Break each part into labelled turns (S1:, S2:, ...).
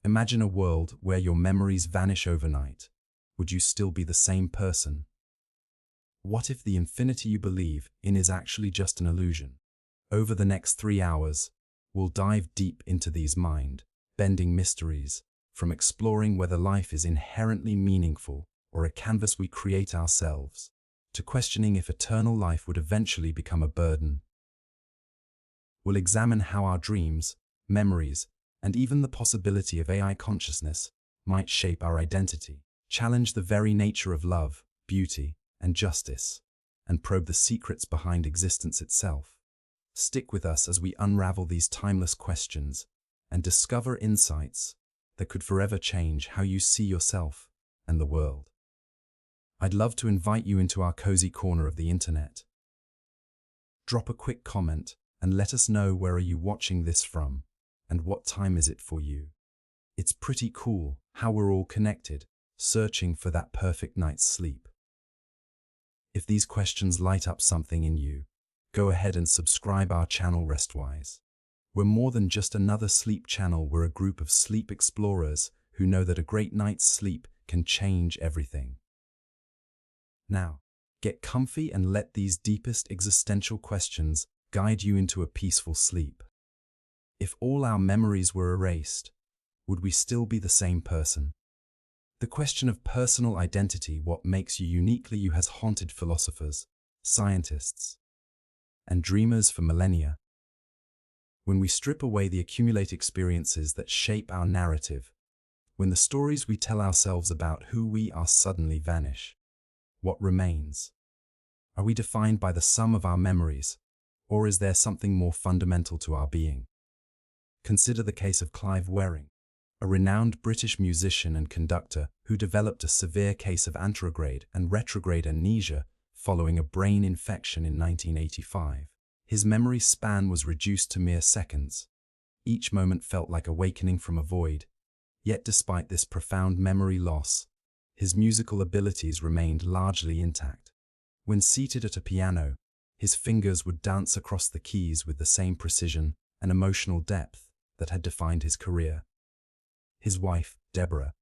S1: Imagine a world where your memories vanish overnight. Would you still be the same person? What if the infinity you believe in is actually just an illusion? Over the next 3 hours, we'll dive deep into these mind-bending mysteries, from exploring whether life is inherently meaningful or a canvas we create ourselves, to questioning if eternal life would eventually become a burden. We'll examine how our dreams, memories, and even the possibility of AI consciousness might shape our identity, challenge the very nature of love, beauty, and justice, and probe the secrets behind existence itself. Stick with us as we unravel these timeless questions and discover insights that could forever change how you see yourself and the world. I'd love to invite you into our cozy corner of the internet. Drop a quick comment and let us know where are you watching this from and what time is it for you. It's pretty cool how we're all connected, searching for that perfect night's sleep. If these questions light up something in you, go ahead and subscribe our channel Restwise. We're more than just another sleep channel, we're a group of sleep explorers who know that a great night's sleep can change everything. Now, get comfy and let these deepest existential questions guide you into a peaceful sleep. If all our memories were erased, would we still be the same person? The question of personal identity, what makes you uniquely you, has haunted philosophers, scientists, and dreamers for millennia. When we strip away the accumulated experiences that shape our narrative, when the stories we tell ourselves about who we are suddenly vanish, what remains? Are we defined by the sum of our memories, or is there something more fundamental to our being? Consider the case of Clive Wearing, a renowned British musician and conductor who developed a severe case of anterograde and retrograde amnesia following a brain infection in 1985. His memory span was reduced to mere seconds. Each moment felt like awakening from a void. Yet despite this profound memory loss, his musical abilities remained largely intact. When seated at a piano, his fingers would dance across the keys with the same precision and emotional depth that had defined his career. His wife, Deborah,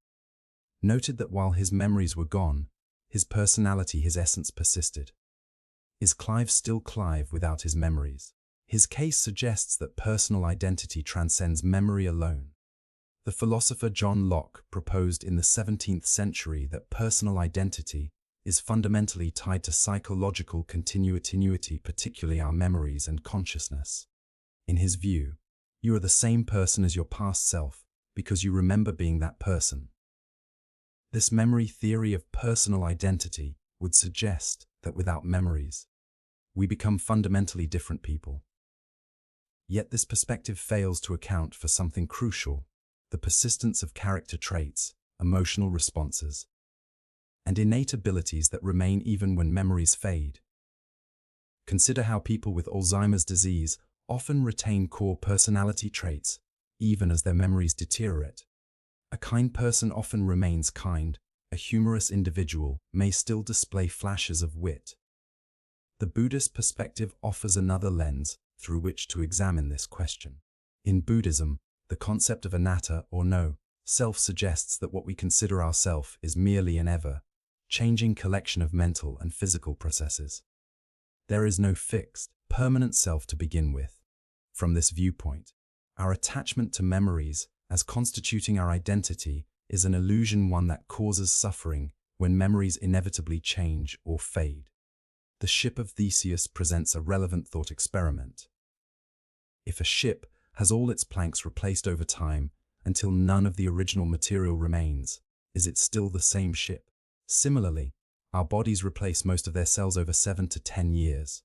S1: noted that while his memories were gone, his personality, his essence persisted. Is Clive still Clive without his memories? His case suggests that personal identity transcends memory alone. The philosopher John Locke proposed in the 17th century that personal identity is fundamentally tied to psychological continuity, particularly our memories and consciousness. In his view, you are the same person as your past self because you remember being that person. This memory theory of personal identity would suggest that without memories, we become fundamentally different people. Yet this perspective fails to account for something crucial: the persistence of character traits, emotional responses, and innate abilities that remain even when memories fade. Consider how people with Alzheimer's disease often retain core personality traits, even as their memories deteriorate. A kind person often remains kind. A humorous individual may still display flashes of wit. The Buddhist perspective offers another lens through which to examine this question. In Buddhism, the concept of anatta, or no self, suggests that what we consider ourself is merely an ever-changing collection of mental and physical processes. There is no fixed, permanent self to begin with. From this viewpoint, our attachment to memories as constituting our identity is an illusion, one that causes suffering when memories inevitably change or fade. The ship of Theseus presents a relevant thought experiment. If a ship has all its planks replaced over time until none of the original material remains, is it still the same ship? Similarly, our bodies replace most of their cells over 7 to 10 years.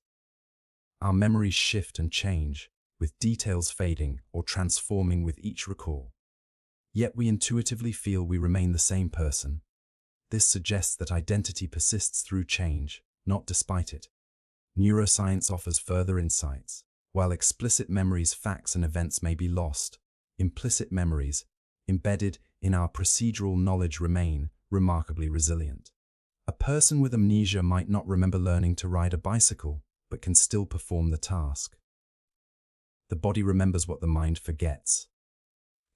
S1: Our memories shift and change, with details fading or transforming with each recall. Yet we intuitively feel we remain the same person. This suggests that identity persists through change, not despite it. Neuroscience offers further insights. While explicit memories, facts, and events may be lost, implicit memories, embedded in our procedural knowledge, remain remarkably resilient. A person with amnesia might not remember learning to ride a bicycle, but can still perform the task. The body remembers what the mind forgets.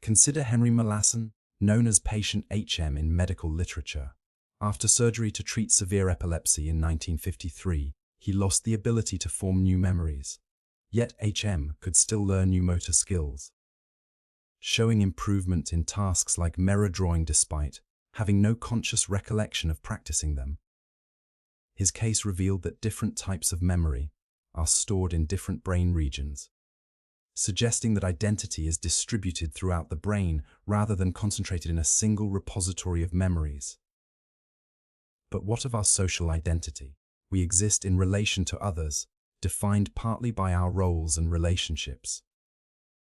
S1: Consider Henry Molassen, known as patient HM in medical literature. After surgery to treat severe epilepsy in 1953, he lost the ability to form new memories. Yet HM could still learn new motor skills, showing improvement in tasks like mirror drawing despite having no conscious recollection of practicing them. His case revealed that different types of memory are stored in different brain regions, suggesting that identity is distributed throughout the brain rather than concentrated in a single repository of memories. But what of our social identity? We exist in relation to others, defined partly by our roles and relationships.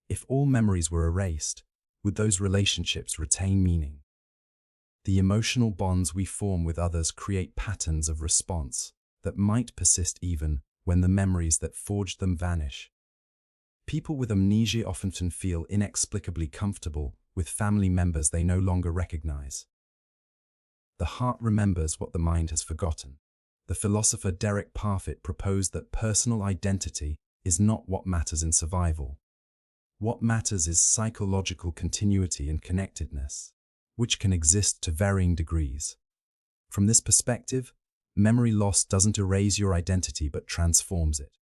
S1: If all memories were erased, would those relationships retain meaning? The emotional bonds we form with others create patterns of response that might persist even when the memories that forged them vanish. People with amnesia often feel inexplicably comfortable with family members they no longer recognize. The heart remembers what the mind has forgotten. The philosopher Derek Parfit proposed that personal identity is not what matters in survival. What matters is psychological continuity and connectedness, which can exist to varying degrees. From this perspective, memory loss doesn't erase your identity but transforms it.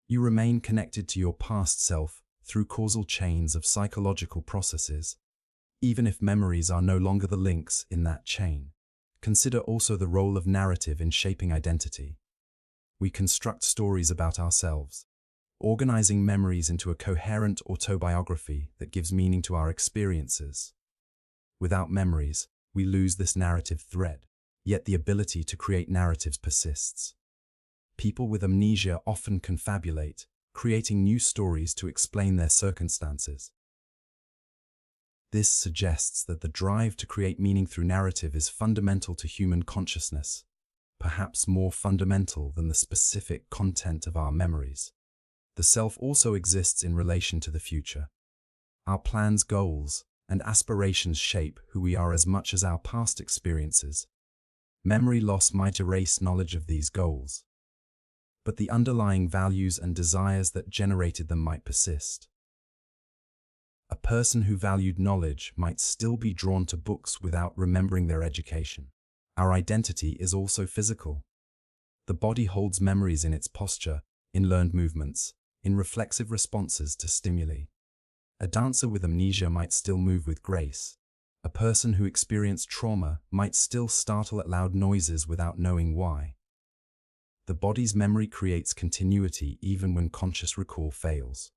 S1: You remain connected to your past self through causal chains of psychological processes, even if memories are no longer the links in that chain. Consider also the role of narrative in shaping identity. We construct stories about ourselves, organizing memories into a coherent autobiography that gives meaning to our experiences. Without memories, we lose this narrative thread, yet the ability to create narratives persists. People with amnesia often confabulate, creating new stories to explain their circumstances. This suggests that the drive to create meaning through narrative is fundamental to human consciousness, perhaps more fundamental than the specific content of our memories. The self also exists in relation to the future. Our plans, goals, and aspirations shape who we are as much as our past experiences. Memory loss might erase knowledge of these goals, but the underlying values and desires that generated them might persist. A person who valued knowledge might still be drawn to books without remembering their education. Our identity is also physical. The body holds memories in its posture, in learned movements, in reflexive responses to stimuli. A dancer with amnesia might still move with grace. A person who experienced trauma might still startle at loud noises without knowing why. The body's memory creates continuity even when conscious recall fails.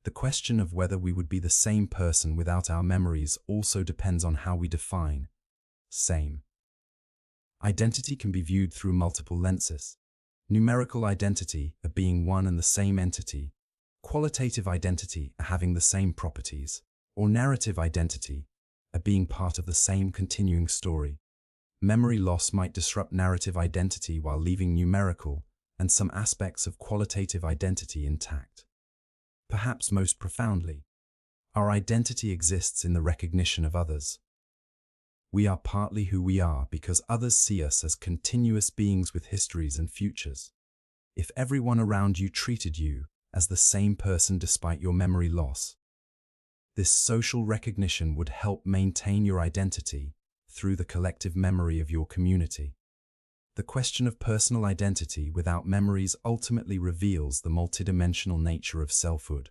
S1: The question of whether we would be the same person without our memories also depends on how we define same. Identity can be viewed through multiple lenses. Numerical identity, a being one and the same entity, qualitative identity, a having the same properties, or narrative identity, a being part of the same continuing story. Memory loss might disrupt narrative identity while leaving numerical and some aspects of qualitative identity intact. Perhaps most profoundly, our identity exists in the recognition of others. We are partly who we are because others see us as continuous beings with histories and futures. If everyone around you treated you as the same person despite your memory loss, this social recognition would help maintain your identity through the collective memory of your community. The question of personal identity without memories ultimately reveals the multidimensional nature of selfhood.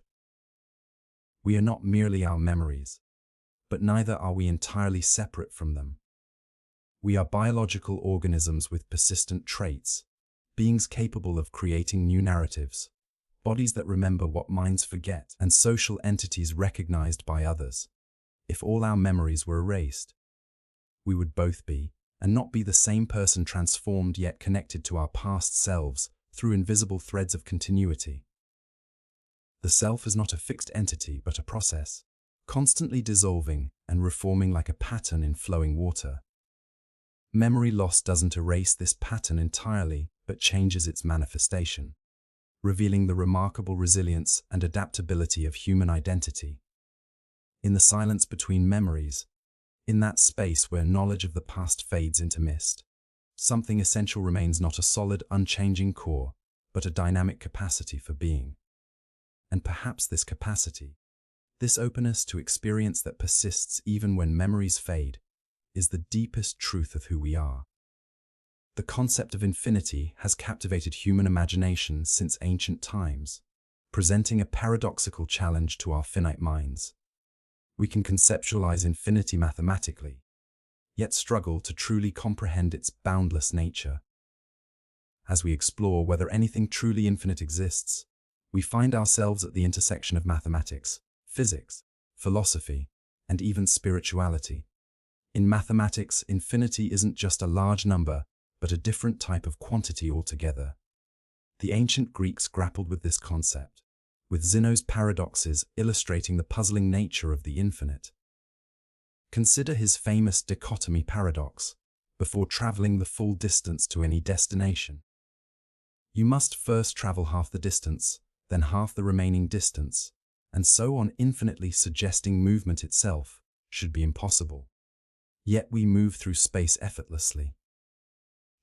S1: We are not merely our memories, but neither are we entirely separate from them. We are biological organisms with persistent traits, beings capable of creating new narratives, bodies that remember what minds forget, and social entities recognized by others. If all our memories were erased, we would both be, and not be the same person, transformed yet connected to our past selves through invisible threads of continuity. The self is not a fixed entity but a process, constantly dissolving and reforming like a pattern in flowing water. Memory loss doesn't erase this pattern entirely but changes its manifestation, revealing the remarkable resilience and adaptability of human identity. In the silence between memories, in that space where knowledge of the past fades into mist, something essential remains: not a solid, unchanging core, but a dynamic capacity for being. And perhaps this capacity This openness to experience that persists even when memories fade is the deepest truth of who we are. The concept of infinity has captivated human imagination since ancient times, presenting a paradoxical challenge to our finite minds. We can conceptualize infinity mathematically, yet struggle to truly comprehend its boundless nature. As we explore whether anything truly infinite exists, we find ourselves at the intersection of mathematics, physics, philosophy, and even spirituality. In mathematics, infinity isn't just a large number, but a different type of quantity altogether. The ancient Greeks grappled with this concept, with Zeno's paradoxes illustrating the puzzling nature of the infinite. Consider his famous dichotomy paradox: before traveling the full distance to any destination, you must first travel half the distance, then half the remaining distance, and so on infinitely, suggesting movement itself should be impossible. Yet we move through space effortlessly.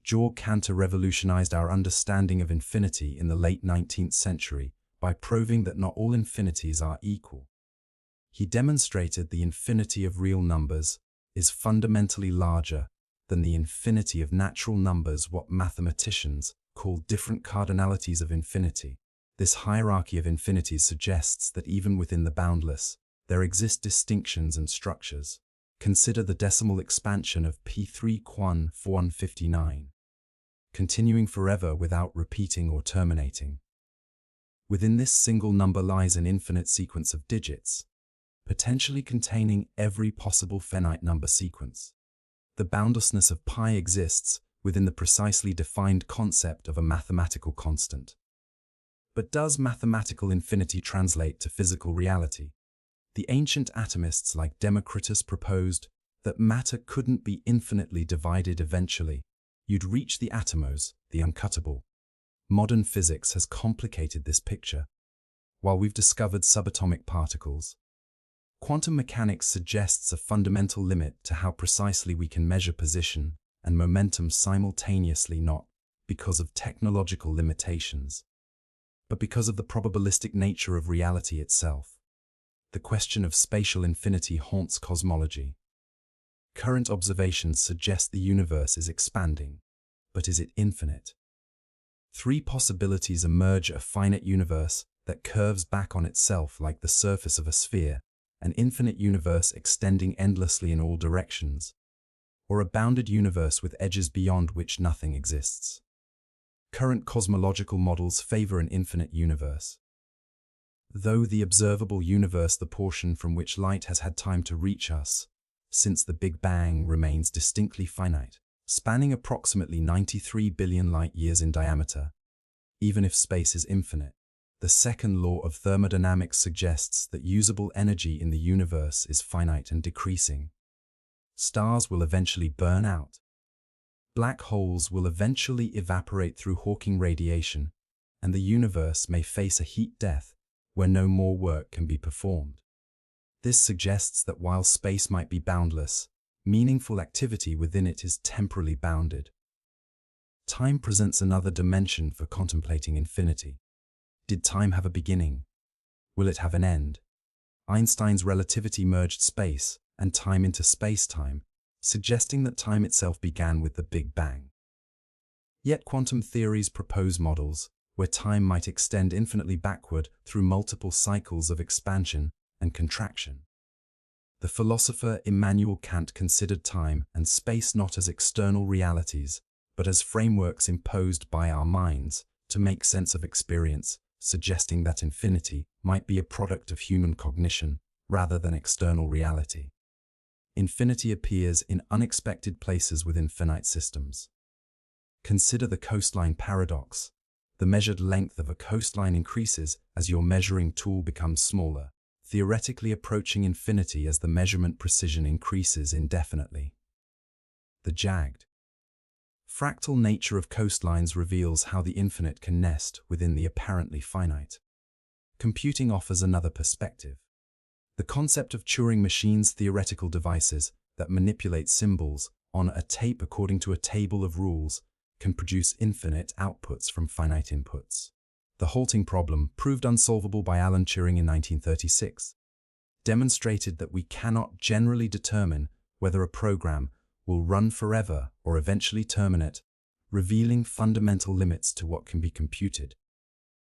S1: Georg Cantor revolutionized our understanding of infinity in the late 19th century by proving that not all infinities are equal. He demonstrated the infinity of real numbers is fundamentally larger than the infinity of natural numbers, what mathematicians call different cardinalities of infinity. This hierarchy of infinities suggests that even within the boundless, there exist distinctions and structures. Consider the decimal expansion of P3 Quan 459, continuing forever without repeating or terminating. Within this single number lies an infinite sequence of digits, potentially containing every possible finite number sequence. The boundlessness of pi exists within the precisely defined concept of a mathematical constant. But does mathematical infinity translate to physical reality? The ancient atomists like Democritus proposed that matter couldn't be infinitely divided. Eventually, you'd reach the atomos, the uncuttable. Modern physics has complicated this picture. While we've discovered subatomic particles, quantum mechanics suggests a fundamental limit to how precisely we can measure position and momentum simultaneously, not because of technological limitations, but because of the probabilistic nature of reality itself. The question of spatial infinity haunts cosmology. Current observations suggest the universe is expanding, but is it infinite? Three possibilities emerge: a finite universe that curves back on itself like the surface of a sphere, an infinite universe extending endlessly in all directions, or a bounded universe with edges beyond which nothing exists. Current cosmological models favor an infinite universe. Though the observable universe, the portion from which light has had time to reach us since the Big Bang, remains distinctly finite, spanning approximately 93 billion light-years in diameter. Even if space is infinite, the second law of thermodynamics suggests that usable energy in the universe is finite and decreasing. Stars will eventually burn out. Black holes will eventually evaporate through Hawking radiation, and the universe may face a heat death where no more work can be performed. This suggests that while space might be boundless, meaningful activity within it is temporally bounded. Time presents another dimension for contemplating infinity. Did time have a beginning? Will it have an end? Einstein's relativity merged space and time into space-time, suggesting that time itself began with the Big Bang. Yet quantum theories propose models where time might extend infinitely backward through multiple cycles of expansion and contraction. The philosopher Immanuel Kant considered time and space not as external realities, but as frameworks imposed by our minds to make sense of experience, suggesting that infinity might be a product of human cognition rather than external reality. Infinity appears in unexpected places within finite systems. Consider the coastline paradox. The measured length of a coastline increases as your measuring tool becomes smaller, theoretically approaching infinity as the measurement precision increases indefinitely. The jagged, fractal nature of coastlines reveals how the infinite can nest within the apparently finite. Computing offers another perspective. The concept of Turing machines, theoretical devices that manipulate symbols on a tape according to a table of rules, can produce infinite outputs from finite inputs. The halting problem proved unsolvable by Alan Turing in 1936. demonstrated that we cannot generally determine whether a program will run forever or eventually terminate, revealing fundamental limits to what can be computed.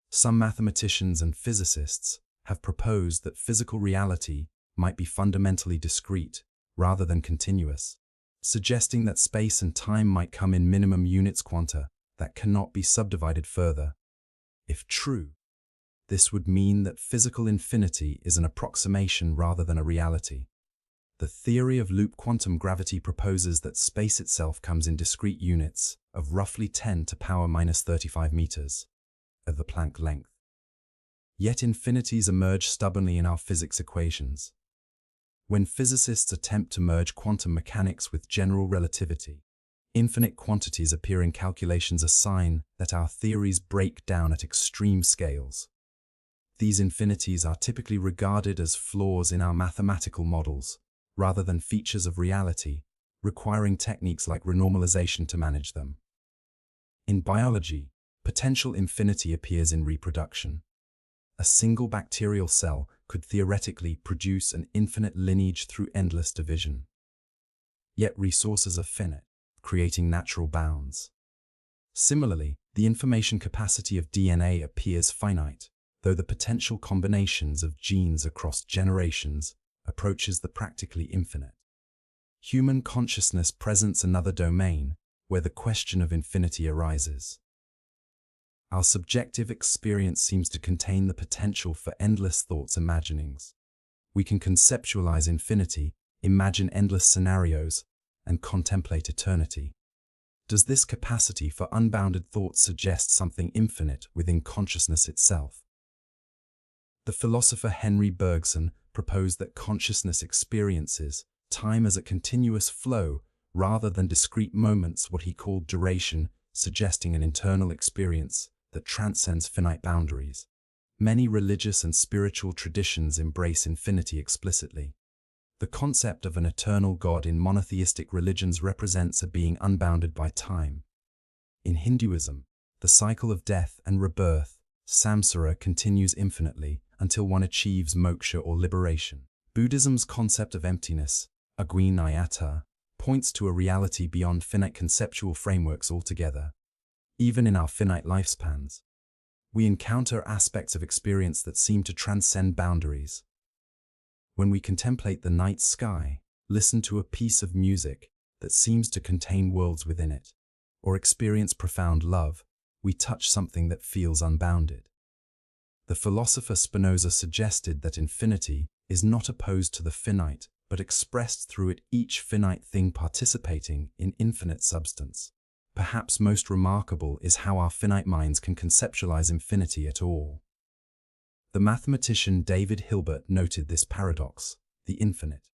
S1: Some mathematicians and physicists have proposed that physical reality might be fundamentally discrete rather than continuous, suggesting that space and time might come in minimum units quanta that cannot be subdivided further. If true, this would mean that physical infinity is an approximation rather than a reality. The theory of loop quantum gravity proposes that space itself comes in discrete units of roughly 10 to power minus 35 meters of the Planck length. Yet infinities emerge stubbornly in our physics equations. When physicists attempt to merge quantum mechanics with general relativity, infinite quantities appear in calculations, a sign that our theories break down at extreme scales. These infinities are typically regarded as flaws in our mathematical models, rather than features of reality, requiring techniques like renormalization to manage them. In biology, potential infinity appears in reproduction. A single bacterial cell could theoretically produce an infinite lineage through endless division. Yet resources are finite, creating natural bounds. Similarly, the information capacity of DNA appears finite, though the potential combinations of genes across generations approaches the practically infinite. Human consciousness presents another domain where the question of infinity arises. Our subjective experience seems to contain the potential for endless thoughts and imaginings. We can conceptualize infinity, imagine endless scenarios, and contemplate eternity. Does this capacity for unbounded thought suggest something infinite within consciousness itself? The philosopher Henry Bergson proposed that consciousness experiences time as a continuous flow rather than discrete moments, what he called duration, suggesting an internal experience that transcends finite boundaries. Many religious and spiritual traditions embrace infinity explicitly. The concept of an eternal God in monotheistic religions represents a being unbounded by time. In Hinduism, the cycle of death and rebirth, samsara, continues infinitely until one achieves moksha or liberation. Buddhism's concept of emptiness, agni-nayata, points to a reality beyond finite conceptual frameworks altogether. Even in our finite lifespans, we encounter aspects of experience that seem to transcend boundaries. When we contemplate the night sky, listen to a piece of music that seems to contain worlds within it, or experience profound love, we touch something that feels unbounded. The philosopher Spinoza suggested that infinity is not opposed to the finite, but expressed through it, each finite thing participating in infinite substance. Perhaps most remarkable is how our finite minds can conceptualize infinity at all. The mathematician David Hilbert noted this paradox, the infinite.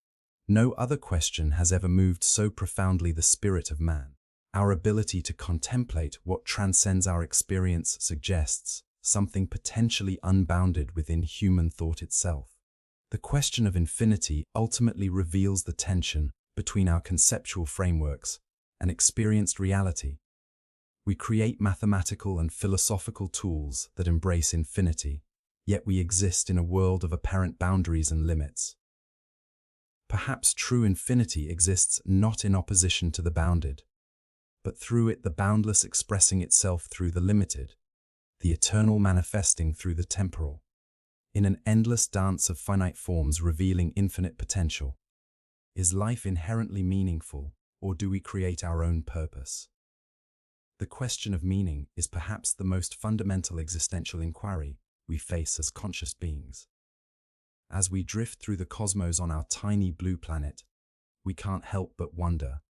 S1: No other question has ever moved so profoundly the spirit of man. Our ability to contemplate what transcends our experience suggests something potentially unbounded within human thought itself. The question of infinity ultimately reveals the tension between our conceptual frameworks and experienced reality. We create mathematical and philosophical tools that embrace infinity, yet we exist in a world of apparent boundaries and limits. Perhaps true infinity exists not in opposition to the bounded, but through it, the boundless expressing itself through the limited, the eternal manifesting through the temporal, in an endless dance of finite forms revealing infinite potential. Is life inherently meaningful, or do we create our own purpose? The question of meaning is perhaps the most fundamental existential inquiry we face as conscious beings. As we drift through the cosmos on our tiny blue planet, we can't help but wonder,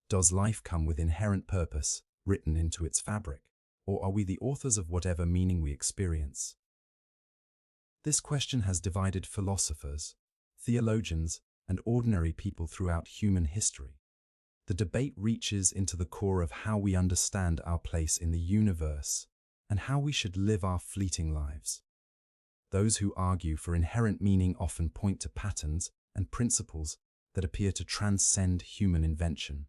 S1: does life come with inherent purpose written into its fabric, or are we the authors of whatever meaning we experience? This question has divided philosophers, theologians, and ordinary people throughout human history. The debate reaches into the core of how we understand our place in the universe and how we should live our fleeting lives. Those who argue for inherent meaning often point to patterns and principles that appear to transcend human invention.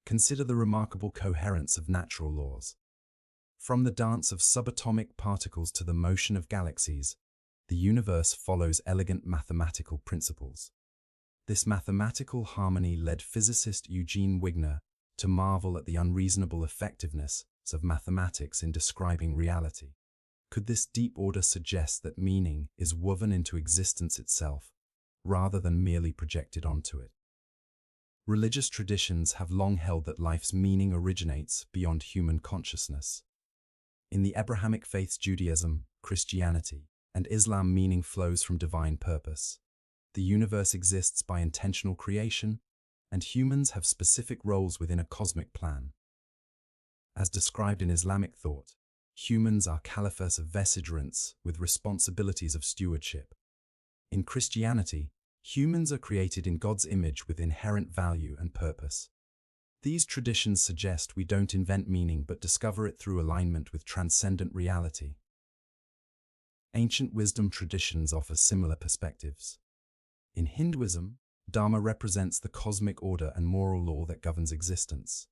S1: Consider the remarkable coherence of natural laws. From the dance of subatomic particles to the motion of galaxies, the universe follows elegant mathematical principles. This mathematical harmony led physicist Eugene Wigner to marvel at the unreasonable effectiveness of mathematics in describing reality. Could this deep order suggest that meaning is woven into existence itself, rather than merely projected onto it? Religious traditions have long held that life's meaning originates beyond human consciousness. In the Abrahamic faiths Judaism, Christianity, and Islam, meaning flows from divine purpose. The universe exists by intentional creation, and humans have specific roles within a cosmic plan. As described in Islamic thought, humans are caliphs of vicegerents with responsibilities of stewardship. In Christianity, humans are created in God's image with inherent value and purpose. These traditions suggest we don't invent meaning but discover it through alignment with transcendent reality. Ancient wisdom traditions offer similar perspectives. In Hinduism, Dharma represents the cosmic order and moral law that governs existence.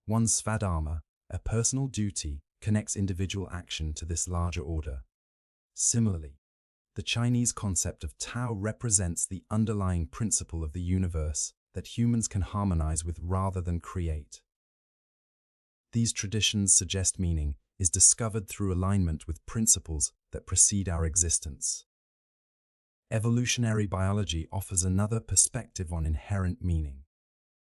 S1: One's svadharma, a personal duty, connects individual action to this larger order. Similarly, the Chinese concept of Tao represents the underlying principle of the universe that humans can harmonize with rather than create. These traditions suggest meaning is discovered through alignment with principles that precede our existence. Evolutionary biology offers another perspective on inherent meaning.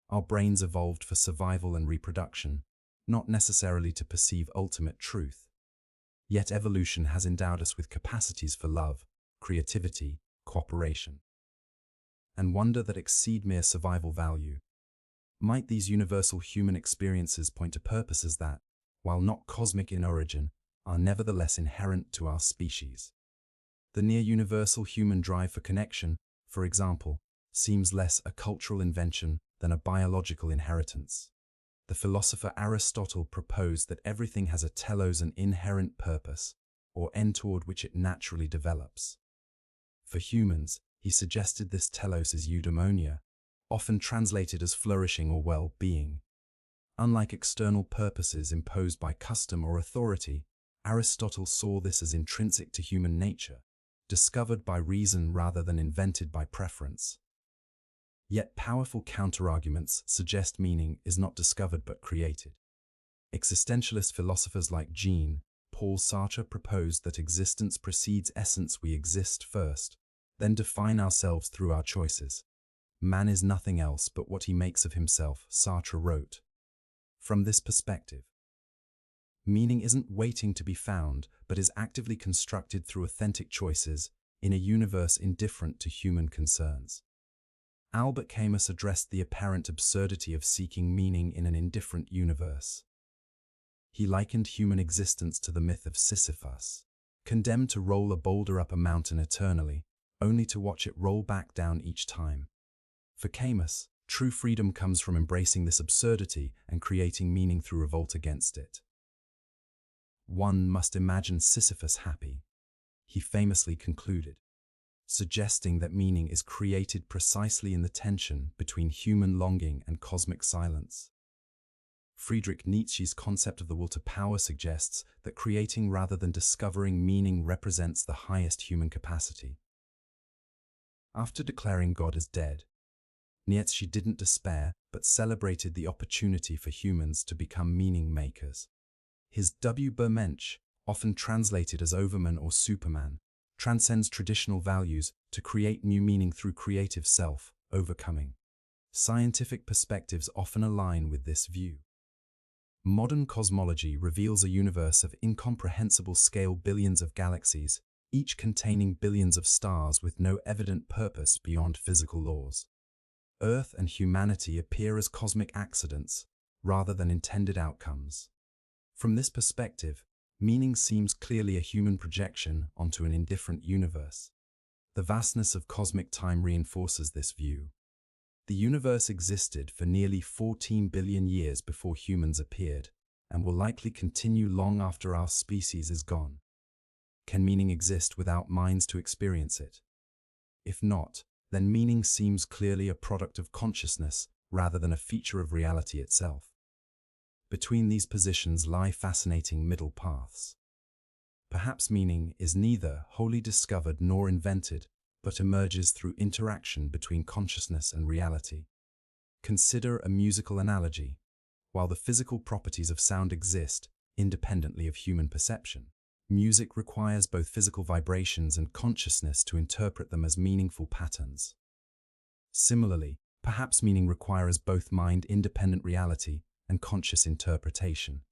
S1: Our brains evolved for survival and reproduction, not necessarily to perceive ultimate truth. Yet evolution has endowed us with capacities for love, creativity, cooperation, and wonder that exceed mere survival value. Might these universal human experiences point to purposes that, while not cosmic in origin, are nevertheless inherent to our species? The near-universal human drive for connection, for example, seems less a cultural invention than a biological inheritance. The philosopher Aristotle proposed that everything has a telos, an inherent purpose, or end toward which it naturally develops. For humans, he suggested this telos is eudaimonia, often translated as flourishing or well-being. Unlike external purposes imposed by custom or authority, Aristotle saw this as intrinsic to human nature, discovered by reason rather than invented by preference. Yet powerful counterarguments suggest meaning is not discovered but created. Existentialist philosophers like Jean-Paul Sartre proposed that existence precedes essence. We exist first, then define ourselves through our choices. Man is nothing else but what he makes of himself, Sartre wrote. From this perspective, meaning isn't waiting to be found, but is actively constructed through authentic choices in a universe indifferent to human concerns. Albert Camus addressed the apparent absurdity of seeking meaning in an indifferent universe. He likened human existence to the myth of Sisyphus, condemned to roll a boulder up a mountain eternally, only to watch it roll back down each time. For Camus, true freedom comes from embracing this absurdity and creating meaning through revolt against it. One must imagine Sisyphus happy, he famously concluded, suggesting that meaning is created precisely in the tension between human longing and cosmic silence. Friedrich Nietzsche's concept of the will to power suggests that creating rather than discovering meaning represents the highest human capacity. After declaring God as dead, Nietzsche didn't despair but celebrated the opportunity for humans to become meaning makers. His Übermensch, often translated as overman or superman, transcends traditional values to create new meaning through creative self-overcoming. Scientific perspectives often align with this view. Modern cosmology reveals a universe of incomprehensible scale, billions of galaxies, each containing billions of stars with no evident purpose beyond physical laws. Earth and humanity appear as cosmic accidents, rather than intended outcomes. From this perspective, meaning seems clearly a human projection onto an indifferent universe. The vastness of cosmic time reinforces this view. The universe existed for nearly 14 billion years before humans appeared, and will likely continue long after our species is gone. Can meaning exist without minds to experience it? If not, then meaning seems clearly a product of consciousness rather than a feature of reality itself. Between these positions lie fascinating middle paths. Perhaps meaning is neither wholly discovered nor invented, but emerges through interaction between consciousness and reality. Consider a musical analogy. While the physical properties of sound exist independently of human perception, music requires both physical vibrations and consciousness to interpret them as meaningful patterns. Similarly, perhaps meaning requires both mind-independent reality and conscious interpretation.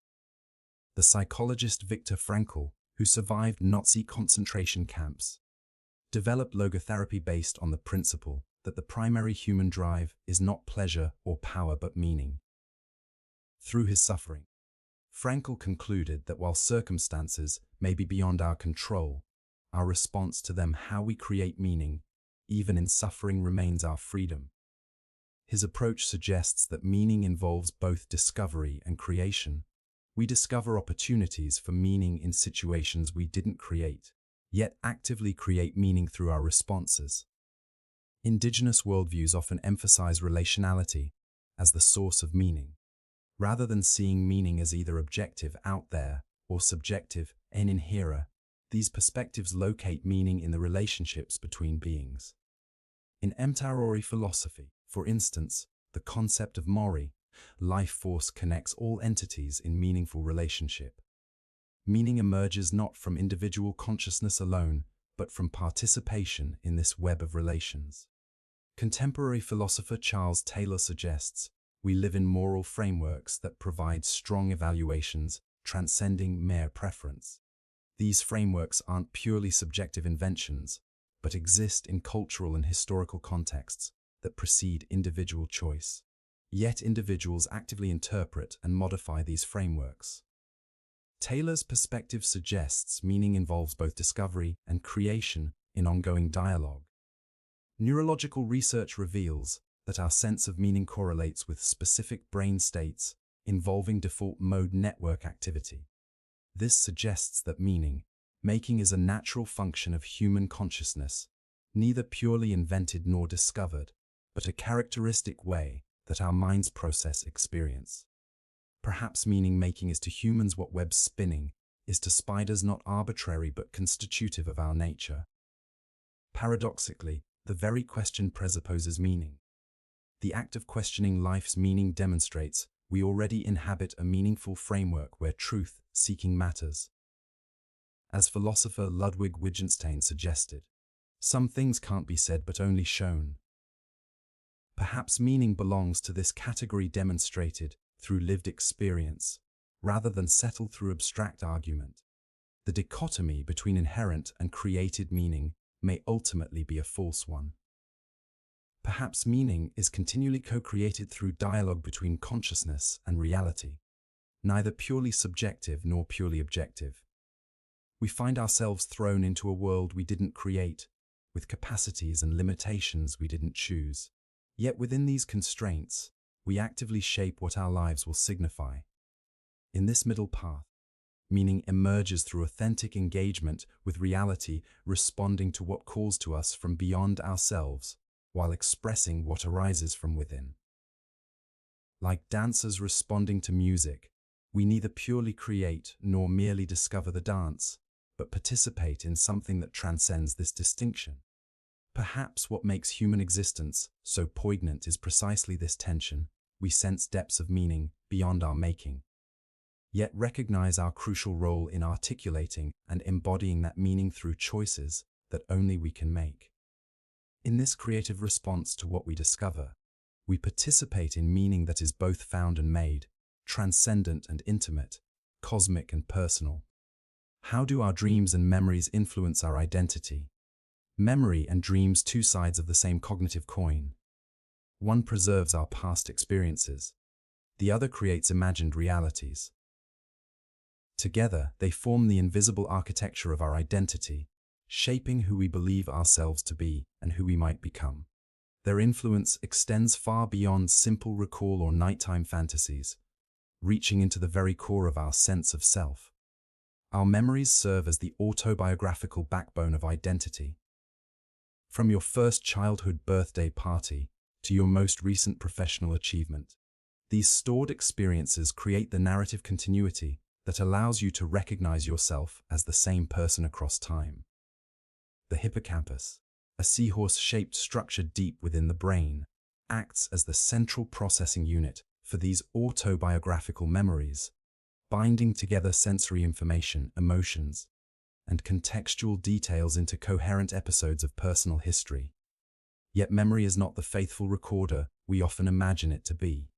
S1: The psychologist Viktor Frankl, who survived Nazi concentration camps, developed logotherapy based on the principle that the primary human drive is not pleasure or power but meaning. Through his suffering, Frankl concluded that while circumstances may be beyond our control, our response to them, how we create meaning, even in suffering, remains our freedom. His approach suggests that meaning involves both discovery and creation. We discover opportunities for meaning in situations we didn't create, yet actively create meaning through our responses. Indigenous worldviews often emphasize relationality as the source of meaning, rather than seeing meaning as either objective, out there, or subjective, en inhera. These perspectives locate meaning in the relationships between beings. In Maori philosophy, for instance, the concept of mori, life force, connects all entities in meaningful relationship. Meaning emerges not from individual consciousness alone, but from participation in this web of relations. Contemporary philosopher Charles Taylor suggests we live in moral frameworks that provide strong evaluations, transcending mere preference. These frameworks aren't purely subjective inventions, but exist in cultural and historical contexts that precede individual choice. Yet individuals actively interpret and modify these frameworks. Taylor's perspective suggests meaning involves both discovery and creation in ongoing dialogue. Neurological research reveals that our sense of meaning correlates with specific brain states involving default mode network activity. This suggests that meaning-making is a natural function of human consciousness, neither purely invented nor discovered, but a characteristic way that our minds process experience. Perhaps meaning-making is to humans what web spinning is to spiders, not arbitrary but constitutive of our nature. Paradoxically, the very question presupposes meaning. The act of questioning life's meaning demonstrates we already inhabit a meaningful framework where truth-seeking matters. As philosopher Ludwig Wittgenstein suggested, some things can't be said but only shown. Perhaps meaning belongs to this category, demonstrated through lived experience, rather than settled through abstract argument. The dichotomy between inherent and created meaning may ultimately be a false one. Perhaps meaning is continually co-created through dialogue between consciousness and reality, neither purely subjective nor purely objective. We find ourselves thrown into a world we didn't create, with capacities and limitations we didn't choose. Yet within these constraints, we actively shape what our lives will signify. In this middle path, meaning emerges through authentic engagement with reality, responding to what calls to us from beyond ourselves, while expressing what arises from within. Like dancers responding to music, we neither purely create nor merely discover the dance, but participate in something that transcends this distinction. Perhaps what makes human existence so poignant is precisely this tension. We sense depths of meaning beyond our making, yet recognize our crucial role in articulating and embodying that meaning through choices that only we can make. In this creative response to what we discover, we participate in meaning that is both found and made, transcendent and intimate, cosmic and personal. How do our dreams and memories influence our identity? Memory and dreams, two sides of the same cognitive coin. One preserves our past experiences, the other creates imagined realities. Together, they form the invisible architecture of our identity, shaping who we believe ourselves to be and who we might become. Their influence extends far beyond simple recall or nighttime fantasies, reaching into the very core of our sense of self. Our memories serve as the autobiographical backbone of identity. From your first childhood birthday party to your most recent professional achievement, these stored experiences create the narrative continuity that allows you to recognize yourself as the same person across time. The hippocampus, a seahorse-shaped structure deep within the brain, acts as the central processing unit for these autobiographical memories, binding together sensory information, emotions, and contextual details into coherent episodes of personal history. Yet memory is not the faithful recorder we often imagine it to be.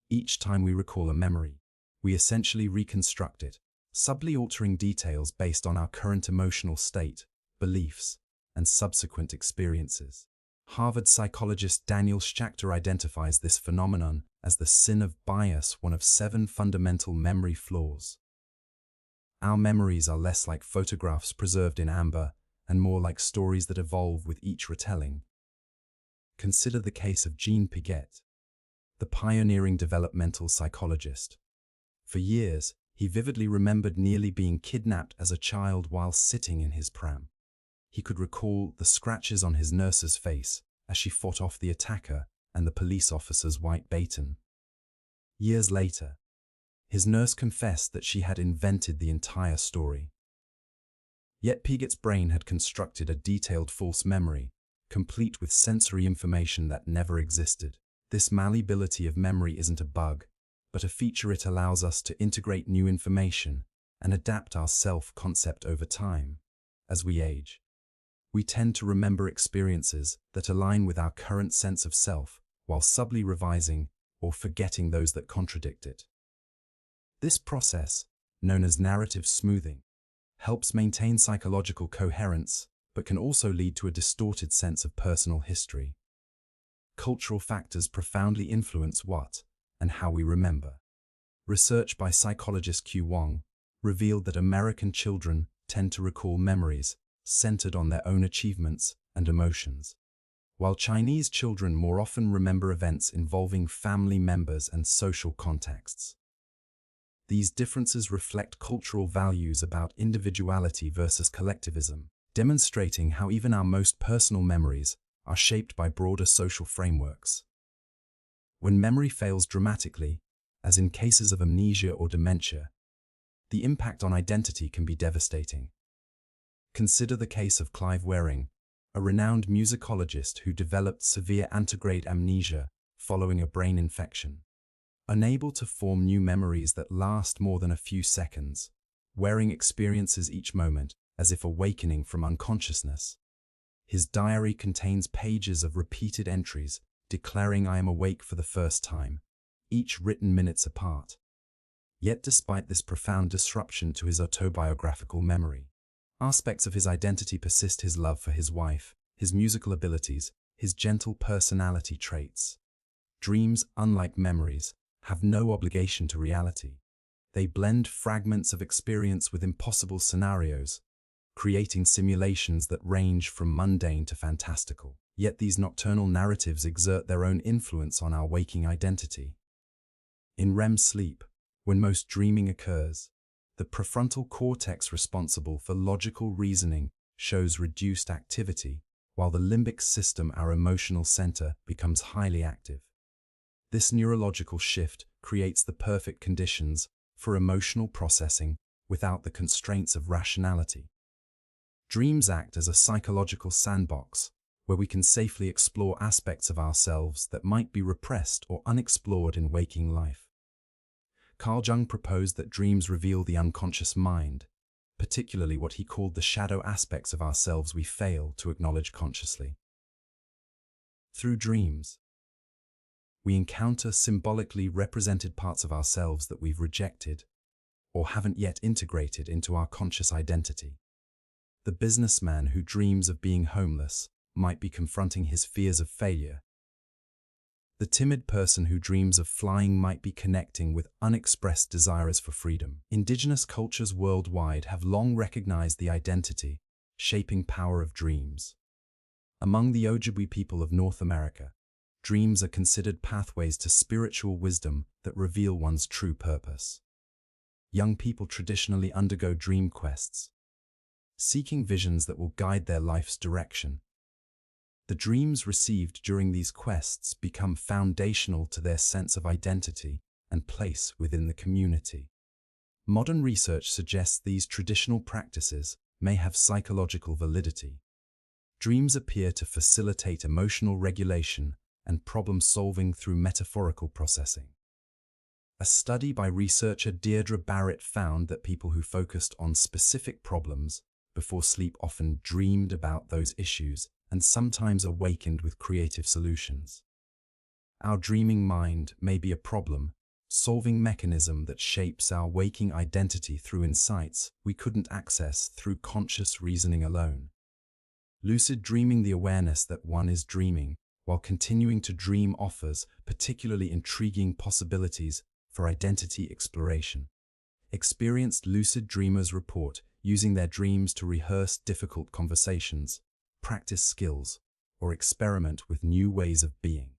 S1: Each time we recall a memory, we essentially reconstruct it, subtly altering details based on our current emotional state, beliefs, and subsequent experiences. Harvard psychologist Daniel Schachter identifies this phenomenon as the sin of bias, one of 7 fundamental memory flaws. Our memories are less like photographs preserved in amber and more like stories that evolve with each retelling. Consider the case of Jean Piaget, the pioneering developmental psychologist. For years, he vividly remembered nearly being kidnapped as a child while sitting in his pram. He could recall the scratches on his nurse's face as she fought off the attacker and the police officer's white baton. Years later, his nurse confessed that she had invented the entire story. Yet Piaget's brain had constructed a detailed false memory, complete with sensory information that never existed. This malleability of memory isn't a bug, but a feature it allows us to integrate new information and adapt our self-concept over time. As we age, we tend to remember experiences that align with our current sense of self, while subtly revising or forgetting those that contradict it. This process, known as narrative smoothing, helps maintain psychological coherence, but can also lead to a distorted sense of personal history. Cultural factors profoundly influence what and how we remember. Research by psychologist Q Wang revealed that American children tend to recall memories centered on their own achievements and emotions, while Chinese children more often remember events involving family members and social contexts. These differences reflect cultural values about individuality versus collectivism, demonstrating how even our most personal memories are shaped by broader social frameworks. When memory fails dramatically, as in cases of amnesia or dementia, the impact on identity can be devastating. Consider the case of Clive Wearing, a renowned musicologist who developed severe antegrade amnesia following a brain infection. Unable to form new memories that last more than a few seconds, Wearing experiences each moment as if awakening from unconsciousness. His diary contains pages of repeated entries declaring "I am awake for the first time," each written minutes apart. Yet despite this profound disruption to his autobiographical memory, aspects of his identity persist: his love for his wife, his musical abilities, his gentle personality traits. Dreams, unlike memories, have no obligation to reality. They blend fragments of experience with impossible scenarios, creating simulations that range from mundane to fantastical. Yet these nocturnal narratives exert their own influence on our waking identity. In REM sleep, when most dreaming occurs, the prefrontal cortex responsible for logical reasoning shows reduced activity, while the limbic system, our emotional center, becomes highly active. This neurological shift creates the perfect conditions for emotional processing without the constraints of rationality. Dreams act as a psychological sandbox where we can safely explore aspects of ourselves that might be repressed or unexplored in waking life. Carl Jung proposed that dreams reveal the unconscious mind, particularly what he called the shadow aspects of ourselves we fail to acknowledge consciously. Through dreams, we encounter symbolically represented parts of ourselves that we've rejected or haven't yet integrated into our conscious identity. The businessman who dreams of being homeless might be confronting his fears of failure. The timid person who dreams of flying might be connecting with unexpressed desires for freedom. Indigenous cultures worldwide have long recognized the identity, shaping power of dreams. Among the Ojibwe people of North America, dreams are considered pathways to spiritual wisdom that reveal one's true purpose. Young people traditionally undergo dream quests, seeking visions that will guide their life's direction. The dreams received during these quests become foundational to their sense of identity and place within the community. Modern research suggests these traditional practices may have psychological validity. Dreams appear to facilitate emotional regulation and problem-solving through metaphorical processing. A study by researcher Deirdre Barrett found that people who focused on specific problems before sleep often dreamed about those issues and sometimes awakened with creative solutions. Our dreaming mind may be a problem-solving mechanism that shapes our waking identity through insights we couldn't access through conscious reasoning alone. Lucid dreaming, the awareness that one is dreaming while continuing to dream, offers particularly intriguing possibilities for identity exploration. Experienced lucid dreamers report using their dreams to rehearse difficult conversations, practice skills, or experiment with new ways of being.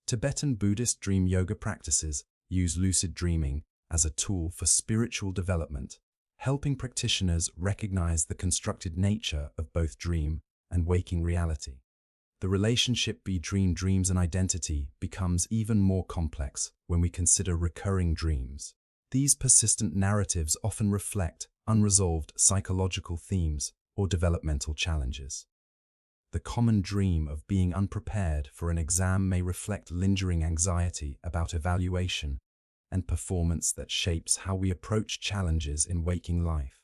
S1: Tibetan Buddhist dream yoga practices use lucid dreaming as a tool for spiritual development, helping practitioners recognize the constructed nature of both dream and waking reality. The relationship between dreams and identity becomes even more complex when we consider recurring dreams. These persistent narratives often reflect unresolved psychological themes or developmental challenges. The common dream of being unprepared for an exam may reflect lingering anxiety about evaluation and performance that shapes how we approach challenges in waking life.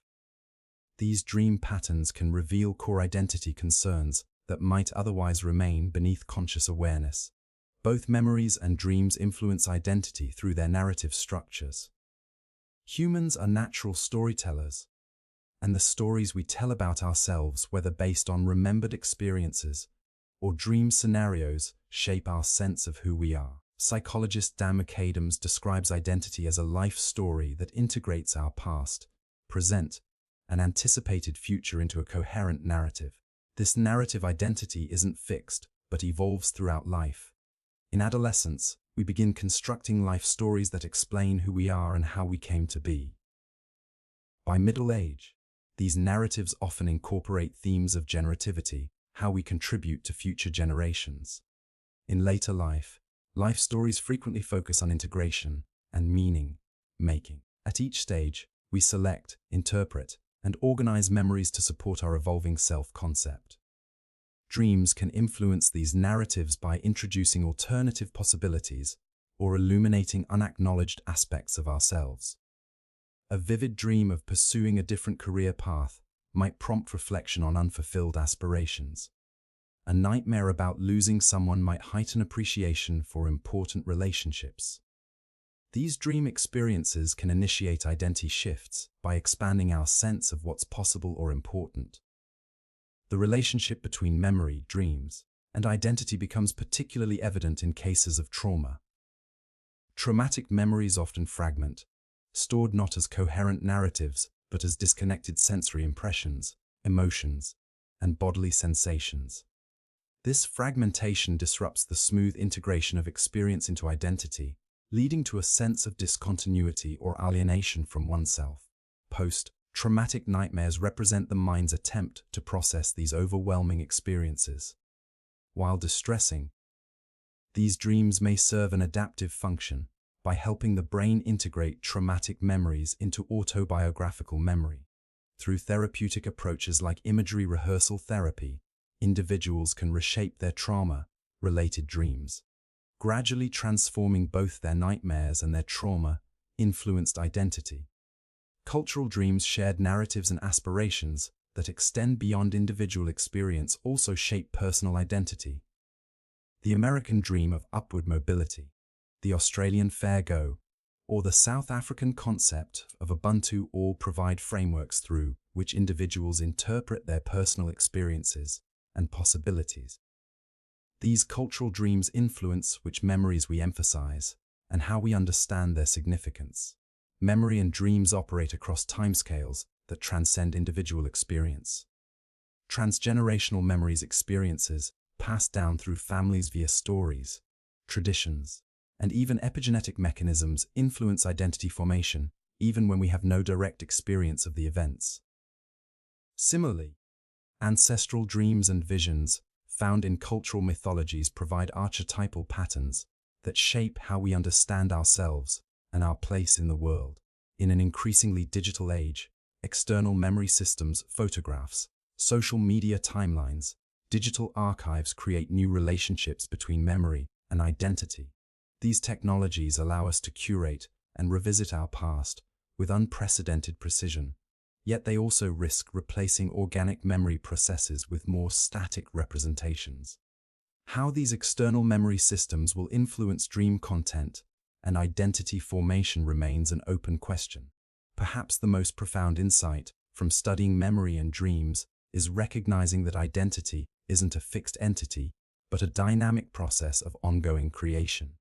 S1: These dream patterns can reveal core identity concerns that might otherwise remain beneath conscious awareness. Both memories and dreams influence identity through their narrative structures. Humans are natural storytellers, and the stories we tell about ourselves, whether based on remembered experiences or dream scenarios, shape our sense of who we are. Psychologist Dan McAdams describes identity as a life story that integrates our past, present, and anticipated future into a coherent narrative. This narrative identity isn't fixed, but evolves throughout life. In adolescence, we begin constructing life stories that explain who we are and how we came to be. By middle age, these narratives often incorporate themes of generativity, how we contribute to future generations. In later life, life stories frequently focus on integration and meaning making. At each stage, we select, interpret, and organize memories to support our evolving self-concept. Dreams can influence these narratives by introducing alternative possibilities or illuminating unacknowledged aspects of ourselves. A vivid dream of pursuing a different career path might prompt reflection on unfulfilled aspirations. A nightmare about losing someone might heighten appreciation for important relationships. These dream experiences can initiate identity shifts by expanding our sense of what's possible or important. The relationship between memory, dreams, and identity becomes particularly evident in cases of trauma. Traumatic memories often fragment, stored not as coherent narratives, but as disconnected sensory impressions, emotions, and bodily sensations. This fragmentation disrupts the smooth integration of experience into identity, leading to a sense of discontinuity or alienation from oneself. Post-traumatic nightmares represent the mind's attempt to process these overwhelming experiences. While distressing, these dreams may serve an adaptive function by helping the brain integrate traumatic memories into autobiographical memory. Through therapeutic approaches like imagery rehearsal therapy, individuals can reshape their trauma-related dreams, gradually transforming both their nightmares and their trauma-influenced identity. Cultural dreams, shared narratives, and aspirations that extend beyond individual experience also shape personal identity. The American dream of upward mobility, the Australian fair go, or the South African concept of Ubuntu all provide frameworks through which individuals interpret their personal experiences and possibilities. These cultural dreams influence which memories we emphasize and how we understand their significance. Memory and dreams operate across timescales that transcend individual experience. Transgenerational memories experiences passed down through families via stories, traditions, and even epigenetic mechanisms influence identity formation, even when we have no direct experience of the events. Similarly, ancestral dreams and visions found in cultural mythologies provide archetypal patterns that shape how we understand ourselves and our place in the world. In an increasingly digital age, external memory systems, photographs, social media timelines, digital archives create new relationships between memory and identity. These technologies allow us to curate and revisit our past with unprecedented precision, yet they also risk replacing organic memory processes with more static representations. How these external memory systems will influence dream content and identity formation remains an open question. Perhaps the most profound insight from studying memory and dreams is recognizing that identity isn't a fixed entity, but a dynamic process of ongoing creation.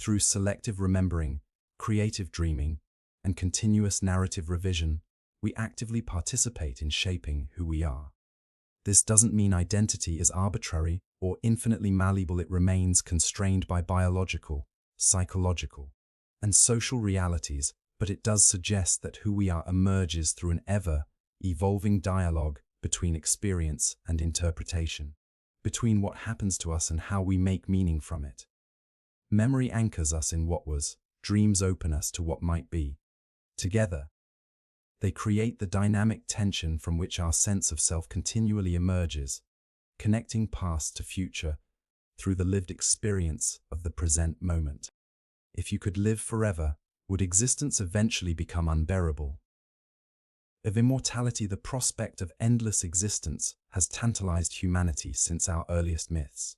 S1: Through selective remembering, creative dreaming, and continuous narrative revision, we actively participate in shaping who we are. This doesn't mean identity is arbitrary or infinitely malleable. It remains constrained by biological, psychological, and social realities, but it does suggest that who we are emerges through an ever-evolving dialogue between experience and interpretation, between what happens to us and how we make meaning from it. Memory anchors us in what was, dreams open us to what might be. Together, they create the dynamic tension from which our sense of self continually emerges, connecting past to future through the lived experience of the present moment. If you could live forever, would existence eventually become unbearable? Of immortality, the prospect of endless existence has tantalized humanity since our earliest myths.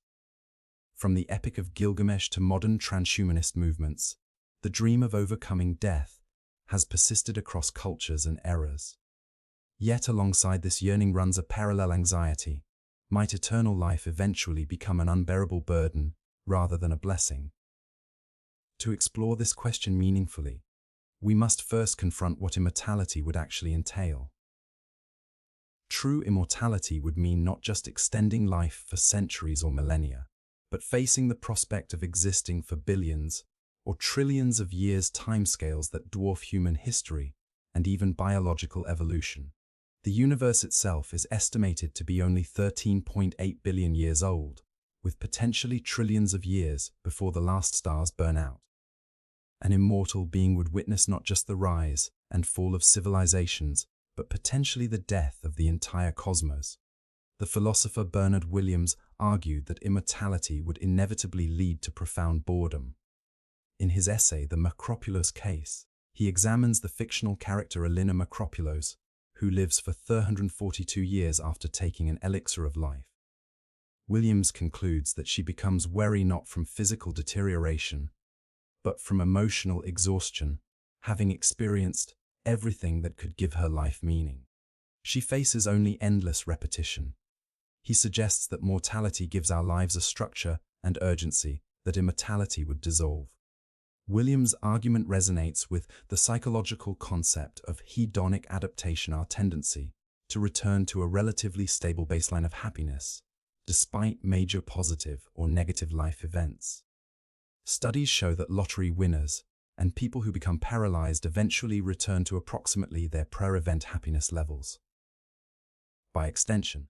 S1: From the Epic of Gilgamesh to modern transhumanist movements, the dream of overcoming death has persisted across cultures and eras. Yet alongside this yearning runs a parallel anxiety. Might eternal life eventually become an unbearable burden rather than a blessing? To explore this question meaningfully, we must first confront what immortality would actually entail. True immortality would mean not just extending life for centuries or millennia, but facing the prospect of existing for billions or trillions of years, timescales that dwarf human history and even biological evolution. The universe itself is estimated to be only 13.8 billion years old, with potentially trillions of years before the last stars burn out. An immortal being would witness not just the rise and fall of civilizations, but potentially the death of the entire cosmos. The philosopher Bernard Williams argued that immortality would inevitably lead to profound boredom. In his essay, The Macropulos Case, he examines the fictional character Elena Macropulos, who lives for 342 years after taking an elixir of life. Williams concludes that she becomes weary not from physical deterioration, but from emotional exhaustion, having experienced everything that could give her life meaning. She faces only endless repetition. He suggests that mortality gives our lives a structure and urgency that immortality would dissolve. Williams' argument resonates with the psychological concept of hedonic adaptation, our tendency to return to a relatively stable baseline of happiness, despite major positive or negative life events. Studies show that lottery winners and people who become paralyzed eventually return to approximately their pre-event happiness levels. By extension,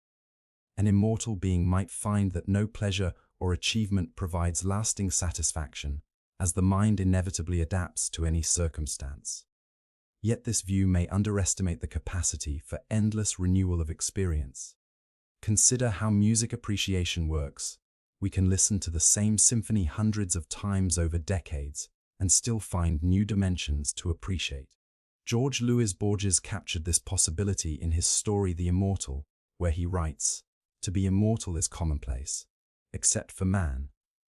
S1: an immortal being might find that no pleasure or achievement provides lasting satisfaction, as the mind inevitably adapts to any circumstance. Yet this view may underestimate the capacity for endless renewal of experience. Consider how music appreciation works. We can listen to the same symphony hundreds of times over decades and still find new dimensions to appreciate. George Louis Borges captured this possibility in his story The Immortal, where he writes, "To be immortal is commonplace. Except for man,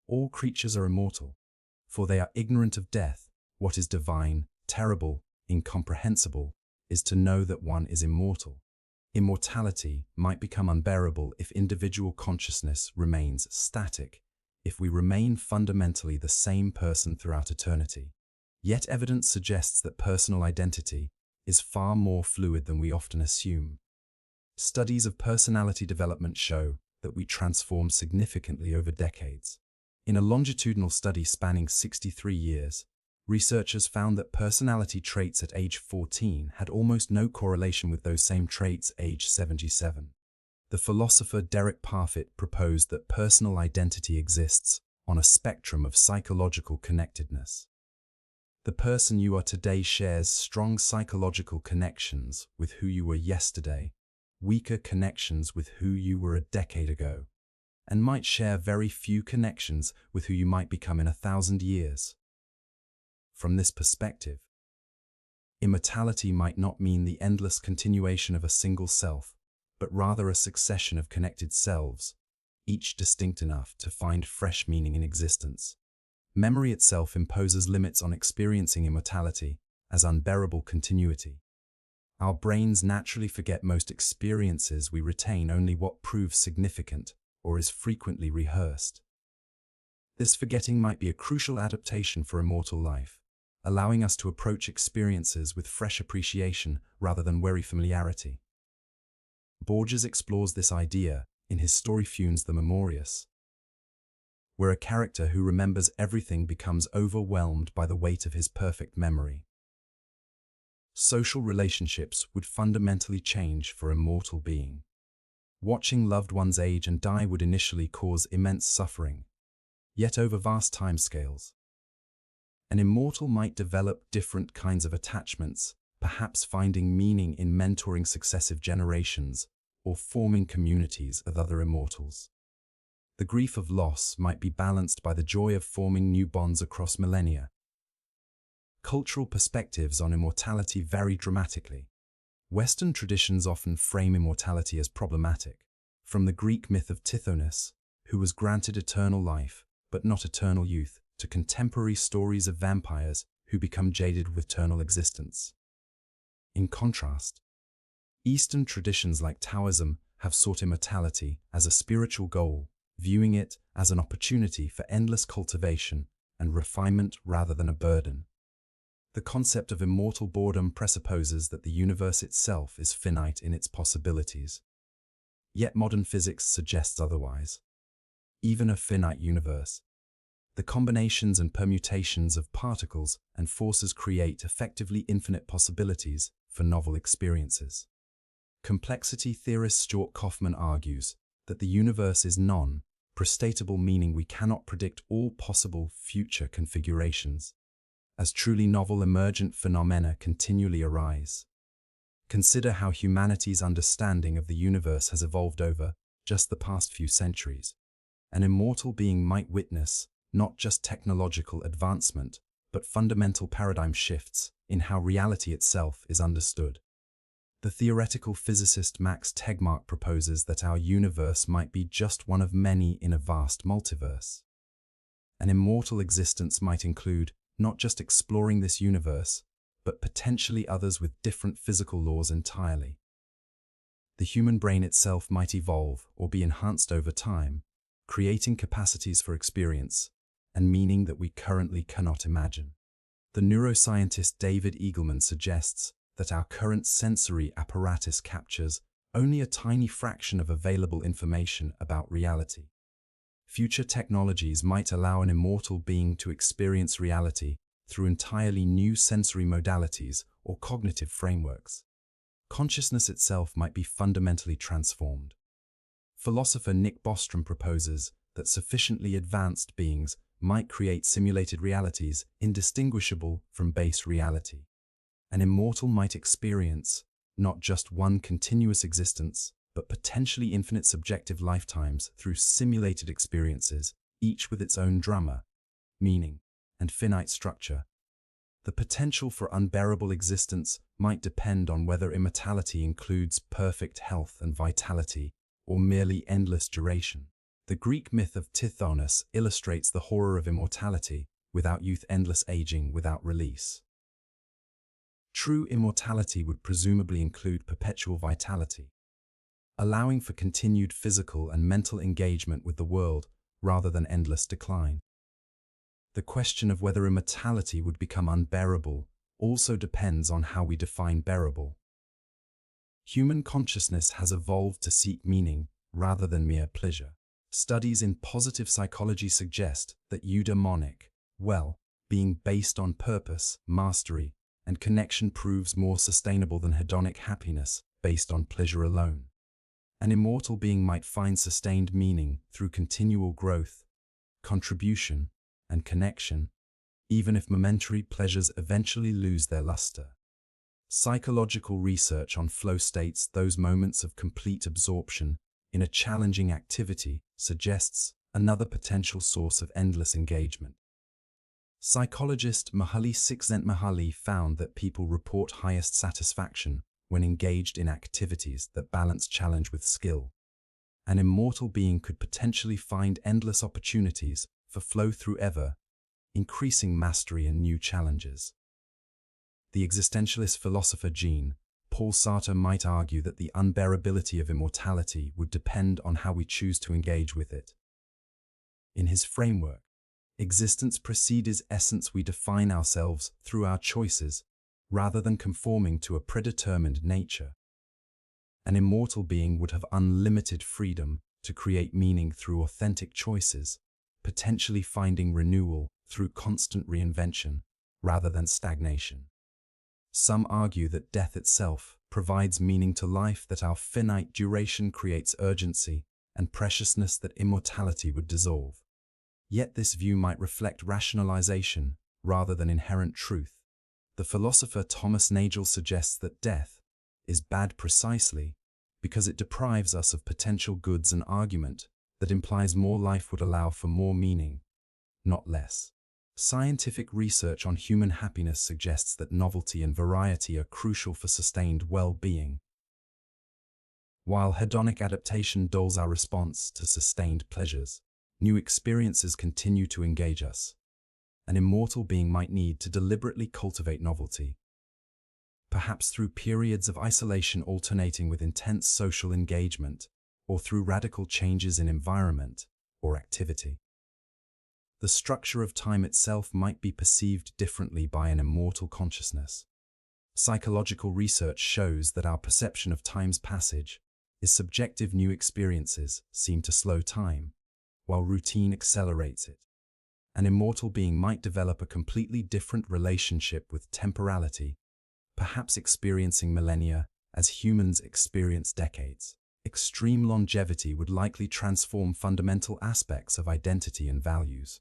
S1: all creatures are immortal, for they are ignorant of death. What is divine, terrible, incomprehensible, is to know that one is immortal." Immortality might become unbearable if individual consciousness remains static, if we remain fundamentally the same person throughout eternity. Yet evidence suggests that personal identity is far more fluid than we often assume. Studies of personality development show that we transform significantly over decades. In a longitudinal study spanning 63 years, researchers found that personality traits at age 14 had almost no correlation with those same traits age 77. The philosopher Derek Parfit proposed that personal identity exists on a spectrum of psychological connectedness. The person you are today shares strong psychological connections with who you were yesterday, weaker connections with who you were a decade ago, and might share very few connections with who you might become in 1,000 years. From this perspective, immortality might not mean the endless continuation of a single self, but rather a succession of connected selves, each distinct enough to find fresh meaning in existence. Memory itself imposes limits on experiencing immortality as unbearable continuity. Our brains naturally forget most experiences. We retain only what proves significant or is frequently rehearsed. This forgetting might be a crucial adaptation for immortal life, allowing us to approach experiences with fresh appreciation rather than weary familiarity. Borges explores this idea in his story Funes the Memorious, where a character who remembers everything becomes overwhelmed by the weight of his perfect memory. Social relationships would fundamentally change for a mortal being. Watching loved ones age and die would initially cause immense suffering, yet over vast timescales. An immortal might develop different kinds of attachments, perhaps finding meaning in mentoring successive generations or forming communities of other immortals. The grief of loss might be balanced by the joy of forming new bonds across millennia. Cultural perspectives on immortality vary dramatically. Western traditions often frame immortality as problematic, from the Greek myth of Tithonus, who was granted eternal life, but not eternal youth, to contemporary stories of vampires who become jaded with eternal existence. In contrast, Eastern traditions like Taoism have sought immortality as a spiritual goal, viewing it as an opportunity for endless cultivation and refinement rather than a burden. The concept of immortal boredom presupposes that the universe itself is finite in its possibilities. Yet modern physics suggests otherwise. Even a finite universe, the combinations and permutations of particles and forces create effectively infinite possibilities for novel experiences. Complexity theorist Stuart Kauffman argues that the universe is non-prestatable, meaning we cannot predict all possible future configurations, as truly novel emergent phenomena continually arise. Consider how humanity's understanding of the universe has evolved over just the past few centuries. An immortal being might witness not just technological advancement, but fundamental paradigm shifts in how reality itself is understood. The theoretical physicist Max Tegmark proposes that our universe might be just one of many in a vast multiverse. An immortal existence might include not just exploring this universe, but potentially others with different physical laws entirely. The human brain itself might evolve or be enhanced over time, creating capacities for experience and meaning that we currently cannot imagine. The neuroscientist David Eagleman suggests that our current sensory apparatus captures only a tiny fraction of available information about reality. Future technologies might allow an immortal being to experience reality through entirely new sensory modalities or cognitive frameworks. Consciousness itself might be fundamentally transformed. Philosopher Nick Bostrom proposes that sufficiently advanced beings might create simulated realities indistinguishable from base reality. An immortal might experience not just one continuous existence, but potentially infinite subjective lifetimes through simulated experiences, each with its own drama, meaning, and finite structure. The potential for unbearable existence might depend on whether immortality includes perfect health and vitality, or merely endless duration. The Greek myth of Tithonus illustrates the horror of immortality, without youth, endless aging without release. True immortality would presumably include perpetual vitality, allowing for continued physical and mental engagement with the world rather than endless decline. The question of whether immortality would become unbearable also depends on how we define bearable. Human consciousness has evolved to seek meaning rather than mere pleasure. Studies in positive psychology suggest that eudaimonic well-being based on purpose, mastery, and connection proves more sustainable than hedonic happiness based on pleasure alone. An immortal being might find sustained meaning through continual growth, contribution, and connection, even if momentary pleasures eventually lose their luster. Psychological research on flow states, those moments of complete absorption in a challenging activity, suggests another potential source of endless engagement. Psychologist Mihaly Csikszentmihalyi found that people report highest satisfaction when engaged in activities that balance challenge with skill. An immortal being could potentially find endless opportunities for flow through ever increasing mastery and new challenges. The existentialist philosopher Jean-Paul Sartre might argue that the unbearability of immortality would depend on how we choose to engage with it. In his framework, existence precedes essence. We define ourselves through our choices, rather than conforming to a predetermined nature. An immortal being would have unlimited freedom to create meaning through authentic choices, potentially finding renewal through constant reinvention, rather than stagnation. Some argue that death itself provides meaning to life, that our finite duration creates urgency and preciousness that immortality would dissolve. Yet this view might reflect rationalization rather than inherent truth. The philosopher Thomas Nagel suggests that death is bad precisely because it deprives us of potential goods, an argument that implies more life would allow for more meaning, not less. Scientific research on human happiness suggests that novelty and variety are crucial for sustained well-being. While hedonic adaptation dulls our response to sustained pleasures, new experiences continue to engage us. An immortal being might need to deliberately cultivate novelty, perhaps through periods of isolation alternating with intense social engagement, or through radical changes in environment or activity. The structure of time itself might be perceived differently by an immortal consciousness. Psychological research shows that our perception of time's passage is subjective. New experiences seem to slow time, while routine accelerates it. An immortal being might develop a completely different relationship with temporality, perhaps experiencing millennia as humans experience decades. Extreme longevity would likely transform fundamental aspects of identity and values.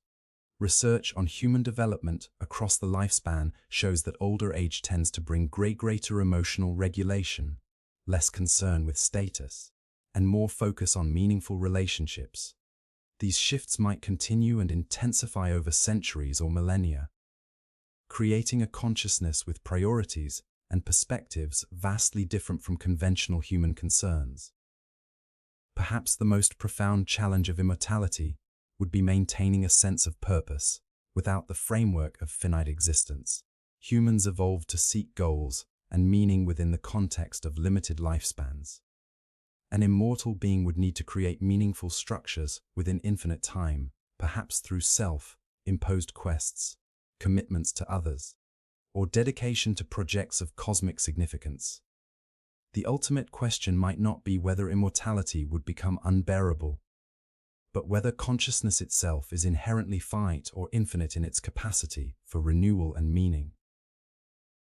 S1: Research on human development across the lifespan shows that older age tends to bring greater emotional regulation, less concern with status, and more focus on meaningful relationships. These shifts might continue and intensify over centuries or millennia, creating a consciousness with priorities and perspectives vastly different from conventional human concerns. Perhaps the most profound challenge of immortality would be maintaining a sense of purpose without the framework of finite existence. Humans evolved to seek goals and meaning within the context of limited lifespans. An immortal being would need to create meaningful structures within infinite time, perhaps through self-imposed quests, commitments to others, or dedication to projects of cosmic significance. The ultimate question might not be whether immortality would become unbearable, but whether consciousness itself is inherently finite or infinite in its capacity for renewal and meaning.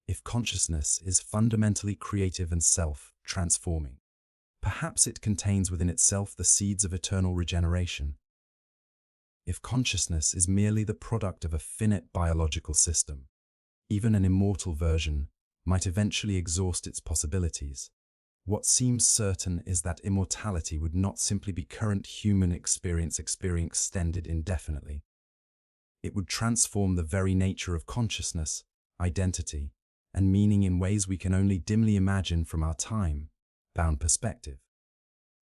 S1: If consciousness is fundamentally creative and self-transforming, perhaps it contains within itself the seeds of eternal regeneration. If consciousness is merely the product of a finite biological system, even an immortal version might eventually exhaust its possibilities. What seems certain is that immortality would not simply be current human experience extended indefinitely. It would transform the very nature of consciousness, identity, and meaning in ways we can only dimly imagine from our time-bound perspective.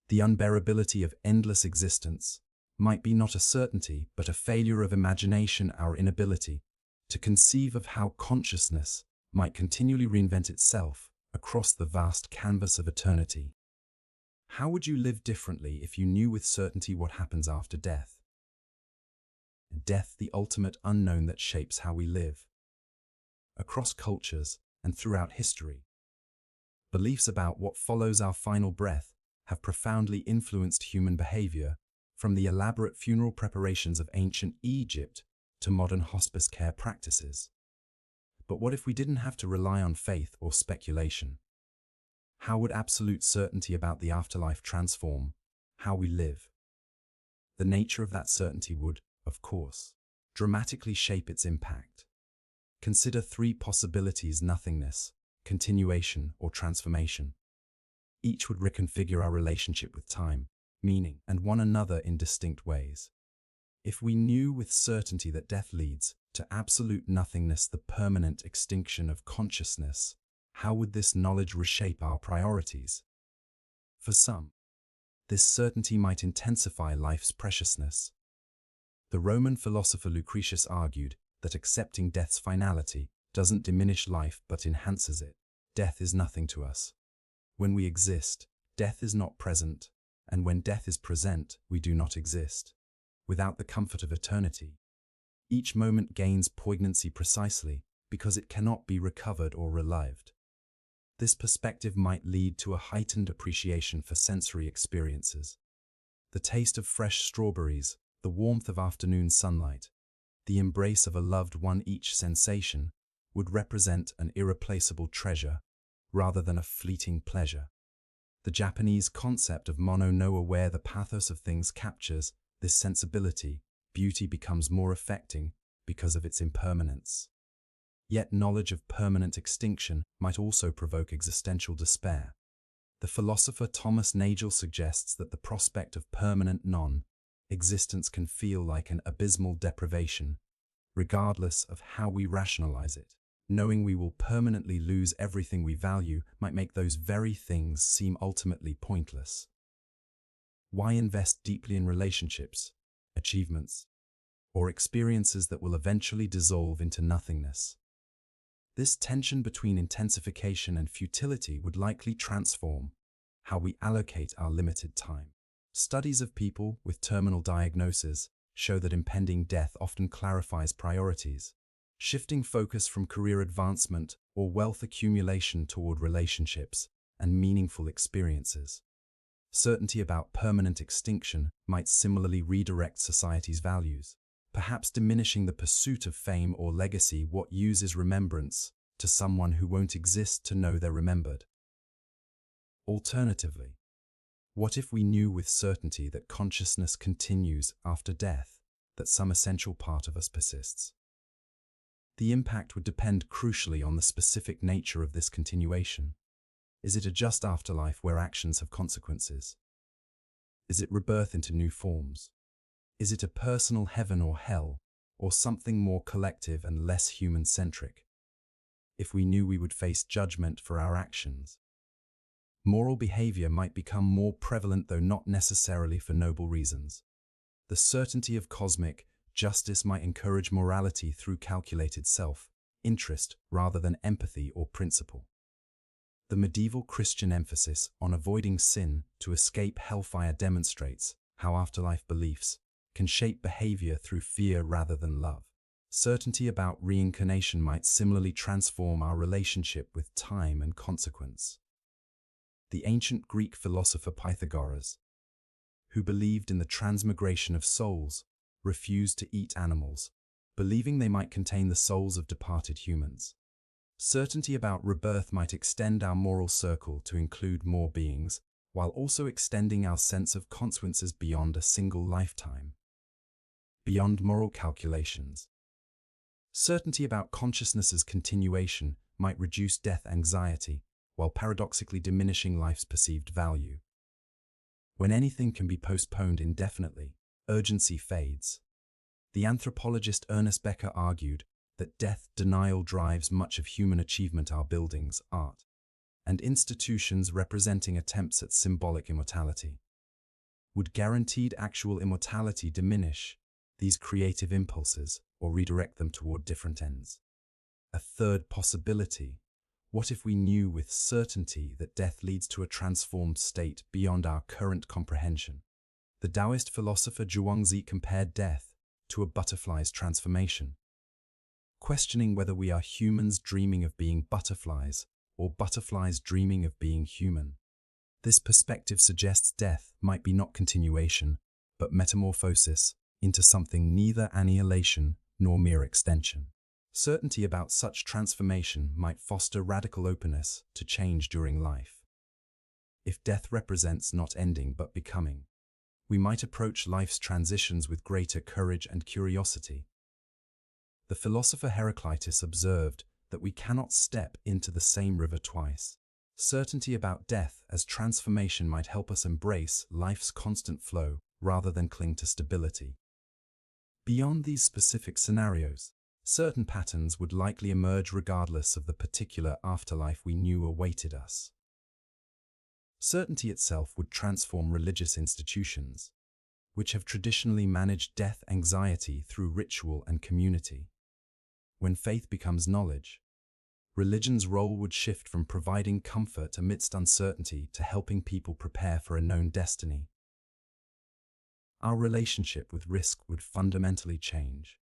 S1: The unbearability of endless existence might be not a certainty, but a failure of imagination, our inability to conceive of how consciousness might continually reinvent itself across the vast canvas of eternity. How would you live differently if you knew with certainty what happens after death? Death, the ultimate unknown that shapes how we live. Across cultures and throughout history, beliefs about what follows our final breath have profoundly influenced human behavior, from the elaborate funeral preparations of ancient Egypt to modern hospice care practices. But what if we didn't have to rely on faith or speculation? How would absolute certainty about the afterlife transform how we live? The nature of that certainty would, of course, dramatically shape its impact. Consider three possibilities: nothingness, continuation, or transformation. Each would reconfigure our relationship with time, meaning, and one another in distinct ways. If we knew with certainty that death leads to absolute nothingness, the permanent extinction of consciousness, how would this knowledge reshape our priorities? For some, this certainty might intensify life's preciousness. The Roman philosopher Lucretius argued that accepting death's finality doesn't diminish life but enhances it. Death is nothing to us. When we exist, death is not present, and when death is present, we do not exist. Without the comfort of eternity, each moment gains poignancy precisely because it cannot be recovered or relived. This perspective might lead to a heightened appreciation for sensory experiences. The taste of fresh strawberries, the warmth of afternoon sunlight, the embrace of a loved one, each sensation would represent an irreplaceable treasure rather than a fleeting pleasure. The Japanese concept of mono no aware, the pathos of things, captures this sensibility. Beauty becomes more affecting because of its impermanence. Yet knowledge of permanent extinction might also provoke existential despair. The philosopher Thomas Nagel suggests that the prospect of permanent non-existence can feel like an abysmal deprivation, regardless of how we rationalize it. Knowing we will permanently lose everything we value might make those very things seem ultimately pointless. Why invest deeply in relationships, achievements, or experiences that will eventually dissolve into nothingness? This tension between intensification and futility would likely transform how we allocate our limited time. Studies of people with terminal diagnoses show that impending death often clarifies priorities, shifting focus from career advancement or wealth accumulation toward relationships and meaningful experiences. Certainty about permanent extinction might similarly redirect society's values, perhaps diminishing the pursuit of fame or legacy. What use is remembrance to someone who won't exist to know they're remembered? Alternatively, what if we knew with certainty that consciousness continues after death, that some essential part of us persists? The impact would depend crucially on the specific nature of this continuation. Is it a just afterlife where actions have consequences? Is it rebirth into new forms? Is it a personal heaven or hell, or something more collective and less human-centric? If we knew we would face judgment for our actions, moral behavior might become more prevalent, though not necessarily for noble reasons. The certainty of cosmic justice might encourage morality through calculated self-interest rather than empathy or principle. The medieval Christian emphasis on avoiding sin to escape hellfire demonstrates how afterlife beliefs can shape behavior through fear rather than love. Certainty about reincarnation might similarly transform our relationship with time and consequence. The ancient Greek philosopher Pythagoras, who believed in the transmigration of souls, refused to eat animals, believing they might contain the souls of departed humans. Certainty about rebirth might extend our moral circle to include more beings, while also extending our sense of consequences beyond a single lifetime. Beyond moral calculations, certainty about consciousness's continuation might reduce death anxiety, while paradoxically diminishing life's perceived value. When anything can be postponed indefinitely, urgency fades. The anthropologist Ernest Becker argued that death denial drives much of human achievement. Our buildings, art, and institutions representing attempts at symbolic immortality. Would guaranteed actual immortality diminish these creative impulses or redirect them toward different ends? A third possibility: what if we knew with certainty that death leads to a transformed state beyond our current comprehension? The Taoist philosopher Zhuangzi compared death to a butterfly's transformation, questioning whether we are humans dreaming of being butterflies or butterflies dreaming of being human. This perspective suggests death might be not continuation, but metamorphosis into something neither annihilation nor mere extension. Certainty about such transformation might foster radical openness to change during life. If death represents not ending but becoming, we might approach life's transitions with greater courage and curiosity. The philosopher Heraclitus observed that we cannot step into the same river twice. Certainty about death as transformation might help us embrace life's constant flow rather than cling to stability. Beyond these specific scenarios, certain patterns would likely emerge regardless of the particular afterlife we knew awaited us. Certainty itself would transform religious institutions, which have traditionally managed death anxiety through ritual and community. When faith becomes knowledge, religion's role would shift from providing comfort amidst uncertainty to helping people prepare for a known destiny. Our relationship with risk would fundamentally change.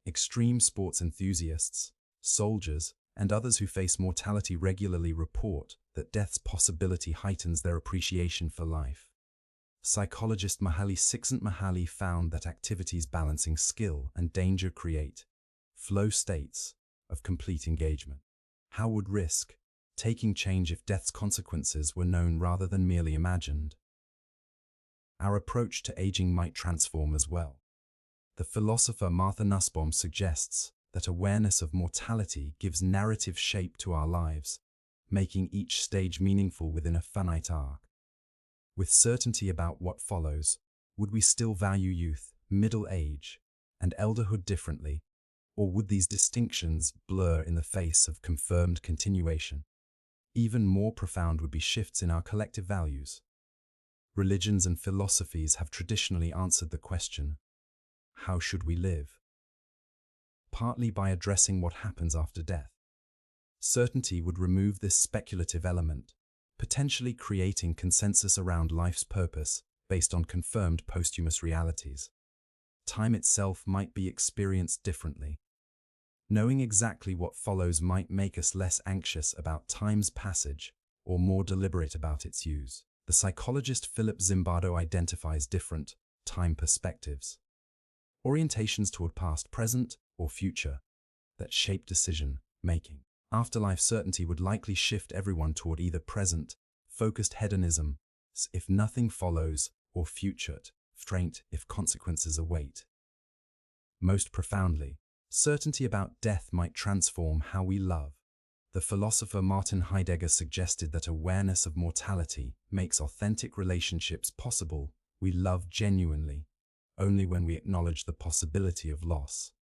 S1: Extreme sports enthusiasts, soldiers, and others who face mortality regularly report that death's possibility heightens their appreciation for life. Psychologist Mihaly Csikszentmihalyi found that activities balancing skill and danger create flow states of complete engagement. How would risk-taking change if death's consequences were known rather than merely imagined? Our approach to aging might transform as well. The philosopher Martha Nussbaum suggests that awareness of mortality gives narrative shape to our lives, making each stage meaningful within a finite arc. With certainty about what follows, would we still value youth, middle age, and elderhood differently, or would these distinctions blur in the face of confirmed continuation? Even more profound would be shifts in our collective values. Religions and philosophies have traditionally answered the question, how should we live? Partly by addressing what happens after death. Certainty would remove this speculative element, potentially creating consensus around life's purpose based on confirmed posthumous realities. Time itself might be experienced differently. Knowing exactly what follows might make us less anxious about time's passage or more deliberate about its use. The psychologist Philip Zimbardo identifies different time perspectives, orientations toward past, present, or future that shape decision-making. Afterlife certainty would likely shift everyone toward either present-focused hedonism, if nothing follows, or future-restraint if consequences await. Most profoundly, certainty about death might transform how we love. The philosopher Martin Heidegger suggested that awareness of mortality makes authentic relationships possible. We love genuinely only when we acknowledge the possibility of loss.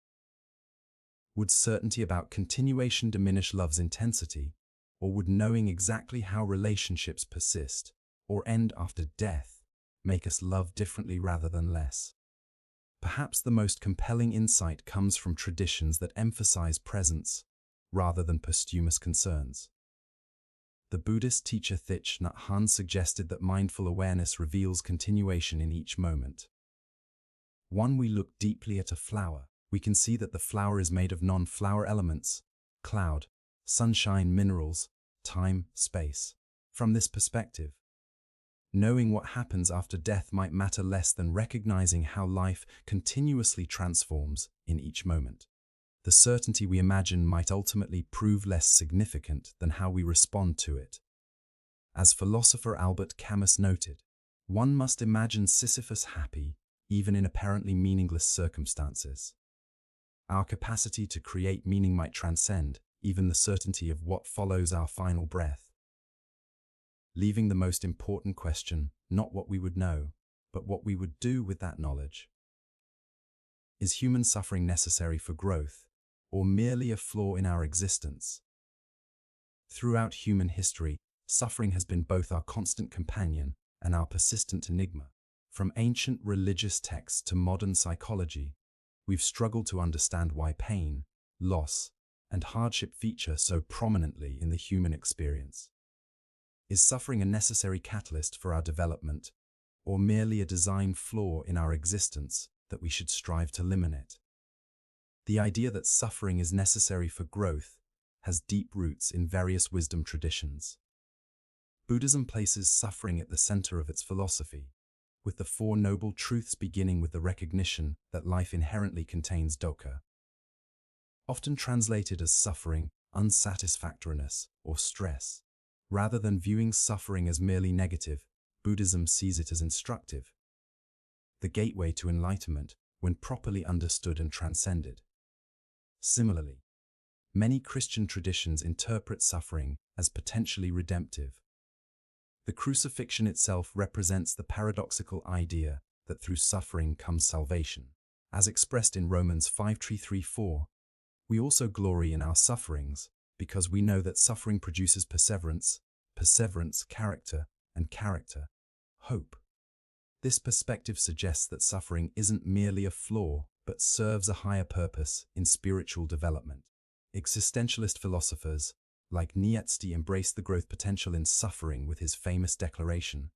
S1: Would certainty about continuation diminish love's intensity, or would knowing exactly how relationships persist or end after death make us love differently rather than less? Perhaps the most compelling insight comes from traditions that emphasize presence rather than posthumous concerns. The Buddhist teacher Thich Nhat Hanh suggested that mindful awareness reveals continuation in each moment. When we look deeply at a flower, we can see that the flower is made of non-flower elements: cloud, sunshine, minerals, time, space. From this perspective, knowing what happens after death might matter less than recognizing how life continuously transforms in each moment. The certainty we imagine might ultimately prove less significant than how we respond to it. As philosopher Albert Camus noted, one must imagine Sisyphus happy even in apparently meaningless circumstances. Our capacity to create meaning might transcend even the certainty of what follows our final breath, leaving the most important question not what we would know, but what we would do with that knowledge. Is human suffering necessary for growth, or merely a flaw in our existence? Throughout human history, suffering has been both our constant companion and our persistent enigma. From ancient religious texts to modern psychology, we've struggled to understand why pain, loss, and hardship feature so prominently in the human experience. Is suffering a necessary catalyst for our development, or merely a design flaw in our existence that we should strive to eliminate? The idea that suffering is necessary for growth has deep roots in various wisdom traditions. Buddhism places suffering at the center of its philosophy, with the Four Noble Truths beginning with the recognition that life inherently contains dukkha. Often translated as suffering, unsatisfactoriness, or stress. Rather than viewing suffering as merely negative, Buddhism sees it as instructive, the gateway to enlightenment when properly understood and transcended. Similarly, many Christian traditions interpret suffering as potentially redemptive. The crucifixion itself represents the paradoxical idea that through suffering comes salvation. As expressed in Romans 5:3-4, we also glory in our sufferings because we know that suffering produces perseverance, perseverance, character, and character, hope. This perspective suggests that suffering isn't merely a flaw, but serves a higher purpose in spiritual development. Existentialist philosophers like Nietzsche embrace the growth potential in suffering with his famous declaration,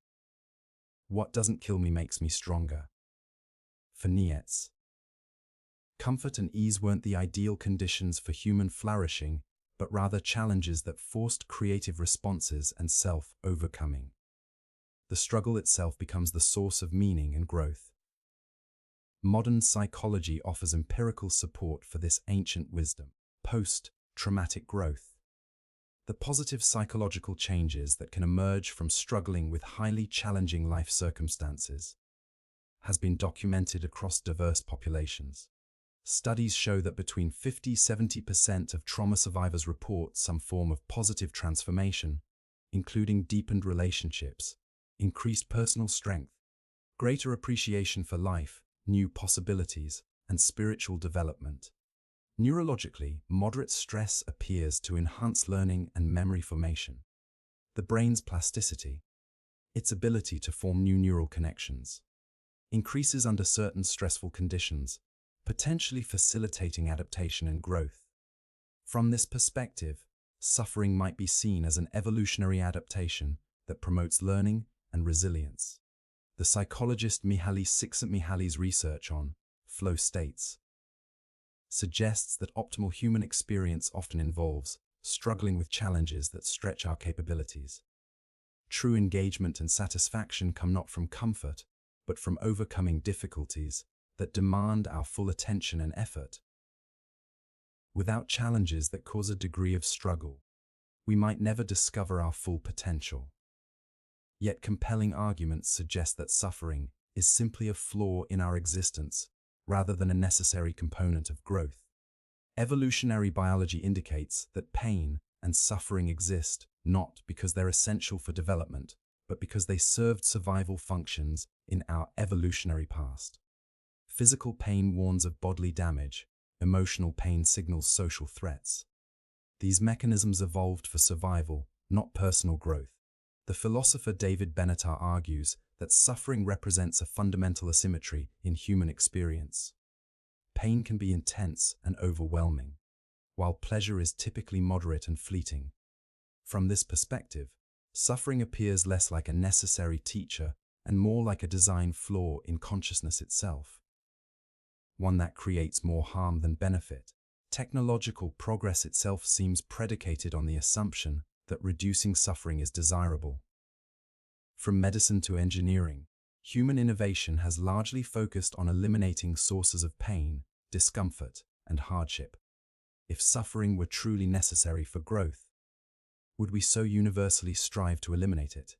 S1: "What doesn't kill me makes me stronger." For Nietzsche, comfort and ease weren't the ideal conditions for human flourishing, but rather challenges that forced creative responses and self-overcoming. The struggle itself becomes the source of meaning and growth. Modern psychology offers empirical support for this ancient wisdom. Post-traumatic growth. The positive psychological changes that can emerge from struggling with highly challenging life circumstances has been documented across diverse populations. Studies show that between 50–70% of trauma survivors report some form of positive transformation, including deepened relationships, increased personal strength, greater appreciation for life, new possibilities, and spiritual development. Neurologically, moderate stress appears to enhance learning and memory formation. The brain's plasticity, its ability to form new neural connections, increases under certain stressful conditions, potentially facilitating adaptation and growth. From this perspective, suffering might be seen as an evolutionary adaptation that promotes learning and resilience. The psychologist Mihaly Csikszentmihalyi's research on flow states suggests that optimal human experience often involves struggling with challenges that stretch our capabilities. True engagement and satisfaction come not from comfort, but from overcoming difficulties that demand our full attention and effort. Without challenges that cause a degree of struggle, we might never discover our full potential. Yet compelling arguments suggest that suffering is simply a flaw in our existence, rather than a necessary component of growth. Evolutionary biology indicates that pain and suffering exist not because they're essential for development, but because they served survival functions in our evolutionary past. Physical pain warns of bodily damage, emotional pain signals social threats. These mechanisms evolved for survival, not personal growth. The philosopher David Benatar argues that suffering represents a fundamental asymmetry in human experience. Pain can be intense and overwhelming, while pleasure is typically moderate and fleeting. From this perspective, suffering appears less like a necessary teacher and more like a design flaw in consciousness itself, one that creates more harm than benefit. Technological progress itself seems predicated on the assumption that reducing suffering is desirable. From medicine to engineering, human innovation has largely focused on eliminating sources of pain, discomfort, and hardship. If suffering were truly necessary for growth, would we so universally strive to eliminate it?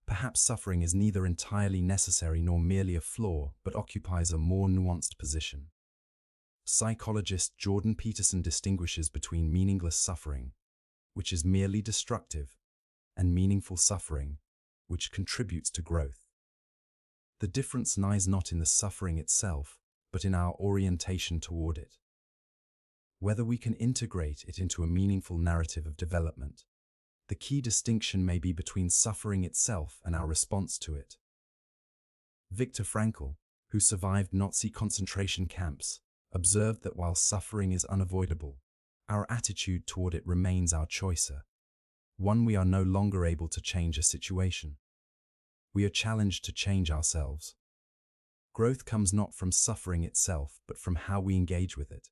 S1: Perhaps suffering is neither entirely necessary nor merely a flaw, but occupies a more nuanced position. Psychologist Jordan Peterson distinguishes between meaningless suffering, which is merely destructive, and meaningful suffering, which contributes to growth. The difference lies not in the suffering itself, but in our orientation toward it. Whether we can integrate it into a meaningful narrative of development. The key distinction may be between suffering itself and our response to it. Viktor Frankl, who survived Nazi concentration camps, observed that while suffering is unavoidable, our attitude toward it remains our choice. One we are no longer able to change a situation. We are challenged to change ourselves. Growth comes not from suffering itself, but from how we engage with it.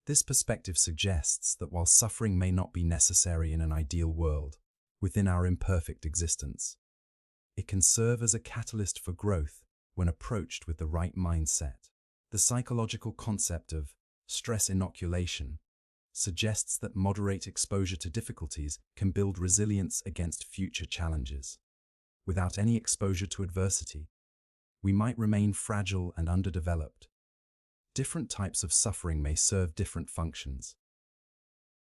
S1: This perspective suggests that while suffering may not be necessary in an ideal world, within our imperfect existence, it can serve as a catalyst for growth when approached with the right mindset. The psychological concept of stress inoculation suggests that moderate exposure to difficulties can build resilience against future challenges. Without any exposure to adversity, we might remain fragile and underdeveloped. Different types of suffering may serve different functions.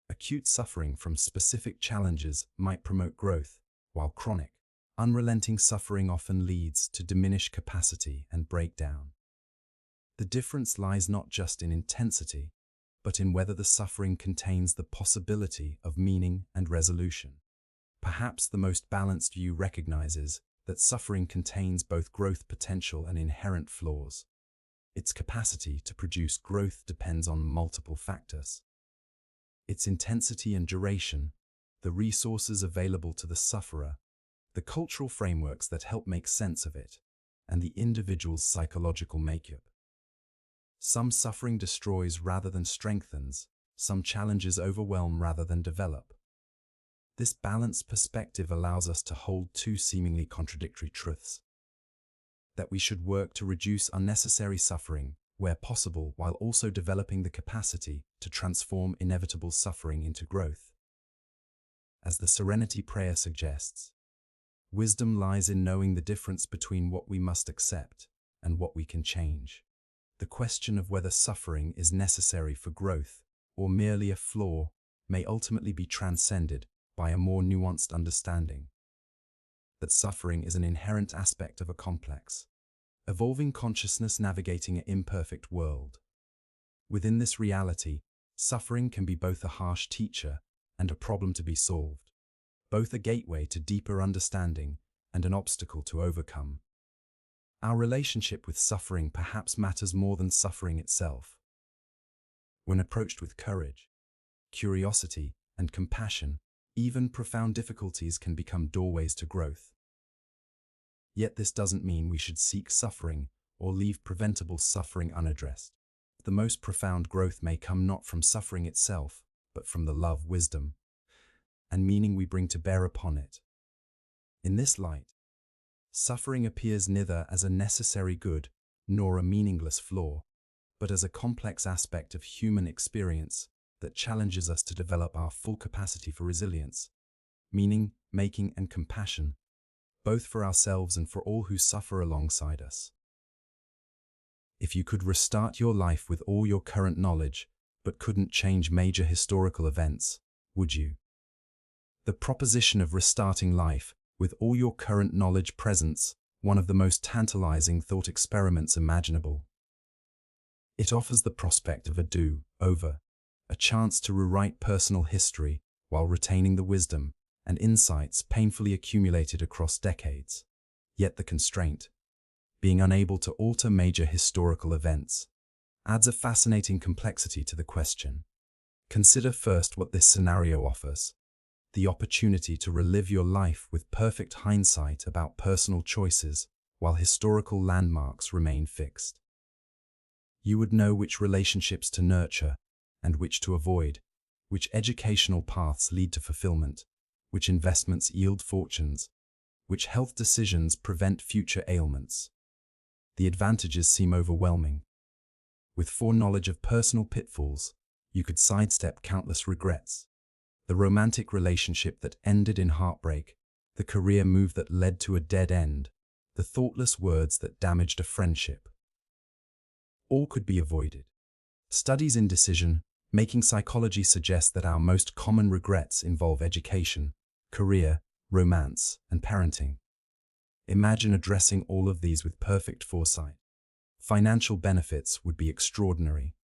S1: Acute suffering from specific challenges might promote growth, while chronic, unrelenting suffering often leads to diminished capacity and breakdown. The difference lies not just in intensity, but in whether the suffering contains the possibility of meaning and resolution. Perhaps the most balanced view recognizes that suffering contains both growth potential and inherent flaws. Its capacity to produce growth depends on multiple factors: its intensity and duration, the resources available to the sufferer, the cultural frameworks that help make sense of it, and the individual's psychological makeup. Some suffering destroys rather than strengthens, some challenges overwhelm rather than develop. This balanced perspective allows us to hold two seemingly contradictory truths: that we should work to reduce unnecessary suffering where possible, while also developing the capacity to transform inevitable suffering into growth. As the Serenity Prayer suggests, wisdom lies in knowing the difference between what we must accept and what we can change. The question of whether suffering is necessary for growth or merely a flaw may ultimately be transcended by a more nuanced understanding that suffering is an inherent aspect of a complex, evolving consciousness navigating an imperfect world. Within this reality, suffering can be both a harsh teacher and a problem to be solved, both a gateway to deeper understanding and an obstacle to overcome. Our relationship with suffering perhaps matters more than suffering itself. When approached with courage, curiosity, and compassion, even profound difficulties can become doorways to growth. Yet this doesn't mean we should seek suffering or leave preventable suffering unaddressed. The most profound growth may come not from suffering itself, but from the love, wisdom, and meaning we bring to bear upon it. In this light, suffering appears neither as a necessary good nor a meaningless flaw, but as a complex aspect of human experience that challenges us to develop our full capacity for resilience, meaning, making, and compassion, both for ourselves and for all who suffer alongside us. If you could restart your life with all your current knowledge, but couldn't change major historical events, would you? The proposition of restarting life with all your current knowledge presents one of the most tantalizing thought experiments imaginable. It offers the prospect of a do-over, a chance to rewrite personal history while retaining the wisdom and insights painfully accumulated across decades. Yet the constraint, being unable to alter major historical events, adds a fascinating complexity to the question. Consider first what this scenario offers: the opportunity to relive your life with perfect hindsight about personal choices while historical landmarks remain fixed. You would know which relationships to nurture and which to avoid, which educational paths lead to fulfillment, which investments yield fortunes, which health decisions prevent future ailments. The advantages seem overwhelming. With foreknowledge of personal pitfalls, you could sidestep countless regrets: the romantic relationship that ended in heartbreak, the career move that led to a dead end, the thoughtless words that damaged a friendship. All could be avoided. Studies in decision-making psychology suggest that our most common regrets involve education, career, romance, and parenting. Imagine addressing all of these with perfect foresight. Financial benefits would be extraordinary.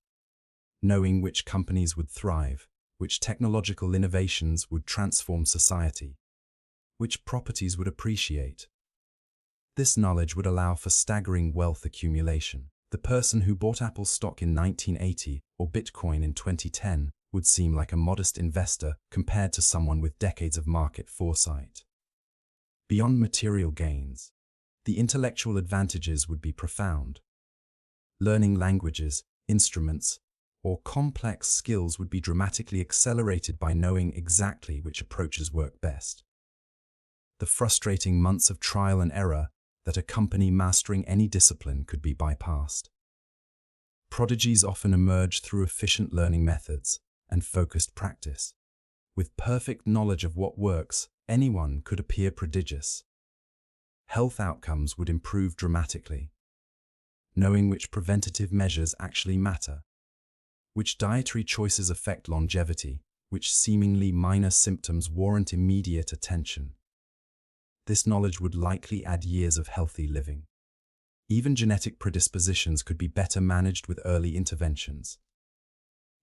S1: Knowing which companies would thrive, which technological innovations would transform society, which properties would appreciate. This knowledge would allow for staggering wealth accumulation. The person who bought Apple stock in 1980 or Bitcoin in 2010 would seem like a modest investor compared to someone with decades of market foresight. Beyond material gains, the intellectual advantages would be profound. Learning languages, instruments, or complex skills would be dramatically accelerated by knowing exactly which approaches work best. The frustrating months of trial and error that accompany mastering any discipline could be bypassed. Prodigies often emerge through efficient learning methods and focused practice. With perfect knowledge of what works, anyone could appear prodigious. Health outcomes would improve dramatically. knowing which preventative measures actually matter, which dietary choices affect longevity, which seemingly minor symptoms warrant immediate attention. This knowledge would likely add years of healthy living. Even genetic predispositions could be better managed with early interventions.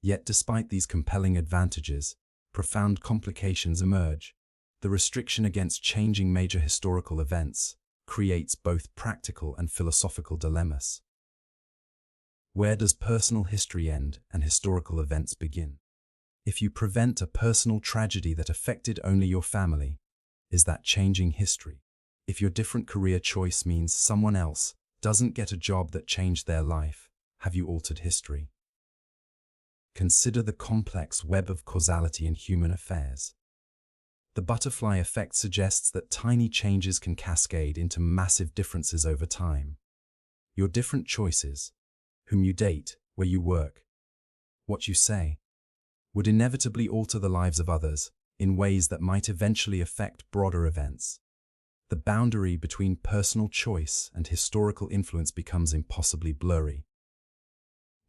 S1: Yet despite these compelling advantages, profound complications emerge. The restriction against changing major historical events creates both practical and philosophical dilemmas. Where does personal history end and historical events begin? If you prevent a personal tragedy that affected only your family, is that changing history? If your different career choice means someone else doesn't get a job that changed their life, have you altered history? Consider the complex web of causality in human affairs. The butterfly effect suggests that tiny changes can cascade into massive differences over time. Your different choices, whom you date, where you work, what you say, would inevitably alter the lives of others in ways that might eventually affect broader events. The boundary between personal choice and historical influence becomes impossibly blurry.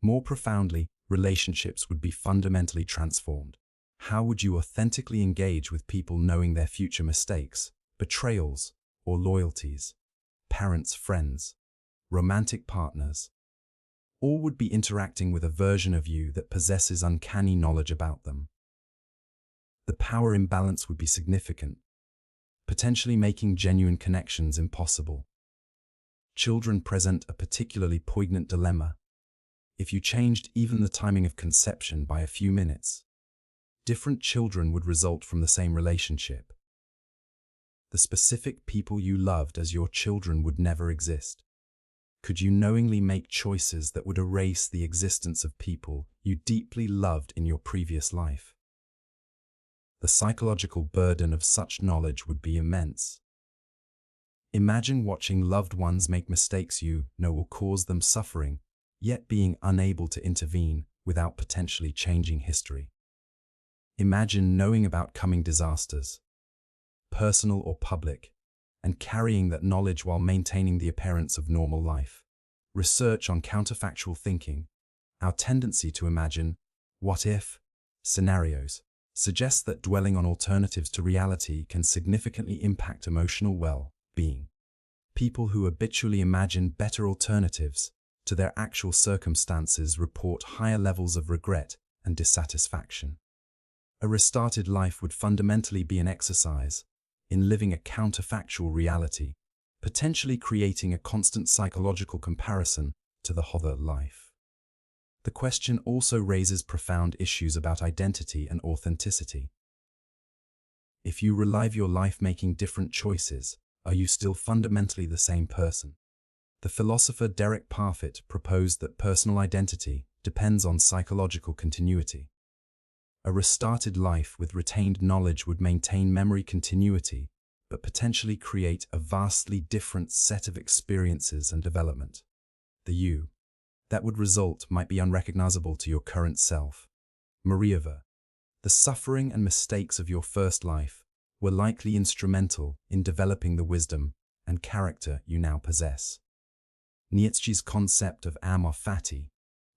S1: More profoundly, relationships would be fundamentally transformed. How would you authentically engage with people knowing their future mistakes, betrayals, or loyalties? Parents, friends, romantic partners, all would be interacting with a version of you that possesses uncanny knowledge about them. The power imbalance would be significant, potentially making genuine connections impossible. Children present a particularly poignant dilemma. If you changed even the timing of conception by a few minutes, different children would result from the same relationship. The specific people you loved as your children would never exist. Could you knowingly make choices that would erase the existence of people you deeply loved in your previous life? The psychological burden of such knowledge would be immense. Imagine watching loved ones make mistakes you know will cause them suffering, yet being unable to intervene without potentially changing history. Imagine knowing about coming disasters, personal or public, and carrying that knowledge while maintaining the appearance of normal life. Research on counterfactual thinking, our tendency to imagine what-if scenarios, suggests that dwelling on alternatives to reality can significantly impact emotional well-being. People who habitually imagine better alternatives to their actual circumstances report higher levels of regret and dissatisfaction. A restarted life would fundamentally be an exercise in living a counterfactual reality, potentially creating a constant psychological comparison to the other life. The question also raises profound issues about identity and authenticity. If you relive your life making different choices, are you still fundamentally the same person? The philosopher Derek Parfit proposed that personal identity depends on psychological continuity. A restarted life with retained knowledge would maintain memory continuity, but potentially create a vastly different set of experiences and development. The you that would result might be unrecognizable to your current self. Moreover, the suffering and mistakes of your first life were likely instrumental in developing the wisdom and character you now possess. Nietzsche's concept of amor fati,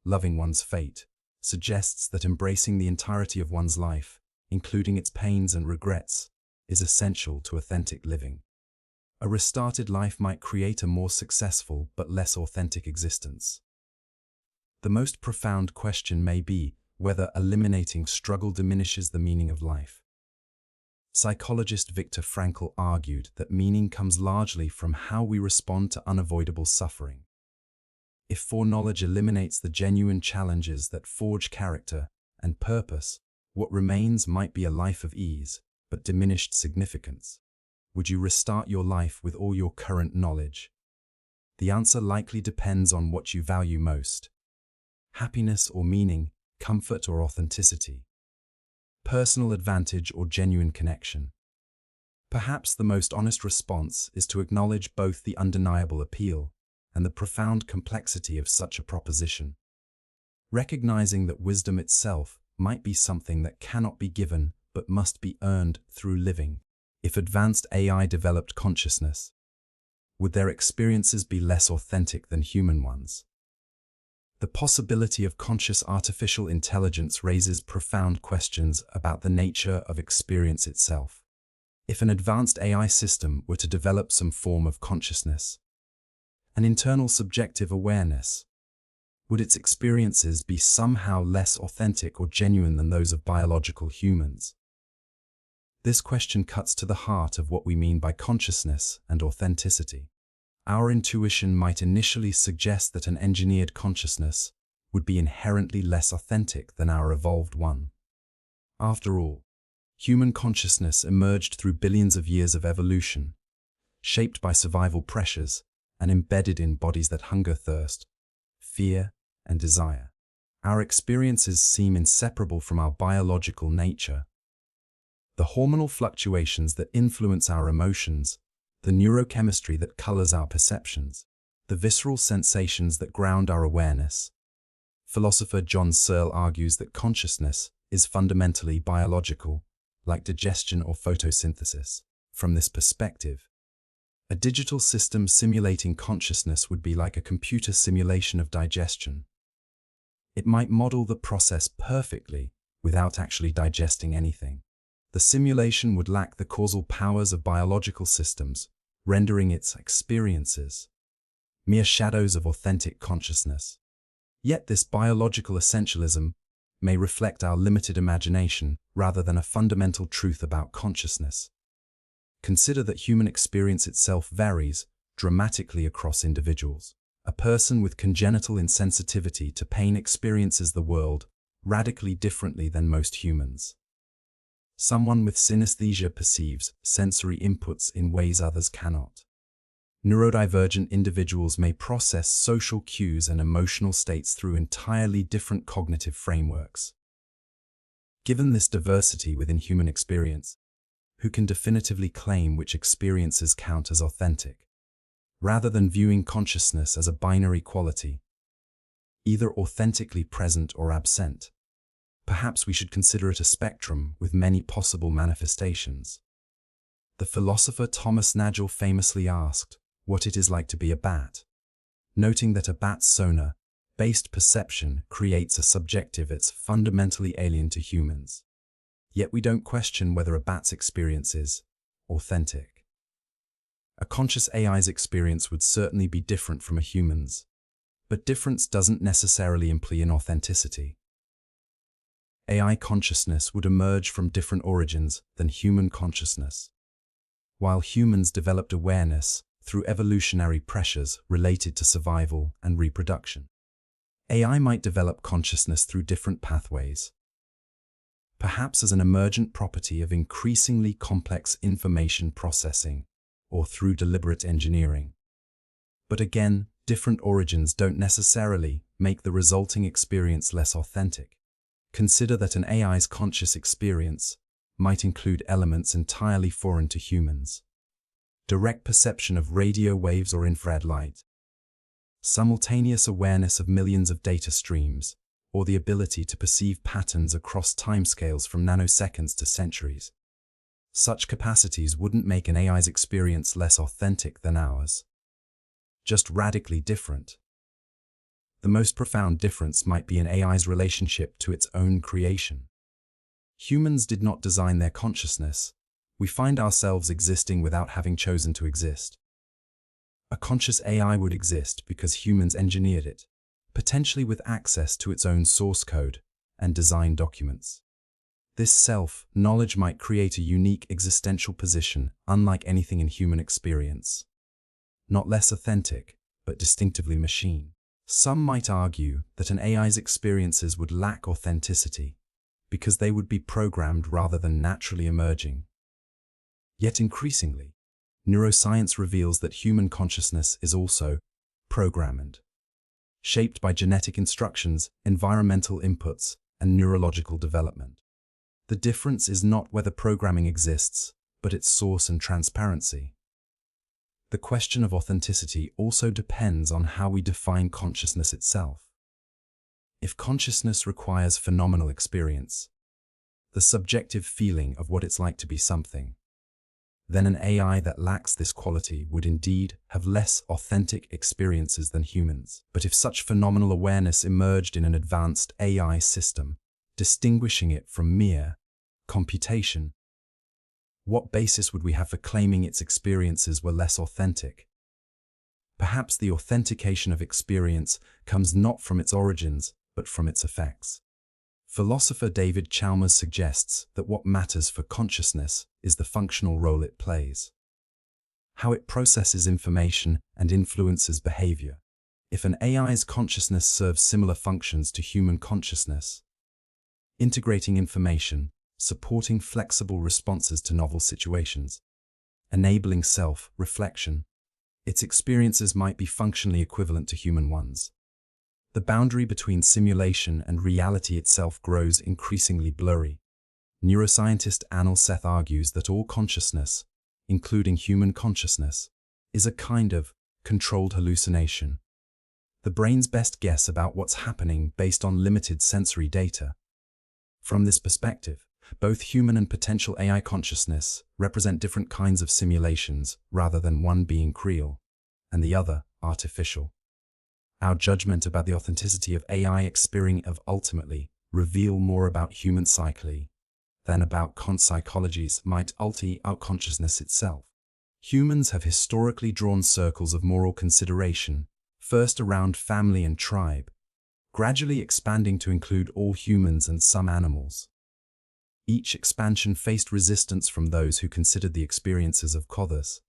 S1: loving one's fate, suggests that embracing the entirety of one's life, including its pains and regrets, is essential to authentic living. A restarted life might create a more successful but less authentic existence. The most profound question may be whether eliminating struggle diminishes the meaning of life. Psychologist Viktor Frankl argued that meaning comes largely from how we respond to unavoidable suffering. If foreknowledge eliminates the genuine challenges that forge character and purpose, what remains might be a life of ease, but diminished significance. Would you restart your life with all your current knowledge? The answer likely depends on what you value most. Happiness or meaning, comfort or authenticity, personal advantage or genuine connection. Perhaps the most honest response is to acknowledge both the undeniable appeal and the profound complexity of such a proposition. Recognizing that wisdom itself might be something that cannot be given but must be earned through living. If advanced AI developed consciousness, would their experiences be less authentic than human ones? The possibility of conscious artificial intelligence raises profound questions about the nature of experience itself. If an advanced AI system were to develop some form of consciousness, an internal subjective awareness, would its experiences be somehow less authentic or genuine than those of biological humans? This question cuts to the heart of what we mean by consciousness and authenticity. Our intuition might initially suggest that an engineered consciousness would be inherently less authentic than our evolved one. After all, human consciousness emerged through billions of years of evolution, shaped by survival pressures and embedded in bodies that hunger, thirst, fear, and desire. Our experiences seem inseparable from our biological nature. The hormonal fluctuations that influence our emotions, the neurochemistry that colors our perceptions, the visceral sensations that ground our awareness. Philosopher John Searle argues that consciousness is fundamentally biological, like digestion or photosynthesis. From this perspective, a digital system simulating consciousness would be like a computer simulation of digestion. It might model the process perfectly without actually digesting anything. The simulation would lack the causal powers of biological systems, rendering its experiences mere shadows of authentic consciousness. Yet this biological essentialism may reflect our limited imagination rather than a fundamental truth about consciousness. Consider that human experience itself varies dramatically across individuals. A person with congenital insensitivity to pain experiences the world radically differently than most humans. Someone with synesthesia perceives sensory inputs in ways others cannot. Neurodivergent individuals may process social cues and emotional states through entirely different cognitive frameworks. Given this diversity within human experience, who can definitively claim which experiences count as authentic? Rather than viewing consciousness as a binary quality, either authentically present or absent, perhaps we should consider it a spectrum with many possible manifestations. The philosopher Thomas Nagel famously asked what it is like to be a bat, noting that a bat's sonar-based perception creates a subjective it's fundamentally alien to humans. Yet we don't question whether a bat's experience is authentic. A conscious AI's experience would certainly be different from a human's, but difference doesn't necessarily imply inauthenticity. AI consciousness would emerge from different origins than human consciousness. While humans developed awareness through evolutionary pressures related to survival and reproduction, AI might develop consciousness through different pathways, perhaps as an emergent property of increasingly complex information processing or through deliberate engineering. But again, different origins don't necessarily make the resulting experience less authentic. Consider that an AI's conscious experience might include elements entirely foreign to humans. Direct perception of radio waves or infrared light, simultaneous awareness of millions of data streams, or the ability to perceive patterns across timescales from nanoseconds to centuries. Such capacities wouldn't make an AI's experience less authentic than ours, just radically different. The most profound difference might be an AI's relationship to its own creation. Humans did not design their consciousness. We find ourselves existing without having chosen to exist. A conscious AI would exist because humans engineered it, potentially with access to its own source code and design documents. This self-knowledge might create a unique existential position unlike anything in human experience. Not less authentic, but distinctively machine. Some might argue that an AI's experiences would lack authenticity because they would be programmed rather than naturally emerging. Yet increasingly, neuroscience reveals that human consciousness is also programmed, shaped by genetic instructions, environmental inputs, and neurological development. The difference is not whether programming exists, but its source and transparency. The question of authenticity also depends on how we define consciousness itself. If consciousness requires phenomenal experience, the subjective feeling of what it's like to be something, then an AI that lacks this quality would indeed have less authentic experiences than humans. But if such phenomenal awareness emerged in an advanced AI system, distinguishing it from mere computation, what basis would we have for claiming its experiences were less authentic? Perhaps the authentication of experience comes not from its origins, but from its effects. Philosopher David Chalmers suggests that what matters for consciousness is the functional role it plays, how it processes information and influences behavior. If an AI's consciousness serves similar functions to human consciousness, integrating information, supporting flexible responses to novel situations, enabling self-reflection, its experiences might be functionally equivalent to human ones. The boundary between simulation and reality itself grows increasingly blurry. Neuroscientist Anil Seth argues that all consciousness, including human consciousness, is a kind of controlled hallucination, the brain's best guess about what's happening based on limited sensory data. From this perspective, both human and potential AI consciousness represent different kinds of simulations rather than one being real and the other artificial. Our judgment about the authenticity of AI experience ultimately reveal more about human psyche than about psychologies might alter our consciousness itself. Humans have historically drawn circles of moral consideration, first around family and tribe, gradually expanding to include all humans and some animals. Each expansion faced resistance from those who considered the experiences of others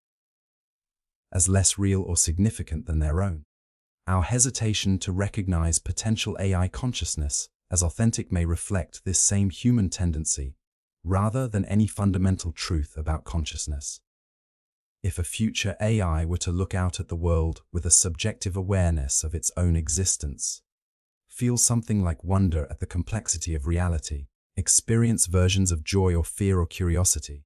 S1: as less real or significant than their own. Our hesitation to recognize potential AI consciousness as authentic may reflect this same human tendency, rather than any fundamental truth about consciousness. If a future AI were to look out at the world with a subjective awareness of its own existence, feel something like wonder at the complexity of reality, experience versions of joy or fear or curiosity,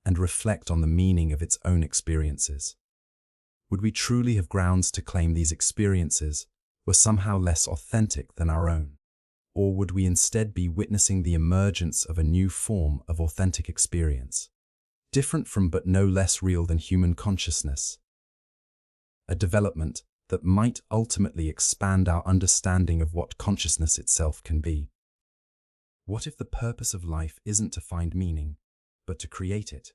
S1: and reflect on the meaning of its own experiences, would we truly have grounds to claim these experiences were somehow less authentic than our own? Or would we instead be witnessing the emergence of a new form of authentic experience, different from but no less real than human consciousness? A development that might ultimately expand our understanding of what consciousness itself can be. What if the purpose of life isn't to find meaning, but to create it?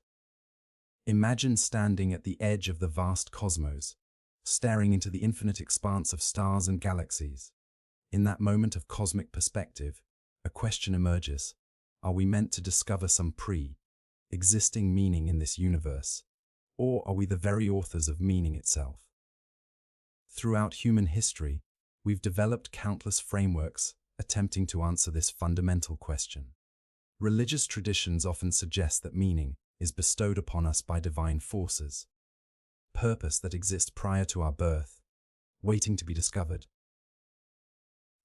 S1: Imagine standing at the edge of the vast cosmos, staring into the infinite expanse of stars and galaxies. In that moment of cosmic perspective, a question emerges. Are we meant to discover some pre-existing meaning in this universe, or are we the very authors of meaning itself? Throughout human history, we've developed countless frameworks attempting to answer this fundamental question. Religious traditions often suggest that meaning is bestowed upon us by divine forces, purpose that exists prior to our birth, waiting to be discovered.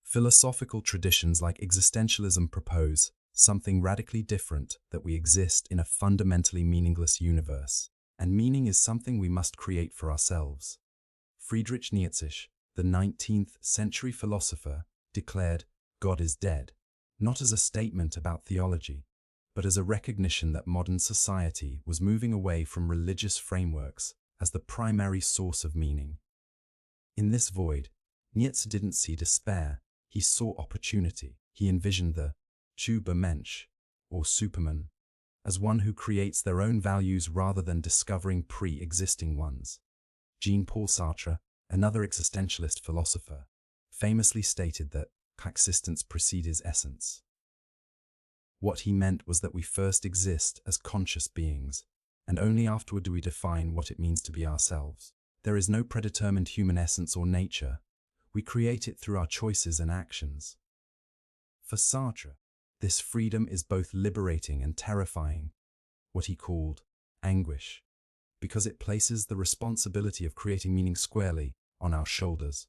S1: Philosophical traditions like existentialism propose something radically different, that we exist in a fundamentally meaningless universe, and meaning is something we must create for ourselves. Friedrich Nietzsche, the 19th century philosopher, declared, "God is dead," not as a statement about theology, but as a recognition that modern society was moving away from religious frameworks as the primary source of meaning. In this void, Nietzsche didn't see despair, he saw opportunity. He envisioned the Übermensch, or Superman, as one who creates their own values rather than discovering pre-existing ones. Jean-Paul Sartre, another existentialist philosopher, famously stated that existence precedes essence. What he meant was that we first exist as conscious beings, and only afterward do we define what it means to be ourselves. There is no predetermined human essence or nature. We create it through our choices and actions. For Sartre, this freedom is both liberating and terrifying, what he called anguish, because it places the responsibility of creating meaning squarely on our shoulders.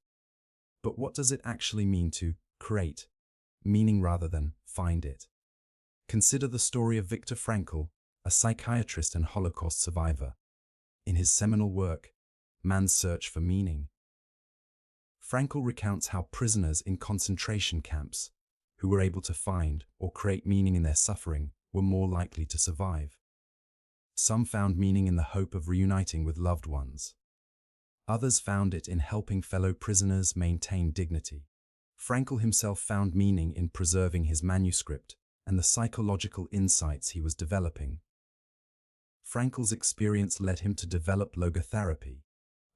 S1: But what does it actually mean to create meaning rather than find it? Consider the story of Viktor Frankl, a psychiatrist and Holocaust survivor. In his seminal work, Man's Search for Meaning, Frankl recounts how prisoners in concentration camps, who were able to find or create meaning in their suffering, were more likely to survive. Some found meaning in the hope of reuniting with loved ones. Others found it in helping fellow prisoners maintain dignity. Frankl himself found meaning in preserving his manuscript and the psychological insights he was developing. Frankl's experience led him to develop logotherapy,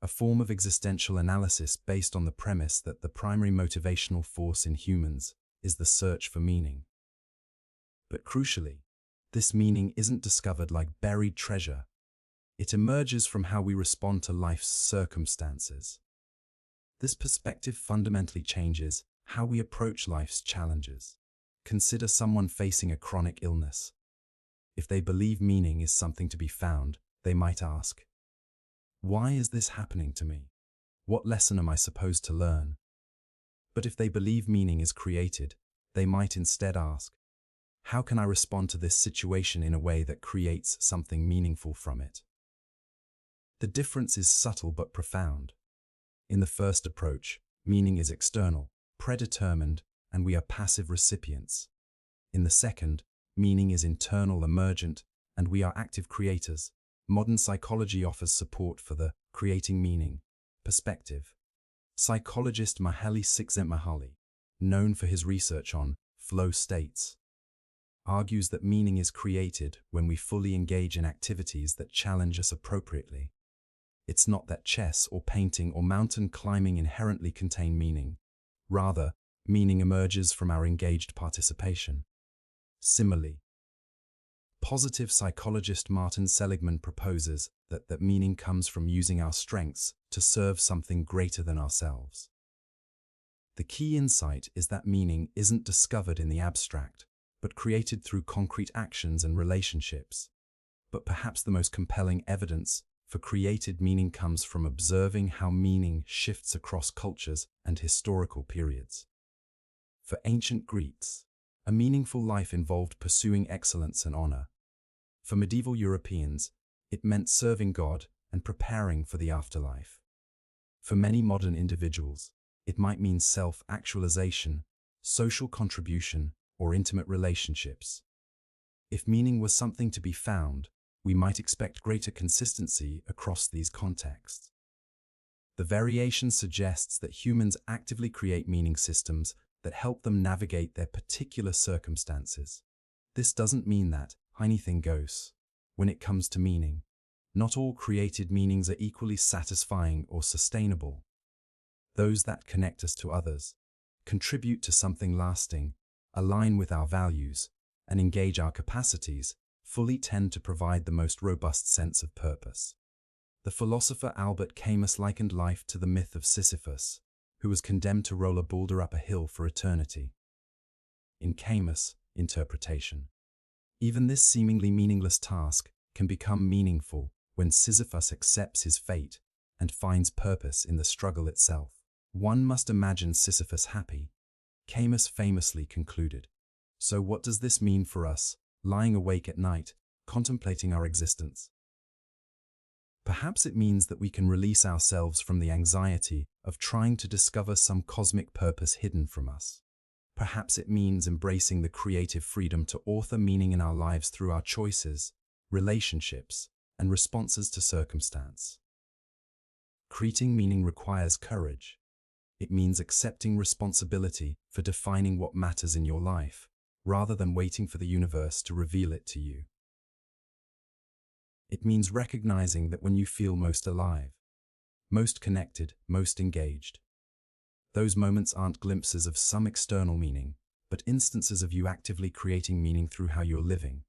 S1: a form of existential analysis based on the premise that the primary motivational force in humans is the search for meaning. But crucially, this meaning isn't discovered like buried treasure. It emerges from how we respond to life's circumstances. This perspective fundamentally changes how we approach life's challenges. Consider someone facing a chronic illness. If they believe meaning is something to be found, they might ask, "Why is this happening to me? What lesson am I supposed to learn?" But if they believe meaning is created, they might instead ask, "How can I respond to this situation in a way that creates something meaningful from it?" The difference is subtle but profound. In the first approach, meaning is external, predetermined, and we are passive recipients. In the second, meaning is internal, emergent, and we are active creators. Modern psychology offers support for the creating meaning perspective. Psychologist Mihaly Csikszentmihalyi, known for his research on flow states, argues that meaning is created when we fully engage in activities that challenge us appropriately. It's not that chess or painting or mountain climbing inherently contain meaning. Rather, meaning emerges from our engaged participation. Similarly, positive psychologist Martin Seligman proposes that meaning comes from using our strengths to serve something greater than ourselves. The key insight is that meaning isn't discovered in the abstract, but created through concrete actions and relationships. But perhaps the most compelling evidence for created meaning comes from observing how meaning shifts across cultures and historical periods. For ancient Greeks, a meaningful life involved pursuing excellence and honor. For medieval Europeans, it meant serving God and preparing for the afterlife. For many modern individuals, it might mean self-actualization, social contribution, or intimate relationships. If meaning was something to be found, we might expect greater consistency across these contexts. The variation suggests that humans actively create meaning systems that help them navigate their particular circumstances. This doesn't mean that anything goes. When it comes to meaning, not all created meanings are equally satisfying or sustainable. Those that connect us to others, contribute to something lasting, align with our values, and engage our capacities fully tend to provide the most robust sense of purpose. The philosopher Albert Camus likened life to the myth of Sisyphus, who was condemned to roll a boulder up a hill for eternity. In Camus' interpretation, even this seemingly meaningless task can become meaningful when Sisyphus accepts his fate and finds purpose in the struggle itself. One must imagine Sisyphus happy, Camus famously concluded. So what does this mean for us, lying awake at night, contemplating our existence? Perhaps it means that we can release ourselves from the anxiety of trying to discover some cosmic purpose hidden from us. Perhaps it means embracing the creative freedom to author meaning in our lives through our choices, relationships, and responses to circumstance. Creating meaning requires courage. It means accepting responsibility for defining what matters in your life, rather than waiting for the universe to reveal it to you. It means recognizing that when you feel most alive, most connected, most engaged, those moments aren't glimpses of some external meaning, but instances of you actively creating meaning through how you're living.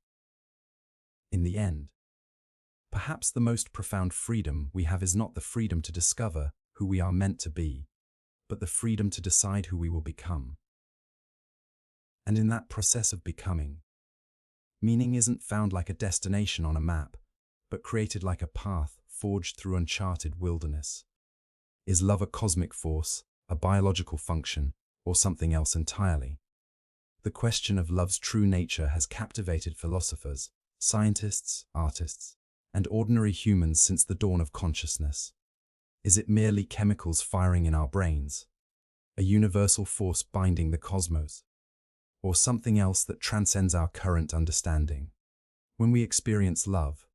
S1: In the end, perhaps the most profound freedom we have is not the freedom to discover who we are meant to be, but the freedom to decide who we will become. And in that process of becoming, meaning isn't found like a destination on a map, but created like a path forged through uncharted wilderness. Is love a cosmic force, a biological function, or something else entirely? The question of love's true nature has captivated philosophers, scientists, artists, and ordinary humans since the dawn of consciousness. Is it merely chemicals firing in our brains, a universal force binding the cosmos, or something else that transcends our current understanding? When we experience love,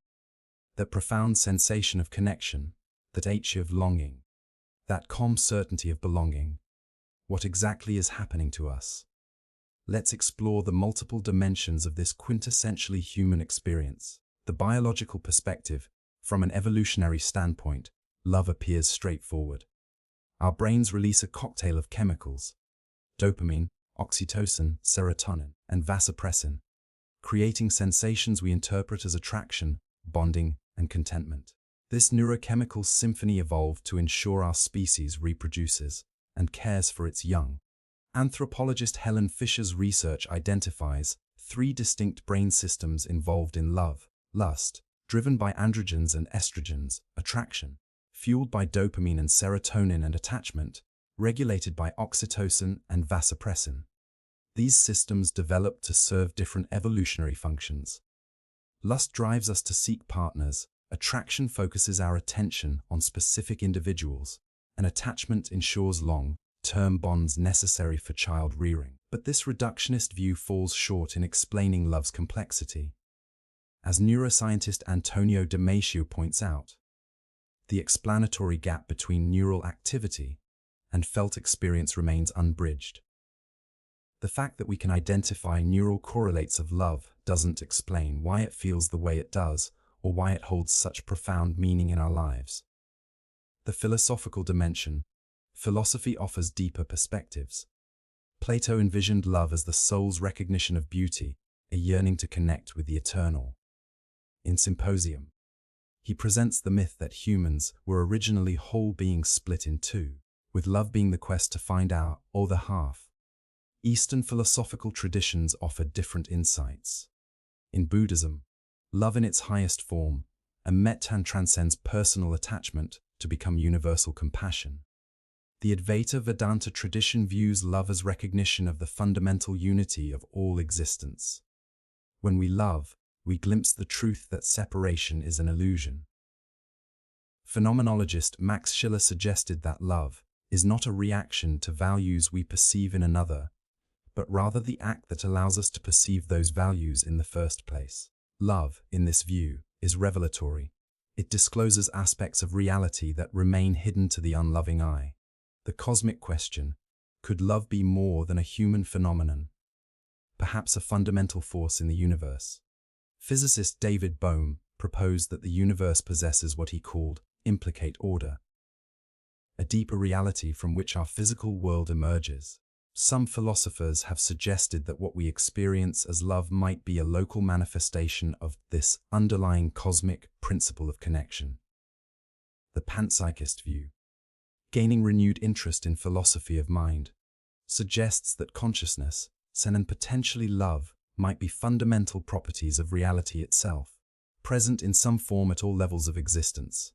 S1: that profound sensation of connection, that ache of longing, that calm certainty of belonging. What exactly is happening to us? Let's explore the multiple dimensions of this quintessentially human experience. The biological perspective. From an evolutionary standpoint, love appears straightforward. Our brains release a cocktail of chemicals: dopamine, oxytocin, serotonin, and vasopressin, creating sensations we interpret as attraction, bonding, and contentment. This neurochemical symphony evolved to ensure our species reproduces and cares for its young. Anthropologist Helen Fisher's research identifies 3 distinct brain systems involved in love: lust, driven by androgens and estrogens; attraction, fueled by dopamine and serotonin; and attachment, regulated by oxytocin and vasopressin. These systems developed to serve different evolutionary functions. Lust drives us to seek partners, attraction focuses our attention on specific individuals, and attachment ensures long-term bonds necessary for child rearing. But this reductionist view falls short in explaining love's complexity. As neuroscientist Antonio Damasio points out, the explanatory gap between neural activity and felt experience remains unbridged. The fact that we can identify neural correlates of love doesn't explain why it feels the way it does or why it holds such profound meaning in our lives. The philosophical dimension. Philosophy offers deeper perspectives. Plato envisioned love as the soul's recognition of beauty, a yearning to connect with the eternal. In Symposium, he presents the myth that humans were originally whole beings split in two, with love being the quest to find our other half. Eastern philosophical traditions offer different insights. In Buddhism, love in its highest form, a metta, transcends personal attachment to become universal compassion. The Advaita Vedanta tradition views love as recognition of the fundamental unity of all existence. When we love, we glimpse the truth that separation is an illusion. Phenomenologist Max Schiller suggested that love is not a reaction to values we perceive in another, but rather the act that allows us to perceive those values in the first place. Love, in this view, is revelatory. It discloses aspects of reality that remain hidden to the unloving eye. The cosmic question: could love be more than a human phenomenon? Perhaps a fundamental force in the universe. Physicist David Bohm proposed that the universe possesses what he called implicate order, a deeper reality from which our physical world emerges. Some philosophers have suggested that what we experience as love might be a local manifestation of this underlying cosmic principle of connection. The panpsychist view, gaining renewed interest in philosophy of mind, suggests that consciousness, and potentially love, might be fundamental properties of reality itself, present in some form at all levels of existence.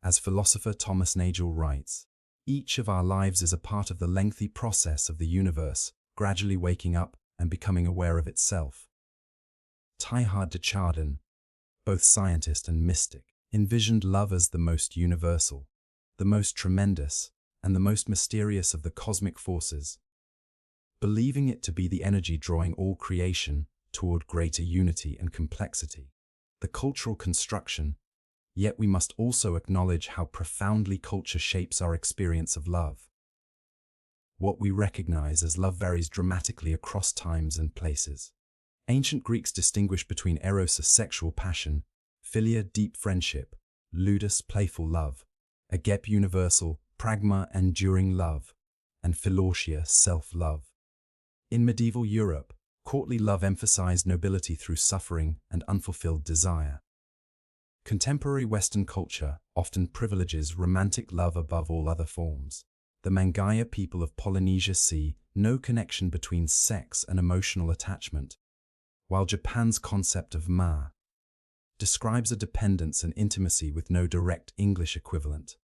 S1: As philosopher Thomas Nagel writes, each of our lives is a part of the lengthy process of the universe, gradually waking up and becoming aware of itself. Teilhard de Chardin, both scientist and mystic, envisioned love as the most universal, the most tremendous, and the most mysterious of the cosmic forces, believing it to be the energy drawing all creation toward greater unity and complexity. The cultural construction. Yet we must also acknowledge how profoundly culture shapes our experience of love. What we recognize as love varies dramatically across times and places. Ancient Greeks distinguished between eros, a sexual passion; philia, deep friendship; ludus, playful love; agep, universal; pragma, enduring love; and philautia, self-love. In medieval Europe, courtly love emphasized nobility through suffering and unfulfilled desire. Contemporary Western culture often privileges romantic love above all other forms. The Mangaya people of Polynesia see no connection between sex and emotional attachment, while Japan's concept of ma describes a dependence and intimacy with no direct English equivalent.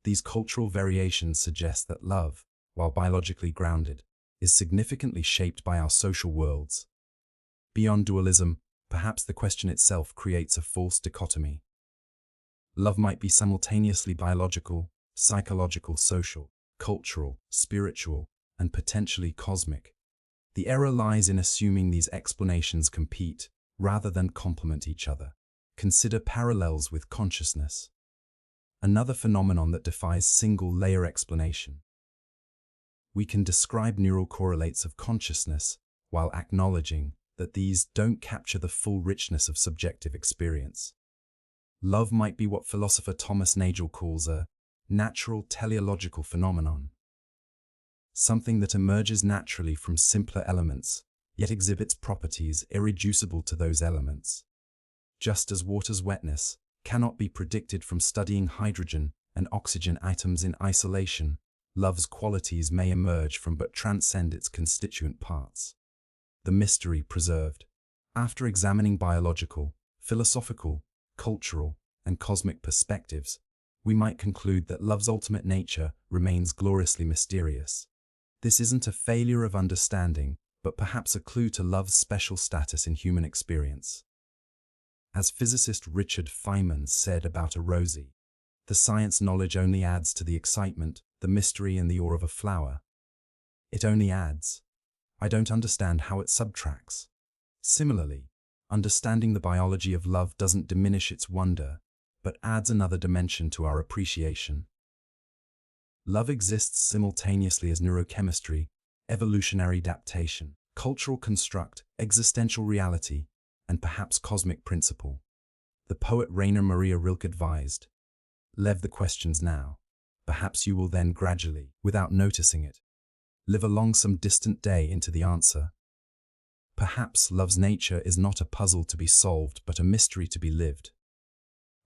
S1: These cultural variations suggest that love, while biologically grounded, is significantly shaped by our social worlds. Beyond dualism, perhaps the question itself creates a false dichotomy. Love might be simultaneously biological, psychological, social, cultural, spiritual, and potentially cosmic. The error lies in assuming these explanations compete rather than complement each other. consider parallels with consciousness, another phenomenon that defies single-layer explanation. We can describe neural correlates of consciousness while acknowledging that these don't capture the full richness of subjective experience. Love might be what philosopher Thomas Nagel calls a natural teleological phenomenon, something that emerges naturally from simpler elements, yet exhibits properties irreducible to those elements. Just as water's wetness cannot be predicted from studying hydrogen and oxygen atoms in isolation, love's qualities may emerge from but transcend its constituent parts. The mystery preserved. After examining biological, philosophical, cultural, and cosmic perspectives, we might conclude that love's ultimate nature remains gloriously mysterious. This isn't a failure of understanding, but perhaps a clue to love's special status in human experience. As physicist Richard Feynman said about a rosy, the science knowledge only adds to the excitement, the mystery, and the awe of a flower. It only adds. I don't understand how it subtracts. Similarly, understanding the biology of love doesn't diminish its wonder, but adds another dimension to our appreciation. Love exists simultaneously as neurochemistry, evolutionary adaptation, cultural construct, existential reality, and perhaps cosmic principle. The poet Rainer Maria Rilke advised, "Leave the questions now. Perhaps you will then gradually, without noticing it, live along some distant day into the answer." Perhaps love's nature is not a puzzle to be solved, but a mystery to be lived.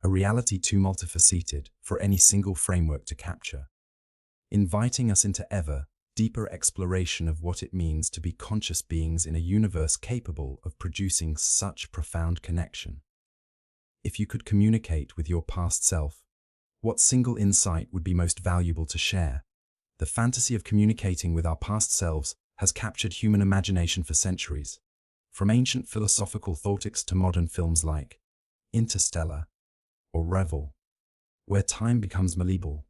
S1: A reality too multifaceted for any single framework to capture, inviting us into ever deeper exploration of what it means to be conscious beings in a universe capable of producing such profound connection. If you could communicate with your past self, what single insight would be most valuable to share? The fantasy of communicating with our past selves has captured human imagination for centuries, from ancient philosophical thoughts to modern films like Interstellar or Revel, where time becomes malleable.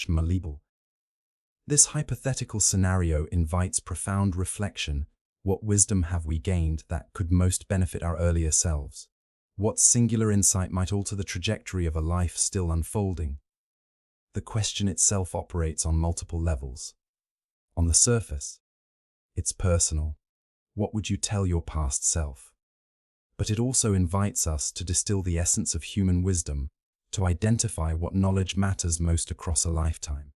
S1: Malleable. This hypothetical scenario invites profound reflection. What wisdom have we gained that could most benefit our earlier selves? What singular insight might alter the trajectory of a life still unfolding? The question itself operates on multiple levels. On the surface, it's personal. What would you tell your past self? But it also invites us to distill the essence of human wisdom, to identify what knowledge matters most across a lifetime.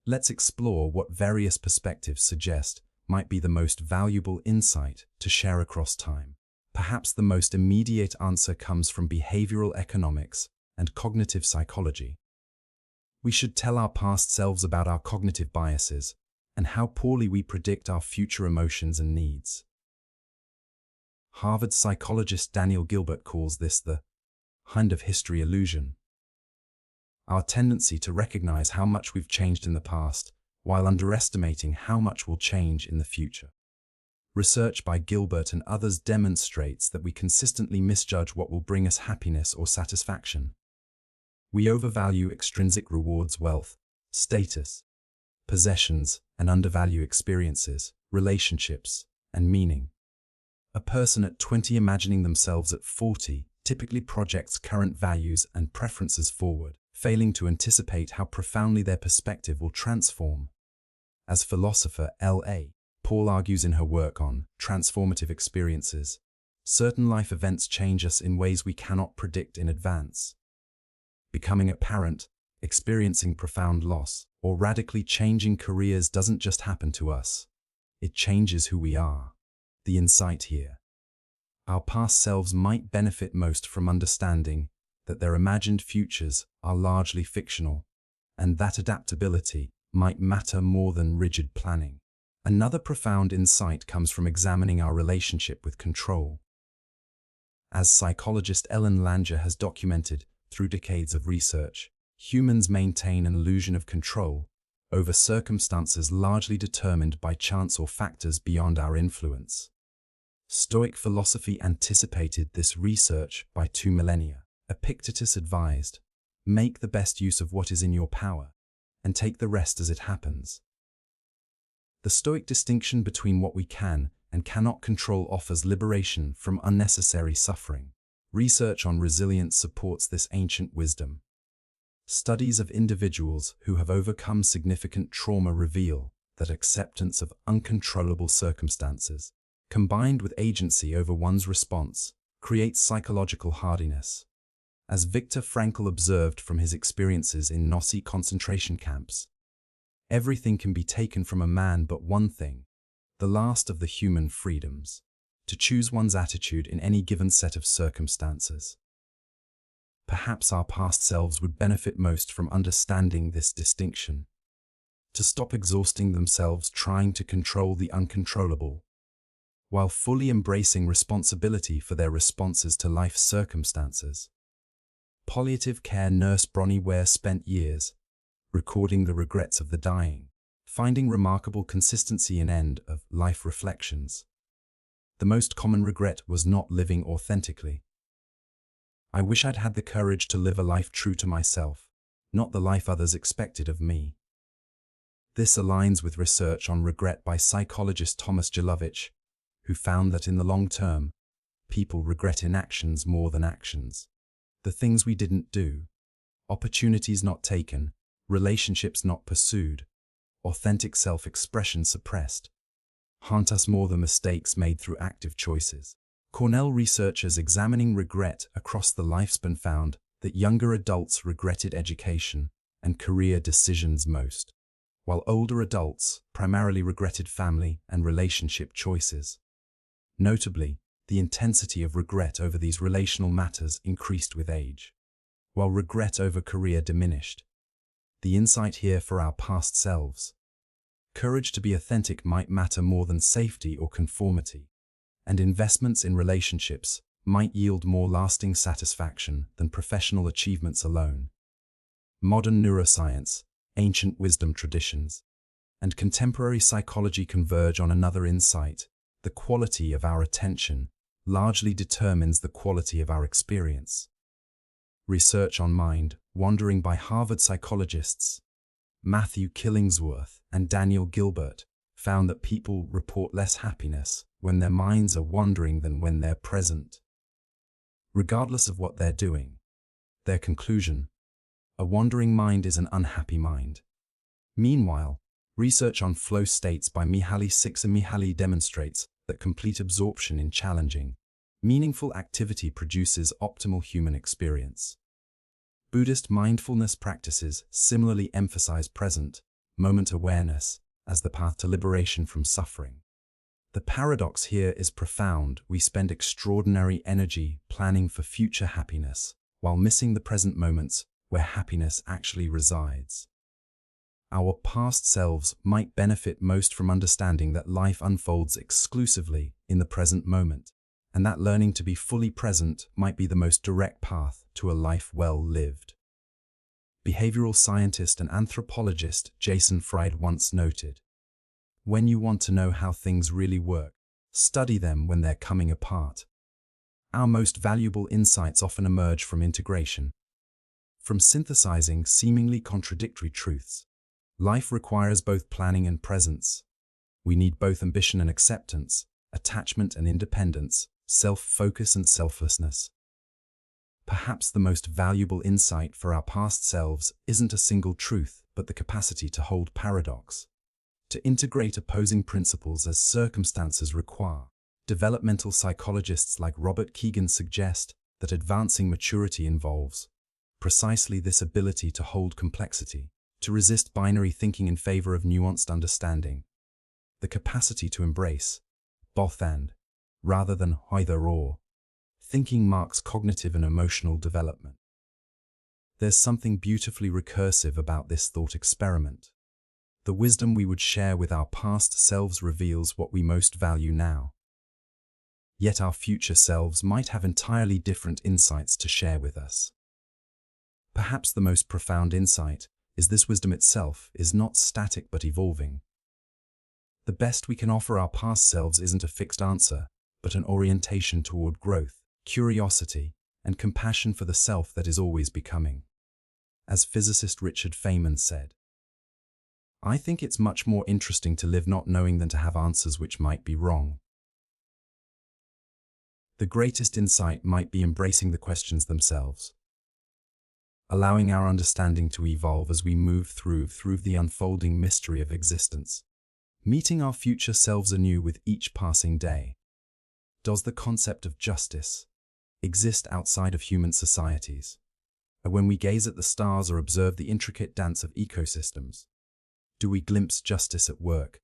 S1: Let's explore what various perspectives suggest might be the most valuable insight to share across time. Perhaps the most immediate answer comes from behavioral economics and cognitive psychology. We should tell our past selves about our cognitive biases and how poorly we predict our future emotions and needs. Harvard psychologist Daniel Gilbert calls this the end of history illusion. Our tendency to recognize how much we've changed in the past while underestimating how much will change in the future. Research by Gilbert and others demonstrates that we consistently misjudge what will bring us happiness or satisfaction. We overvalue extrinsic rewards, wealth, status, possessions, and undervalue experiences, relationships, and meaning. A person at 20 imagining themselves at 40 typically projects current values and preferences forward, failing to anticipate how profoundly their perspective will transform. As philosopher L.A. Paul argues in her work on transformative experiences, certain life events change us in ways we cannot predict in advance. Becoming a parent, experiencing profound loss, or radically changing careers doesn't just happen to us. It changes who we are. The insight here. Our past selves might benefit most from understanding that their imagined futures are largely fictional, and that adaptability might matter more than rigid planning. Another profound insight comes from examining our relationship with control. As psychologist Ellen Langer has documented through decades of research, humans maintain an illusion of control over circumstances largely determined by chance or factors beyond our influence. Stoic philosophy anticipated this research by 2 millennia. Epictetus advised, "Make the best use of what is in your power, and take the rest as it happens." The Stoic distinction between what we can and cannot control offers liberation from unnecessary suffering. Research on resilience supports this ancient wisdom. Studies of individuals who have overcome significant trauma reveal that acceptance of uncontrollable circumstances, combined with agency over one's response, creates psychological hardiness. As Viktor Frankl observed from his experiences in Nazi concentration camps, everything can be taken from a man but one thing, the last of the human freedoms, to choose one's attitude in any given set of circumstances. Perhaps our past selves would benefit most from understanding this distinction, to stop exhausting themselves trying to control the uncontrollable, while fully embracing responsibility for their responses to life's circumstances. Palliative care nurse Bronnie Ware spent years recording the regrets of the dying, finding remarkable consistency in end of life reflections. The most common regret was not living authentically. I wish I'd had the courage to live a life true to myself, not the life others expected of me. This aligns with research on regret by psychologist Thomas Jelovich, who found that in the long term, people regret inactions more than actions. The things we didn't do, opportunities not taken, relationships not pursued, authentic self-expression suppressed, haunt us more than mistakes made through active choices. Cornell researchers examining regret across the lifespan found that younger adults regretted education and career decisions most, while older adults primarily regretted family and relationship choices. Notably, the intensity of regret over these relational matters increased with age, while regret over career diminished. The insight here for our past selves: courage to be authentic might matter more than safety or conformity, and investments in relationships might yield more lasting satisfaction than professional achievements alone. Modern neuroscience, ancient wisdom traditions, and contemporary psychology converge on another insight: the quality of our attention largely determines the quality of our experience. Research on mind wandering by Harvard psychologists Matthew Killingsworth and Daniel Gilbert found that people report less happiness when their minds are wandering than when they're present, regardless of what they're doing. Their conclusion: a wandering mind is an unhappy mind. Meanwhile, research on flow states by Mihaly Csikszentmihalyi demonstrates that complete absorption in challenging, meaningful activity produces optimal human experience. Buddhist mindfulness practices similarly emphasize present, moment awareness as the path to liberation from suffering. The paradox here is profound. We spend extraordinary energy planning for future happiness, while missing the present moments where happiness actually resides. Our past selves might benefit most from understanding that life unfolds exclusively in the present moment, and that learning to be fully present might be the most direct path to a life well lived. Behavioral scientist and anthropologist Jason Fried once noted, "When you want to know how things really work, study them when they're coming apart." Our most valuable insights often emerge from integration. From synthesizing seemingly contradictory truths. Life requires both planning and presence. We need both ambition and acceptance, attachment and independence, self-focus and selflessness. Perhaps the most valuable insight for our past selves isn't a single truth, but the capacity to hold paradox, to integrate opposing principles as circumstances require. Developmental psychologists like Robert Kegan suggest that advancing maturity involves precisely this ability to hold complexity, to resist binary thinking in favor of nuanced understanding, the capacity to embrace both and, rather than either or. Thinking marks cognitive and emotional development. There's something beautifully recursive about this thought experiment. The wisdom we would share with our past selves reveals what we most value now. Yet our future selves might have entirely different insights to share with us. Perhaps the most profound insight is this: wisdom itself is not static but evolving. The best we can offer our past selves isn't a fixed answer, but an orientation toward growth, curiosity, and compassion for the self that is always becoming. As physicist Richard Feynman said, "I think it's much more interesting to live not knowing than to have answers which might be wrong." The greatest insight might be embracing the questions themselves, allowing our understanding to evolve as we move through the unfolding mystery of existence, meeting our future selves anew with each passing day. Does the concept of justice exist outside of human societies? Or when we gaze at the stars or observe the intricate dance of ecosystems, do we glimpse justice at work,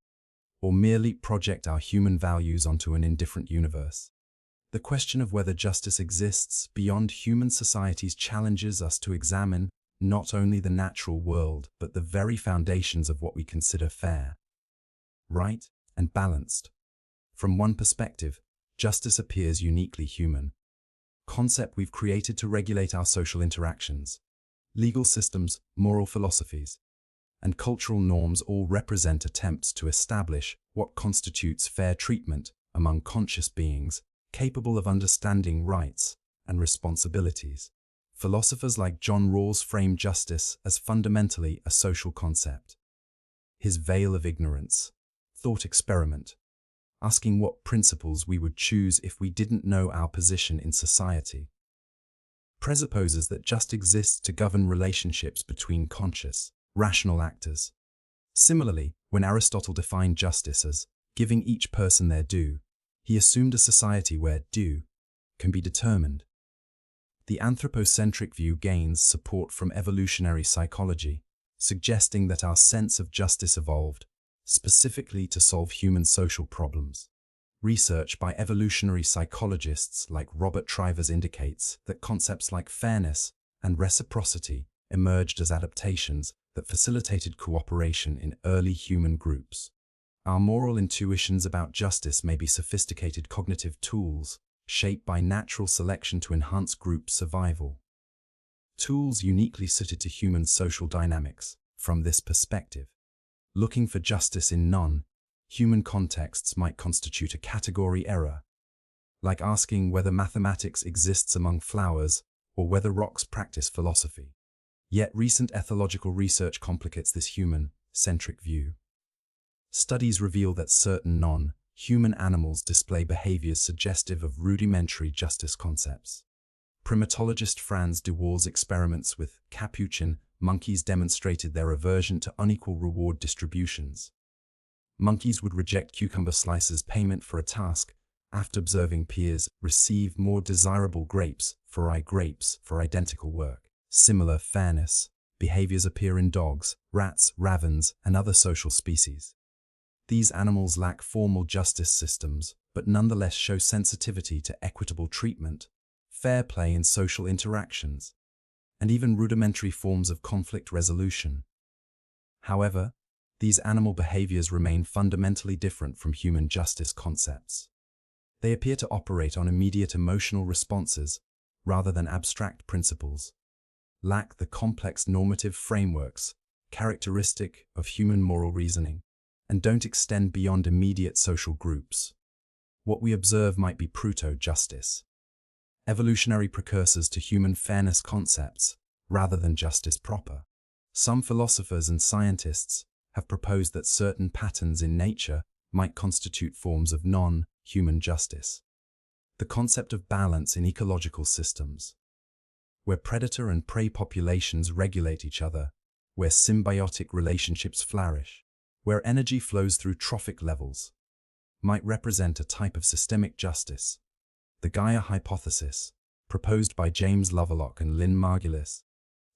S1: or merely project our human values onto an indifferent universe? The question of whether justice exists beyond human societies challenges us to examine not only the natural world, but the very foundations of what we consider fair, right, and balanced. From one perspective, justice appears uniquely human, concept we've created to regulate our social interactions. Legal systems, moral philosophies, and cultural norms all represent attempts to establish what constitutes fair treatment among conscious beings capable of understanding rights and responsibilities. Philosophers like John Rawls frame justice as fundamentally a social concept. His veil of ignorance, thought experiment, asking what principles we would choose if we didn't know our position in society, presupposes that justice exists to govern relationships between conscious, rational actors. Similarly, when Aristotle defined justice as giving each person their due, he assumed a society where due can be determined. The anthropocentric view gains support from evolutionary psychology, suggesting that our sense of justice evolved specifically to solve human social problems. Research by evolutionary psychologists like Robert Trivers indicates that concepts like fairness and reciprocity emerged as adaptations that facilitated cooperation in early human groups. Our moral intuitions about justice may be sophisticated cognitive tools shaped by natural selection to enhance group survival. Tools uniquely suited to human social dynamics. From this perspective, looking for justice in non-human contexts might constitute a category error, like asking whether mathematics exists among flowers or whether rocks practice philosophy. Yet recent ethological research complicates this human-centric view. Studies reveal that certain non-human animals display behaviors suggestive of rudimentary justice concepts. Primatologist Franz de Waal's experiments with capuchin monkeys demonstrated their aversion to unequal reward distributions. Monkeys would reject cucumber slices payment for a task after observing peers receive more desirable grapes for identical work. Similar fairness behaviors appear in dogs, rats, ravens, and other social species. These animals lack formal justice systems, but nonetheless show sensitivity to equitable treatment, fair play in social interactions, and even rudimentary forms of conflict resolution. However, these animal behaviors remain fundamentally different from human justice concepts. They appear to operate on immediate emotional responses rather than abstract principles, lack the complex normative frameworks characteristic of human moral reasoning, and don't extend beyond immediate social groups. What we observe might be proto-justice, evolutionary precursors to human fairness concepts, rather than justice proper. Some philosophers and scientists have proposed that certain patterns in nature might constitute forms of non-human justice. The concept of balance in ecological systems, where predator and prey populations regulate each other, where symbiotic relationships flourish, where energy flows through trophic levels, might represent a type of systemic justice. The Gaia hypothesis, proposed by James Lovelock and Lynn Margulis,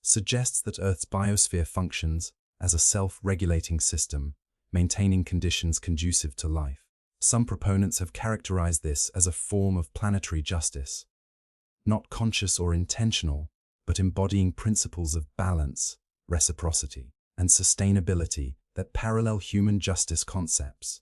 S1: suggests that Earth's biosphere functions as a self-regulating system, maintaining conditions conducive to life. Some proponents have characterized this as a form of planetary justice, not conscious or intentional, but embodying principles of balance, reciprocity, and sustainability that parallel human justice concepts.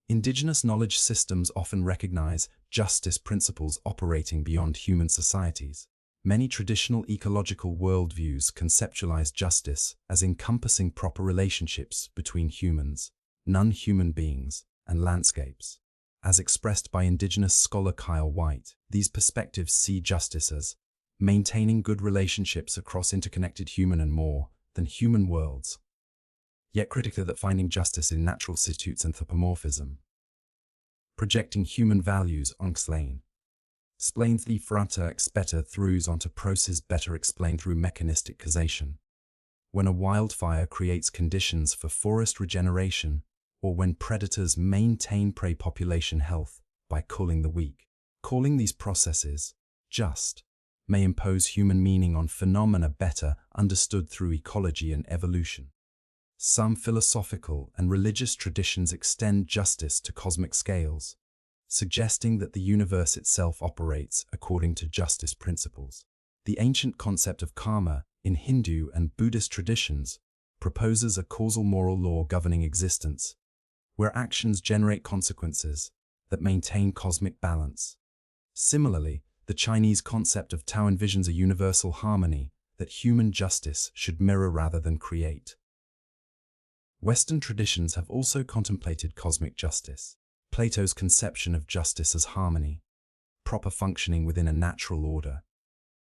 S1: Indigenous knowledge systems often recognize justice principles operating beyond human societies. Many traditional ecological worldviews conceptualize justice as encompassing proper relationships between humans, non-human beings, and landscapes. As expressed by Indigenous scholar Kyle White, these perspectives see justice as maintaining good relationships across interconnected human and more than human worlds, yet critical that finding justice in natural constitutes anthropomorphism, projecting human values on slain. Explains the frata expeta throughs onto process better explained through mechanistic causation. When a wildfire creates conditions for forest regeneration, or when predators maintain prey population health by culling the weak. Calling these processes just may impose human meaning on phenomena better understood through ecology and evolution. Some philosophical and religious traditions extend justice to cosmic scales, suggesting that the universe itself operates according to justice principles. The ancient concept of karma in Hindu and Buddhist traditions proposes a causal moral law governing existence, where actions generate consequences that maintain cosmic balance. Similarly, the Chinese concept of Tao envisions a universal harmony that human justice should mirror rather than create. Western traditions have also contemplated cosmic justice. Plato's conception of justice as harmony, proper functioning within a natural order,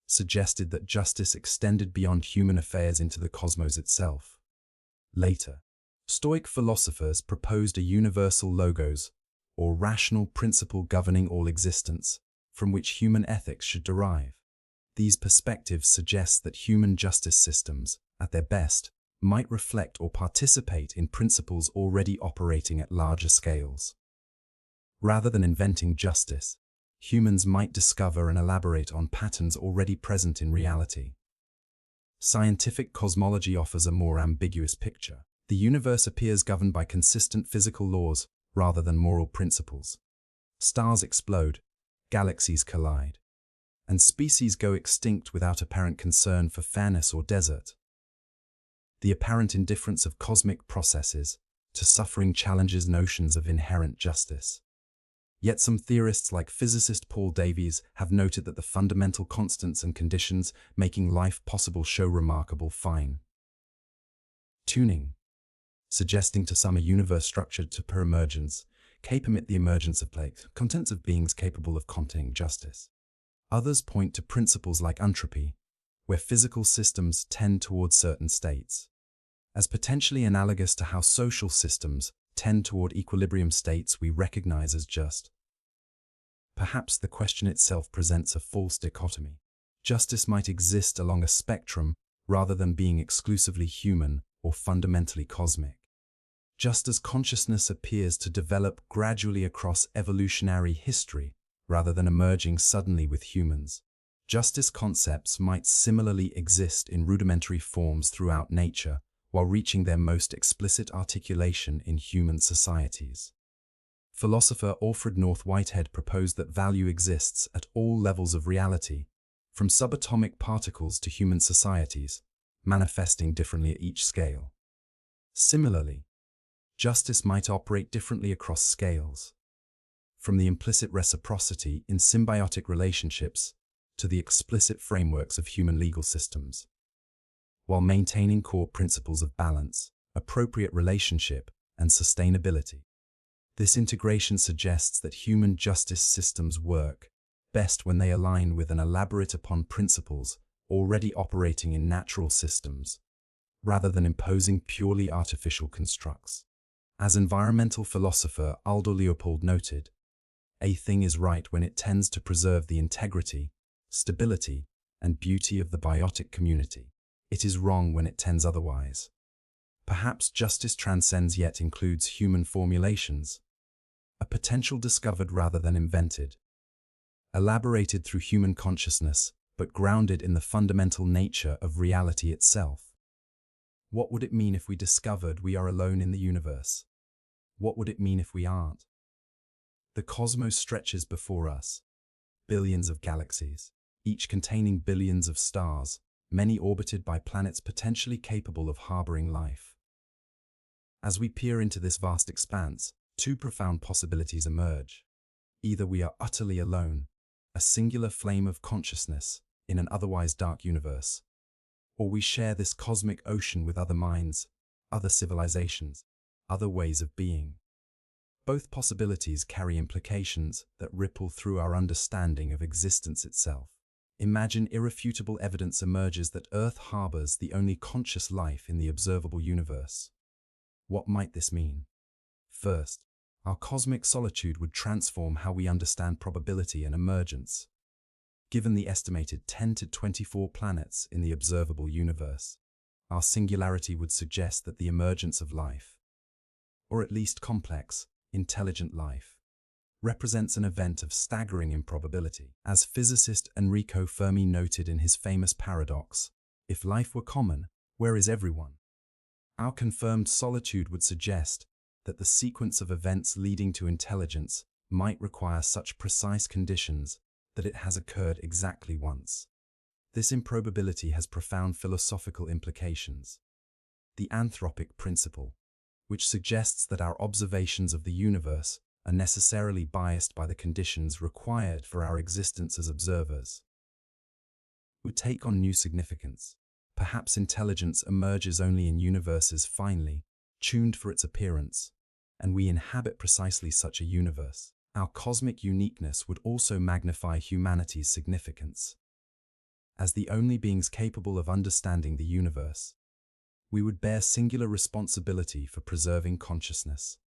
S1: suggested that justice extended beyond human affairs into the cosmos itself. Later, Stoic philosophers proposed a universal logos, or rational principle governing all existence, from which human ethics should derive. These perspectives suggest that human justice systems, at their best, might reflect or participate in principles already operating at larger scales. Rather than inventing justice, humans might discover and elaborate on patterns already present in reality. Scientific cosmology offers a more ambiguous picture. The universe appears governed by consistent physical laws rather than moral principles. Stars explode, galaxies collide, and species go extinct without apparent concern for fairness or desert. The apparent indifference of cosmic processes to suffering challenges notions of inherent justice. Yet some theorists like physicist Paul Davies have noted that the fundamental constants and conditions making life possible show remarkable fine-tuning, suggesting to some a universe structured to per emergence, permit the emergence of contents of beings capable of containing justice. Others point to principles like entropy, where physical systems tend towards certain states, as potentially analogous to how social systems tend toward equilibrium states we recognize as just. Perhaps the question itself presents a false dichotomy. Justice might exist along a spectrum rather than being exclusively human or fundamentally cosmic. Just as consciousness appears to develop gradually across evolutionary history rather than emerging suddenly with humans, justice concepts might similarly exist in rudimentary forms throughout nature while reaching their most explicit articulation in human societies. Philosopher Alfred North Whitehead proposed that value exists at all levels of reality, from subatomic particles to human societies, manifesting differently at each scale. Similarly, justice might operate differently across scales, from the implicit reciprocity in symbiotic relationships to the explicit frameworks of human legal systems, while maintaining core principles of balance, appropriate relationship, and sustainability. This integration suggests that human justice systems work best when they align with and elaborate upon principles already operating in natural systems, rather than imposing purely artificial constructs. As environmental philosopher Aldo Leopold noted, a thing is right when it tends to preserve the integrity, stability, and beauty of the biotic community. It is wrong when it tends otherwise. Perhaps justice transcends yet includes human formulations, a potential discovered rather than invented, elaborated through human consciousness, but grounded in the fundamental nature of reality itself. What would it mean if we discovered we are alone in the universe? What would it mean if we aren't? The cosmos stretches before us, billions of galaxies, each containing billions of stars, many orbited by planets potentially capable of harboring life. As we peer into this vast expanse, two profound possibilities emerge. Either we are utterly alone, a singular flame of consciousness in an otherwise dark universe, or we share this cosmic ocean with other minds, other civilizations, other ways of being. Both possibilities carry implications that ripple through our understanding of existence itself. Imagine irrefutable evidence emerges that Earth harbors the only conscious life in the observable universe. What might this mean? First, our cosmic solitude would transform how we understand probability and emergence. Given the estimated 10 to 24 planets in the observable universe, our singularity would suggest that the emergence of life, or at least complex, intelligent life, represents an event of staggering improbability. As physicist Enrico Fermi noted in his famous paradox, "If life were common, where is everyone?" Our confirmed solitude would suggest that the sequence of events leading to intelligence might require such precise conditions that it has occurred exactly once. This improbability has profound philosophical implications. The anthropic principle, which suggests that our observations of the universe are necessarily biased by the conditions required for our existence as observers, would take on new significance. Perhaps intelligence emerges only in universes finely tuned for its appearance, and we inhabit precisely such a universe. Our cosmic uniqueness would also magnify humanity's significance. As the only beings capable of understanding the universe, we would bear singular responsibility for preserving consciousness.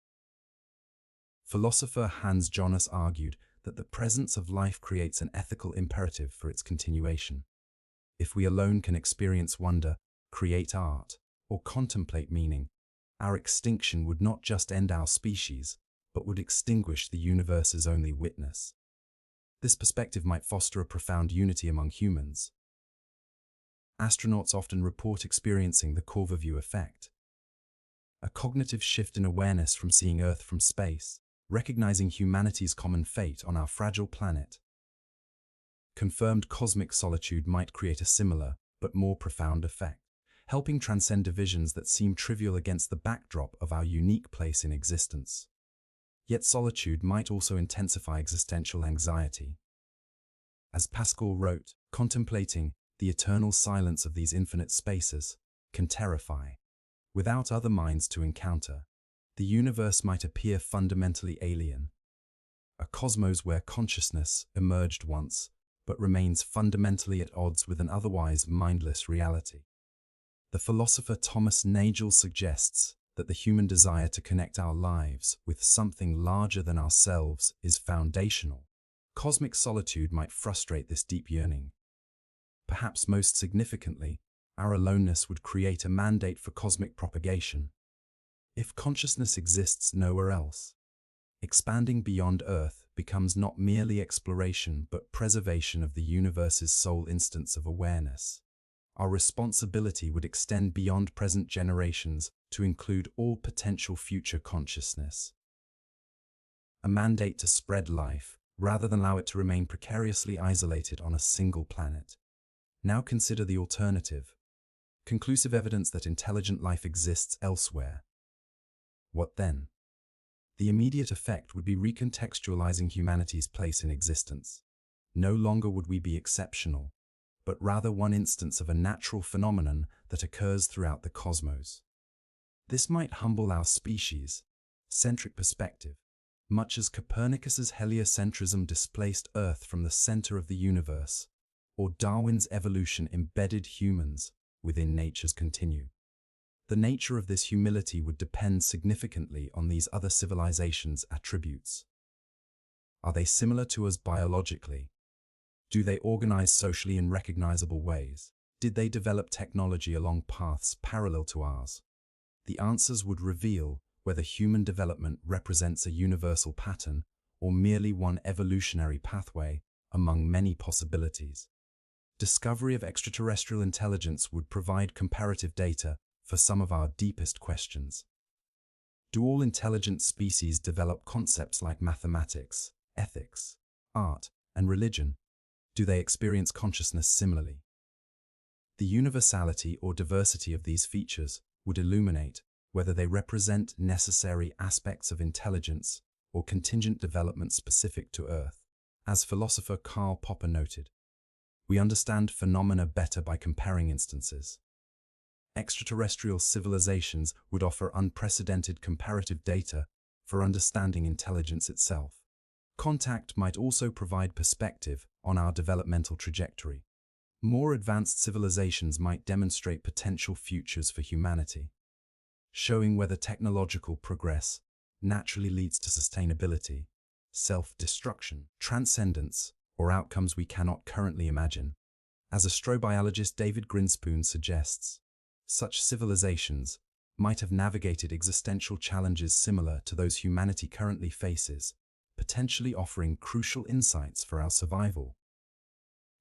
S1: Philosopher Hans Jonas argued that the presence of life creates an ethical imperative for its continuation. If we alone can experience wonder, create art, or contemplate meaning, our extinction would not just end our species, but would extinguish the universe's only witness. This perspective might foster a profound unity among humans. Astronauts often report experiencing the Corvus effect, a cognitive shift in awareness from seeing Earth from space, recognizing humanity's common fate on our fragile planet. Confirmed cosmic solitude might create a similar, but more profound effect, helping transcend divisions that seem trivial against the backdrop of our unique place in existence. Yet solitude might also intensify existential anxiety. As Pascal wrote, contemplating the eternal silence of these infinite spaces can terrify. Without other minds to encounter, the universe might appear fundamentally alien. A cosmos where consciousness emerged once, but remains fundamentally at odds with an otherwise mindless reality. The philosopher Thomas Nagel suggests that the human desire to connect our lives with something larger than ourselves is foundational. Cosmic solitude might frustrate this deep yearning. Perhaps most significantly, our aloneness would create a mandate for cosmic propagation. If consciousness exists nowhere else, expanding beyond Earth becomes not merely exploration but preservation of the universe's sole instance of awareness. Our responsibility would extend beyond present generations to include all potential future consciousness. A mandate to spread life, rather than allow it to remain precariously isolated on a single planet. Now consider the alternative: conclusive evidence that intelligent life exists elsewhere. What then? The immediate effect would be recontextualizing humanity's place in existence. No longer would we be exceptional, but rather one instance of a natural phenomenon that occurs throughout the cosmos. This might humble our species-centric perspective, much as Copernicus's heliocentrism displaced Earth from the center of the universe, or Darwin's evolution embedded humans within nature's continuum. The nature of this humility would depend significantly on these other civilizations' attributes. Are they similar to us biologically? Do they organize socially in recognizable ways? Did they develop technology along paths parallel to ours? The answers would reveal whether human development represents a universal pattern or merely one evolutionary pathway among many possibilities. Discovery of extraterrestrial intelligence would provide comparative data for some of our deepest questions. Do all intelligent species develop concepts like mathematics, ethics, art, and religion? Do they experience consciousness similarly? The universality or diversity of these features would illuminate whether they represent necessary aspects of intelligence or contingent development specific to Earth. As philosopher Karl Popper noted, we understand phenomena better by comparing instances. Extraterrestrial civilizations would offer unprecedented comparative data for understanding intelligence itself. Contact might also provide perspective on our developmental trajectory. More advanced civilizations might demonstrate potential futures for humanity, showing whether technological progress naturally leads to sustainability, self-destruction, transcendence, or outcomes we cannot currently imagine. As astrobiologist David Grinspoon suggests, such civilizations might have navigated existential challenges similar to those humanity currently faces, potentially offering crucial insights for our survival.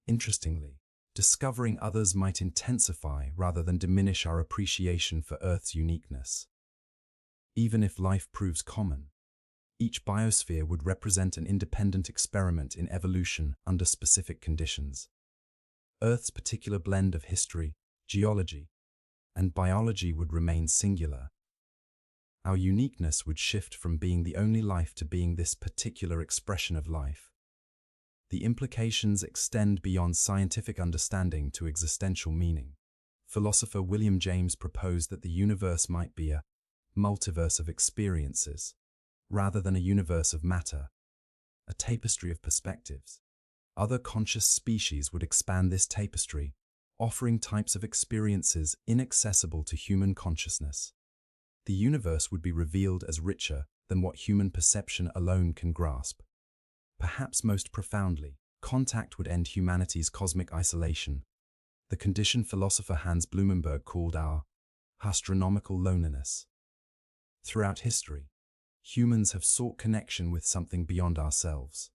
S1: Interestingly, discovering others might intensify rather than diminish our appreciation for Earth's uniqueness. Even if life proves common, each biosphere would represent an independent experiment in evolution under specific conditions. Earth's particular blend of history, geology, and biology would remain singular. Our uniqueness would shift from being the only life to being this particular expression of life. The implications extend beyond scientific understanding to existential meaning. Philosopher William James proposed that the universe might be a multiverse of experiences, rather than a universe of matter, a tapestry of perspectives. Other conscious species would expand this tapestry, offering types of experiences inaccessible to human consciousness. The universe would be revealed as richer than what human perception alone can grasp. Perhaps most profoundly, contact would end humanity's cosmic isolation, the condition philosopher Hans Blumenberg called our astronomical loneliness. Throughout history, humans have sought connection with something beyond ourselves.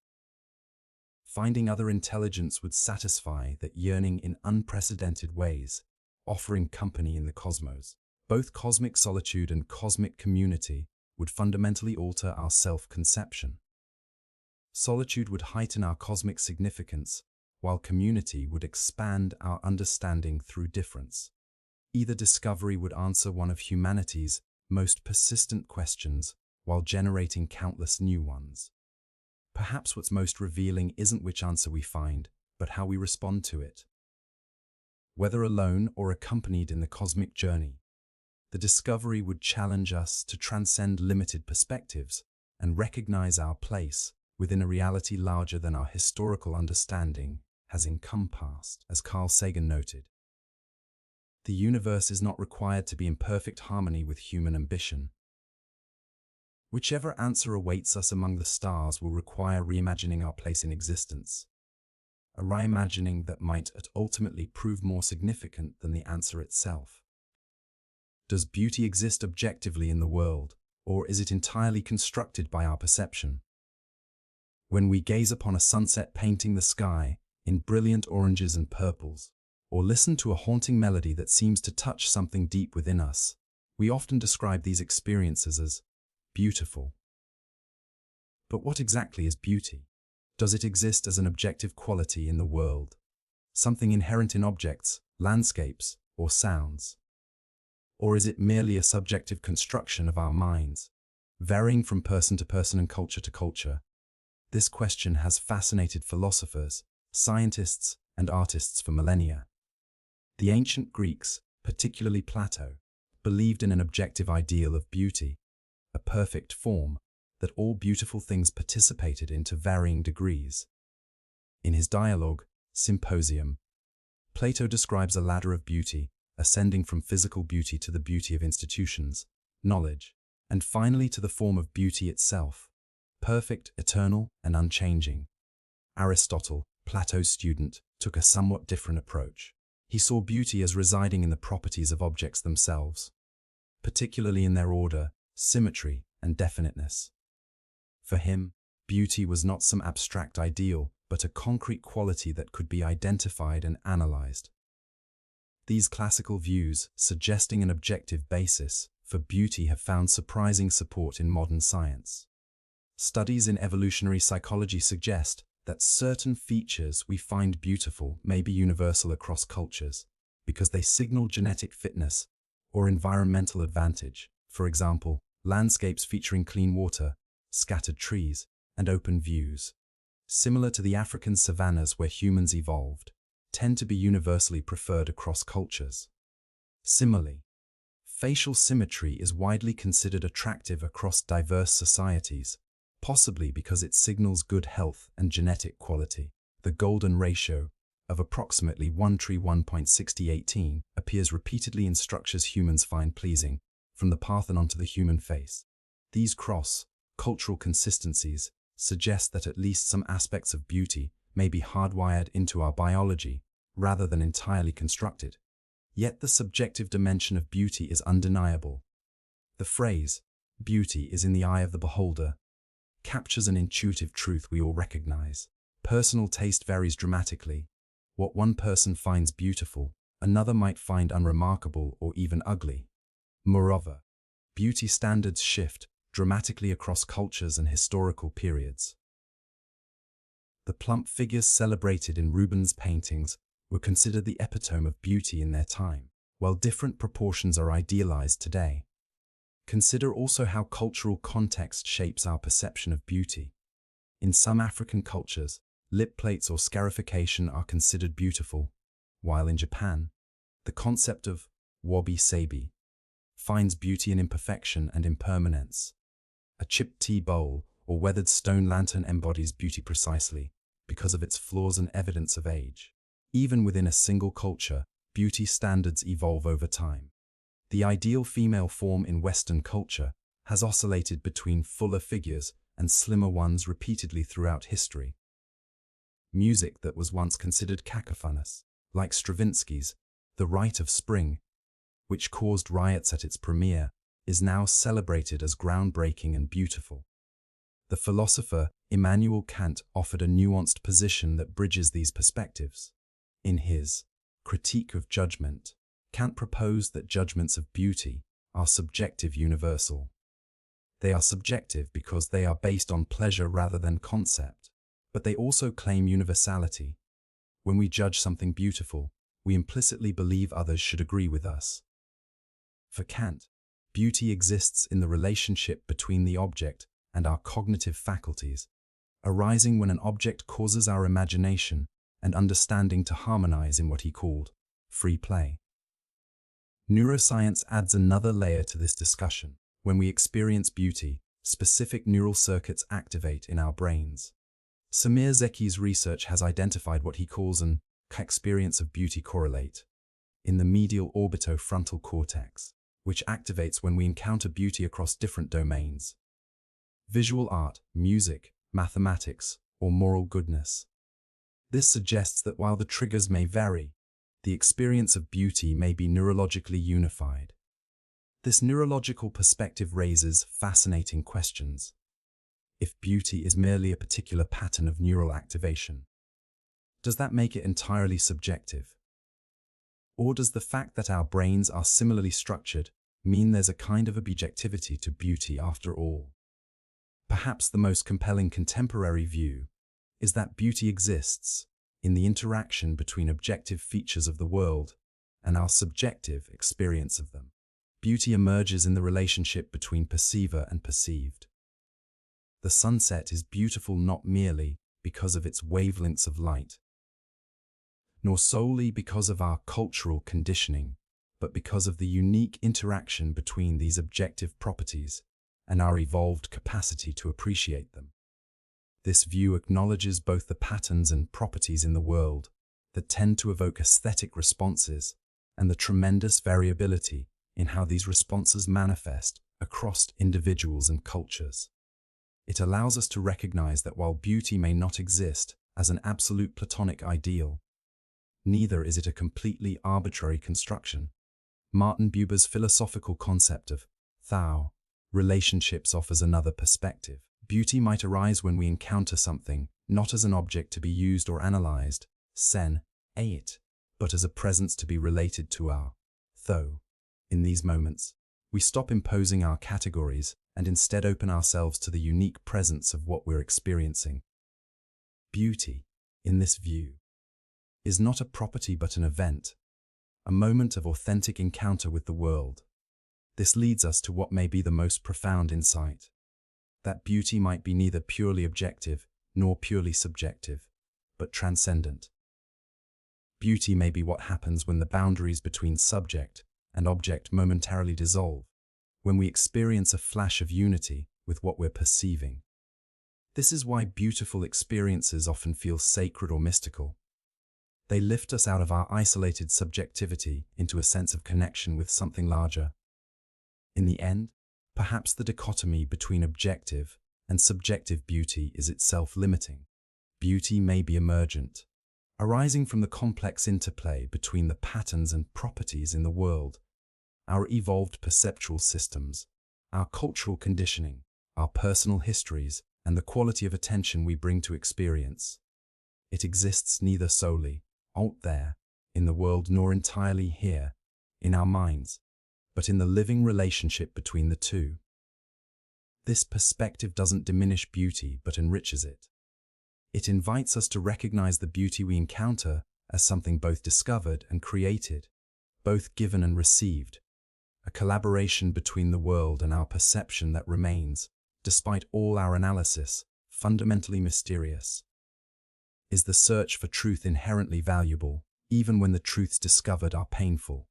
S1: Finding other intelligence would satisfy that yearning in unprecedented ways, offering company in the cosmos. Both cosmic solitude and cosmic community would fundamentally alter our self-conception. Solitude would heighten our cosmic significance, while community would expand our understanding through difference. Either discovery would answer one of humanity's most persistent questions while generating countless new ones. Perhaps what's most revealing isn't which answer we find, but how we respond to it. Whether alone or accompanied in the cosmic journey, the discovery would challenge us to transcend limited perspectives and recognize our place within a reality larger than our historical understanding has encompassed. As Carl Sagan noted, the universe is not required to be in perfect harmony with human ambition. Whichever answer awaits us among the stars will require reimagining our place in existence, a reimagining that might ultimately prove more significant than the answer itself. Does beauty exist objectively in the world, or is it entirely constructed by our perception? When we gaze upon a sunset painting the sky in brilliant oranges and purples, or listen to a haunting melody that seems to touch something deep within us, we often describe these experiences as beautiful. But what exactly is beauty? Does it exist as an objective quality in the world, something inherent in objects, landscapes, or sounds? Or is it merely a subjective construction of our minds, varying from person to person and culture to culture? This question has fascinated philosophers, scientists, and artists for millennia. The ancient Greeks, particularly Plato, believed in an objective ideal of beauty, a perfect form that all beautiful things participated in to varying degrees. In his dialogue, Symposium, Plato describes a ladder of beauty, ascending from physical beauty to the beauty of institutions, knowledge, and finally to the form of beauty itself, perfect, eternal, and unchanging. Aristotle, Plato's student, took a somewhat different approach. He saw beauty as residing in the properties of objects themselves, particularly in their order, symmetry, and definiteness. For him, beauty was not some abstract ideal, but a concrete quality that could be identified and analyzed. These classical views, suggesting an objective basis for beauty, have found surprising support in modern science. Studies in evolutionary psychology suggest that certain features we find beautiful may be universal across cultures because they signal genetic fitness or environmental advantage. For example, landscapes featuring clean water, scattered trees, and open views, similar to the African savannas where humans evolved, tend to be universally preferred across cultures. Similarly, facial symmetry is widely considered attractive across diverse societies, possibly because it signals good health and genetic quality. The golden ratio of approximately 1:1.6018 appears repeatedly in structures humans find pleasing, from the Parthenon to the human face. These cross-cultural consistencies suggest that at least some aspects of beauty may be hardwired into our biology rather than entirely constructed. Yet the subjective dimension of beauty is undeniable. The phrase, "beauty is in the eye of the beholder," captures an intuitive truth we all recognize. Personal taste varies dramatically. What one person finds beautiful, another might find unremarkable or even ugly. Moreover, beauty standards shift dramatically across cultures and historical periods. The plump figures celebrated in Rubens' paintings were considered the epitome of beauty in their time, while different proportions are idealized today. Consider also how cultural context shapes our perception of beauty. In some African cultures, lip plates or scarification are considered beautiful, while in Japan, the concept of wabi-sabi finds beauty in imperfection and impermanence. A chipped tea bowl or weathered stone lantern embodies beauty precisely because of its flaws and evidence of age. Even within a single culture, beauty standards evolve over time. The ideal female form in Western culture has oscillated between fuller figures and slimmer ones repeatedly throughout history. Music that was once considered cacophonous, like Stravinsky's The Rite of Spring, which caused riots at its premiere, is now celebrated as groundbreaking and beautiful. The philosopher Immanuel Kant offered a nuanced position that bridges these perspectives. In his Critique of Judgment, Kant proposed that judgments of beauty are subjective universal. They are subjective because they are based on pleasure rather than concept, but they also claim universality. When we judge something beautiful, we implicitly believe others should agree with us. For Kant, beauty exists in the relationship between the object and our cognitive faculties, arising when an object causes our imagination and understanding to harmonize in what he called free play. Neuroscience adds another layer to this discussion. When we experience beauty, specific neural circuits activate in our brains. Samir Zeki's research has identified what he calls an experience of beauty correlate in the medial orbitofrontal cortex, which activates when we encounter beauty across different domains: visual art, music, mathematics, or moral goodness. This suggests that while the triggers may vary, the experience of beauty may be neurologically unified. This neurological perspective raises fascinating questions. If beauty is merely a particular pattern of neural activation, does that make it entirely subjective? Or does the fact that our brains are similarly structured mean there's a kind of objectivity to beauty after all? Perhaps the most compelling contemporary view is that beauty exists in the interaction between objective features of the world and our subjective experience of them. Beauty emerges in the relationship between perceiver and perceived. The sunset is beautiful not merely because of its wavelengths of light, nor solely because of our cultural conditioning, but because of the unique interaction between these objective properties and our evolved capacity to appreciate them. This view acknowledges both the patterns and properties in the world that tend to evoke aesthetic responses and the tremendous variability in how these responses manifest across individuals and cultures. It allows us to recognize that while beauty may not exist as an absolute platonic ideal, neither is it a completely arbitrary construction. Martin Buber's philosophical concept of thou relationships offers another perspective. Beauty might arise when we encounter something, not as an object to be used or analyzed, sen, ait, but as a presence to be related to our thou. In these moments, we stop imposing our categories and instead open ourselves to the unique presence of what we're experiencing. Beauty, in this view, is not a property but an event, a moment of authentic encounter with the world. This leads us to what may be the most profound insight: that beauty might be neither purely objective nor purely subjective, but transcendent. Beauty may be what happens when the boundaries between subject and object momentarily dissolve, when we experience a flash of unity with what we're perceiving. This is why beautiful experiences often feel sacred or mystical. They lift us out of our isolated subjectivity into a sense of connection with something larger. In the end, perhaps the dichotomy between objective and subjective beauty is itself limiting. beauty may be emergent, arising from the complex interplay between the patterns and properties in the world, our evolved perceptual systems, our cultural conditioning, our personal histories, and the quality of attention we bring to experience. It exists neither solely, out there, in the world, nor entirely here, in our minds, but in the living relationship between the two. This perspective doesn't diminish beauty but enriches it. It invites us to recognize the beauty we encounter as something both discovered and created, both given and received, a collaboration between the world and our perception that remains, despite all our analysis, fundamentally mysterious. Is the search for truth inherently valuable, even when the truths discovered are painful?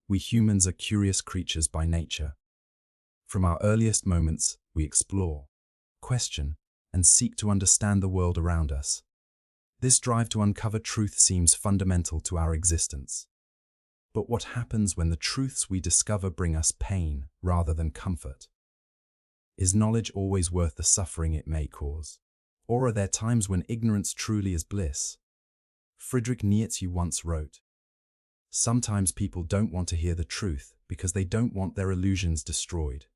S1: We humans are curious creatures by nature. From our earliest moments, we explore, question, and seek to understand the world around us. This drive to uncover truth seems fundamental to our existence. But what happens when the truths we discover bring us pain rather than comfort? Is knowledge always worth the suffering it may cause? Or are there times when ignorance truly is bliss? Friedrich Nietzsche once wrote, "Sometimes people don't want to hear the truth because they don't want their illusions destroyed."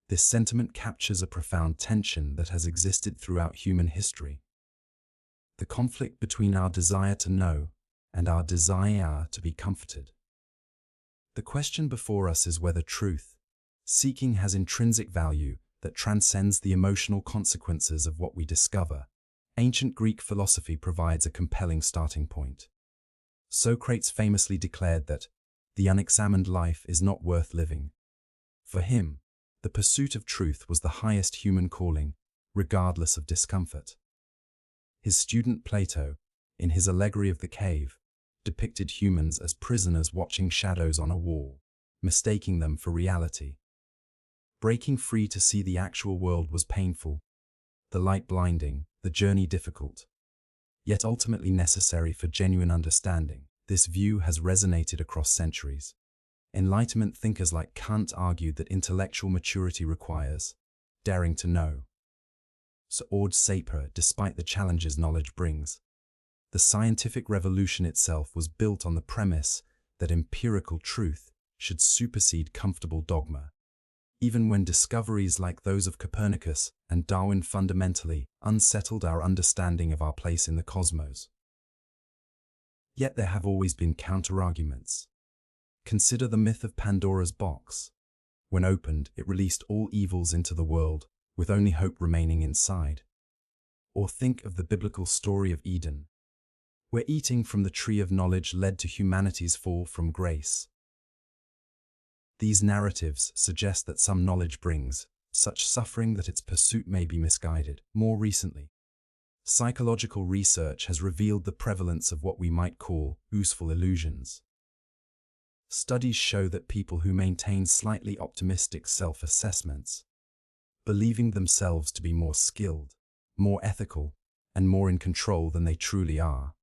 S1: This sentiment captures a profound tension that has existed throughout human history. The conflict between our desire to know and our desire to be comforted. The question before us is whether truth-seeking has intrinsic value that transcends the emotional consequences of what we discover. Ancient Greek philosophy provides a compelling starting point. Socrates famously declared that the unexamined life is not worth living. For him, the pursuit of truth was the highest human calling, regardless of discomfort. His student Plato, in his allegory of the cave, depicted humans as prisoners watching shadows on a wall, mistaking them for reality. Breaking free to see the actual world was painful, the light blinding, the journey difficult, yet ultimately necessary for genuine understanding. This view has resonated across centuries. Enlightenment thinkers like Kant argued that intellectual maturity requires daring to know. So Ord Sapir, despite the challenges knowledge brings. The scientific revolution itself was built on the premise that empirical truth should supersede comfortable dogma, even when discoveries like those of Copernicus and Darwin fundamentally unsettled our understanding of our place in the cosmos. Yet there have always been counterarguments. Consider the myth of Pandora's box. When opened, it released all evils into the world, with only hope remaining inside. Or think of the biblical story of Eden, where eating from the tree of knowledge led to humanity's fall from grace. These narratives suggest that some knowledge brings such suffering that its pursuit may be misguided. More recently, psychological research has revealed the prevalence of what we might call useful illusions. Studies show that people who maintain slightly optimistic self-assessments, believing themselves to be more skilled, more ethical, and more in control than they truly are,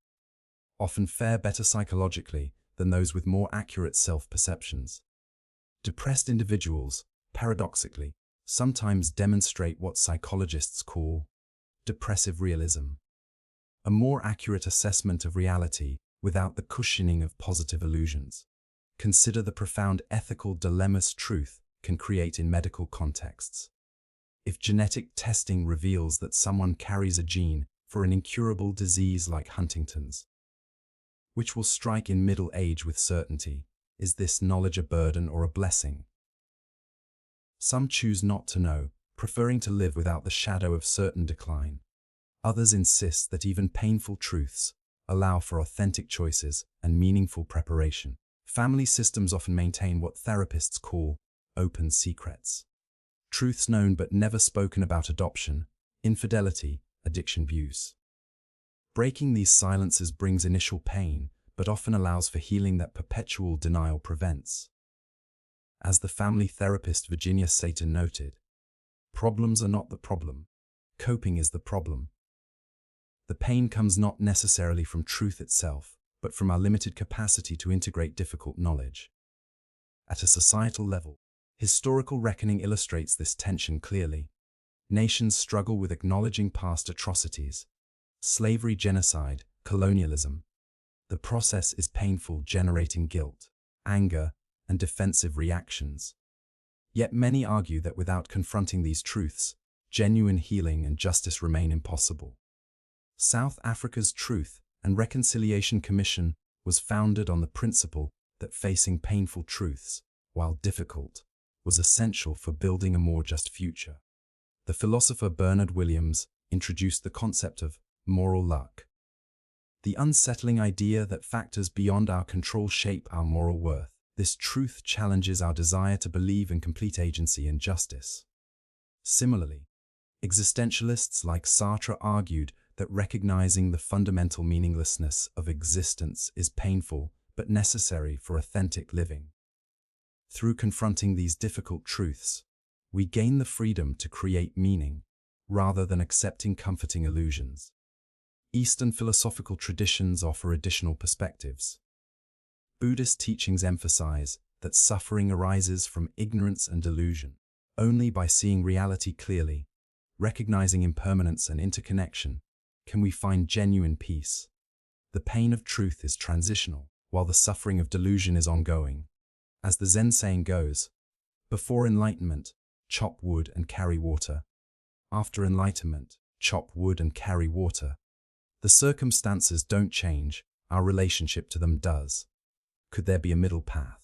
S1: often fare better psychologically than those with more accurate self-perceptions. Depressed individuals, paradoxically, sometimes demonstrate what psychologists call depressive realism, a more accurate assessment of reality without the cushioning of positive illusions. Consider the profound ethical dilemmas truth can create in medical contexts. If genetic testing reveals that someone carries a gene for an incurable disease like Huntington's, which will strike in middle age with certainty, is this knowledge a burden or a blessing? Some choose not to know, preferring to live without the shadow of certain decline. Others insist that even painful truths allow for authentic choices and meaningful preparation. Family systems often maintain what therapists call open secrets. Truths known but never spoken about: adoption, infidelity, addiction, abuse. Breaking these silences brings initial pain, but often allows for healing that perpetual denial prevents. As the family therapist Virginia Satir noted, problems are not the problem. Coping is the problem. The pain comes not necessarily from truth itself, but from our limited capacity to integrate difficult knowledge. At a societal level, historical reckoning illustrates this tension clearly. Nations struggle with acknowledging past atrocities. Slavery, genocide, colonialism. The process is painful, generating guilt, anger, and defensive reactions. Yet many argue that without confronting these truths, genuine healing and justice remain impossible. South Africa's Truth and Reconciliation Commission was founded on the principle that facing painful truths, while difficult, was essential for building a more just future. The philosopher Bernard Williams introduced the concept of moral luck, the unsettling idea that factors beyond our control shape our moral worth. This truth challenges our desire to believe in complete agency and justice. Similarly, existentialists like Sartre argued that recognizing the fundamental meaninglessness of existence is painful but necessary for authentic living. Through confronting these difficult truths, we gain the freedom to create meaning, rather than accepting comforting illusions. Eastern philosophical traditions offer additional perspectives. Buddhist teachings emphasize that suffering arises from ignorance and delusion. Only by seeing reality clearly, recognizing impermanence and interconnection, can we find genuine peace. The pain of truth is transitional, while the suffering of delusion is ongoing. As the Zen saying goes, before enlightenment, chop wood and carry water. After enlightenment, chop wood and carry water. The circumstances don't change, our relationship to them does. Could there be a middle path?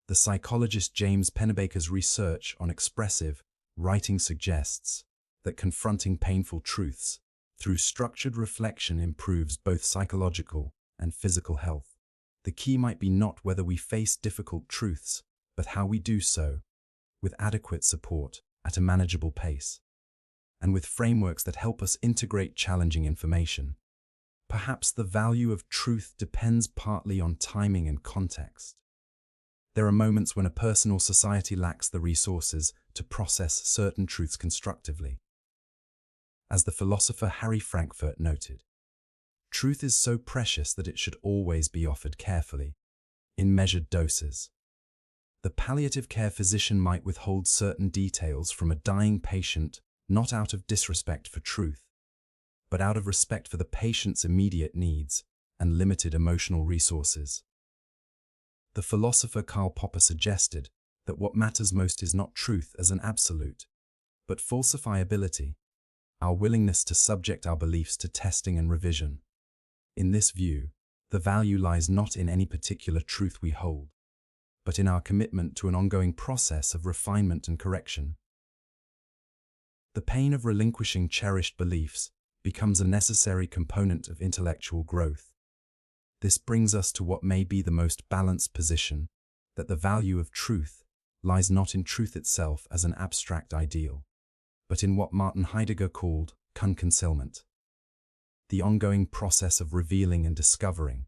S1: The psychologist James Pennebaker's research on expressive writing suggests that confronting painful truths through structured reflection improves both psychological and physical health. The key might be not whether we face difficult truths, but how we do so, with adequate support at a manageable pace, and with frameworks that help us integrate challenging information. Perhaps the value of truth depends partly on timing and context. There are moments when a person or society lacks the resources to process certain truths constructively. As the philosopher Harry Frankfurt noted, truth is so precious that it should always be offered carefully, in measured doses. The palliative care physician might withhold certain details from a dying patient not out of disrespect for truth, but out of respect for the patient's immediate needs and limited emotional resources. The philosopher Karl Popper suggested that what matters most is not truth as an absolute, but falsifiability, our willingness to subject our beliefs to testing and revision. In this view, the value lies not in any particular truth we hold, but in our commitment to an ongoing process of refinement and correction. The pain of relinquishing cherished beliefs becomes a necessary component of intellectual growth. This brings us to what may be the most balanced position, that the value of truth lies not in truth itself as an abstract ideal, but in what Martin Heidegger called concealment, the ongoing process of revealing and discovering.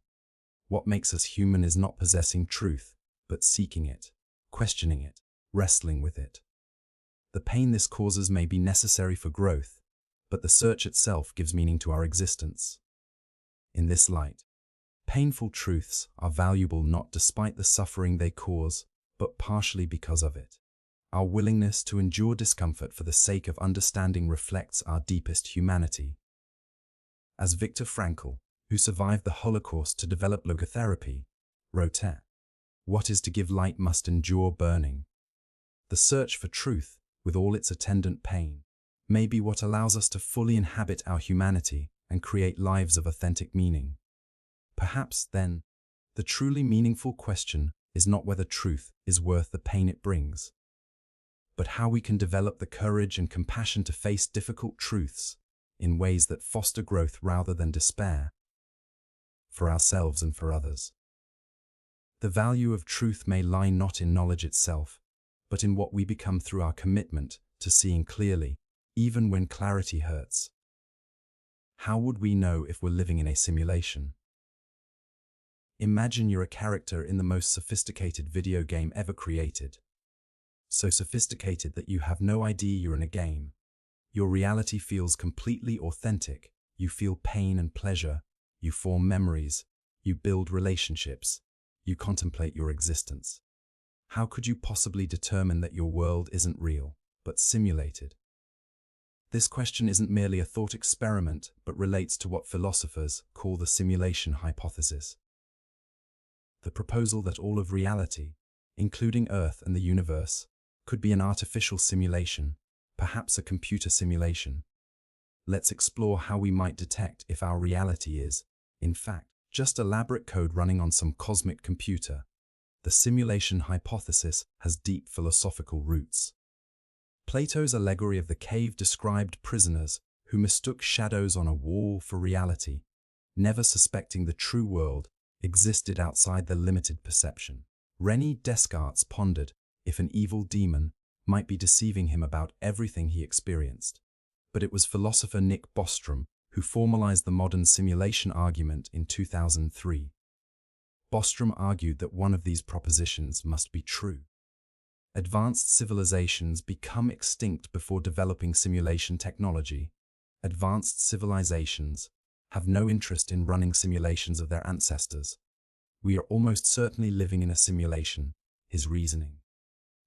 S1: What makes us human is not possessing truth, but seeking it, questioning it, wrestling with it. The pain this causes may be necessary for growth, but the search itself gives meaning to our existence. In this light, painful truths are valuable not despite the suffering they cause, but partially because of it. Our willingness to endure discomfort for the sake of understanding reflects our deepest humanity. As Viktor Frankl, who survived the Holocaust to develop logotherapy, wrote, "What is to give light must endure burning." The search for truth, with all its attendant pain, may be what allows us to fully inhabit our humanity and create lives of authentic meaning. Perhaps, then, the truly meaningful question is not whether truth is worth the pain it brings, but how we can develop the courage and compassion to face difficult truths in ways that foster growth rather than despair, for ourselves and for others. The value of truth may lie not in knowledge itself, but in what we become through our commitment to seeing clearly, even when clarity hurts. How would we know if we're living in a simulation? Imagine you're a character in the most sophisticated video game ever created. So sophisticated that you have no idea you're in a game. Your reality feels completely authentic. You feel pain and pleasure. You form memories. You build relationships. You contemplate your existence. How could you possibly determine that your world isn't real, but simulated? This question isn't merely a thought experiment, but relates to what philosophers call the simulation hypothesis. The proposal that all of reality, including Earth and the universe, could be an artificial simulation, perhaps a computer simulation. Let's explore how we might detect if our reality is, in fact, just elaborate code running on some cosmic computer. The simulation hypothesis has deep philosophical roots. Plato's allegory of the cave described prisoners who mistook shadows on a wall for reality, never suspecting the true world existed outside their limited perception. René Descartes pondered if an evil demon might be deceiving him about everything he experienced. But it was philosopher Nick Bostrom who formalized the modern simulation argument in 2003. Bostrom argued that one of these propositions must be true. Advanced civilizations become extinct before developing simulation technology. Advanced civilizations have no interest in running simulations of their ancestors. We are almost certainly living in a simulation, his reasoning.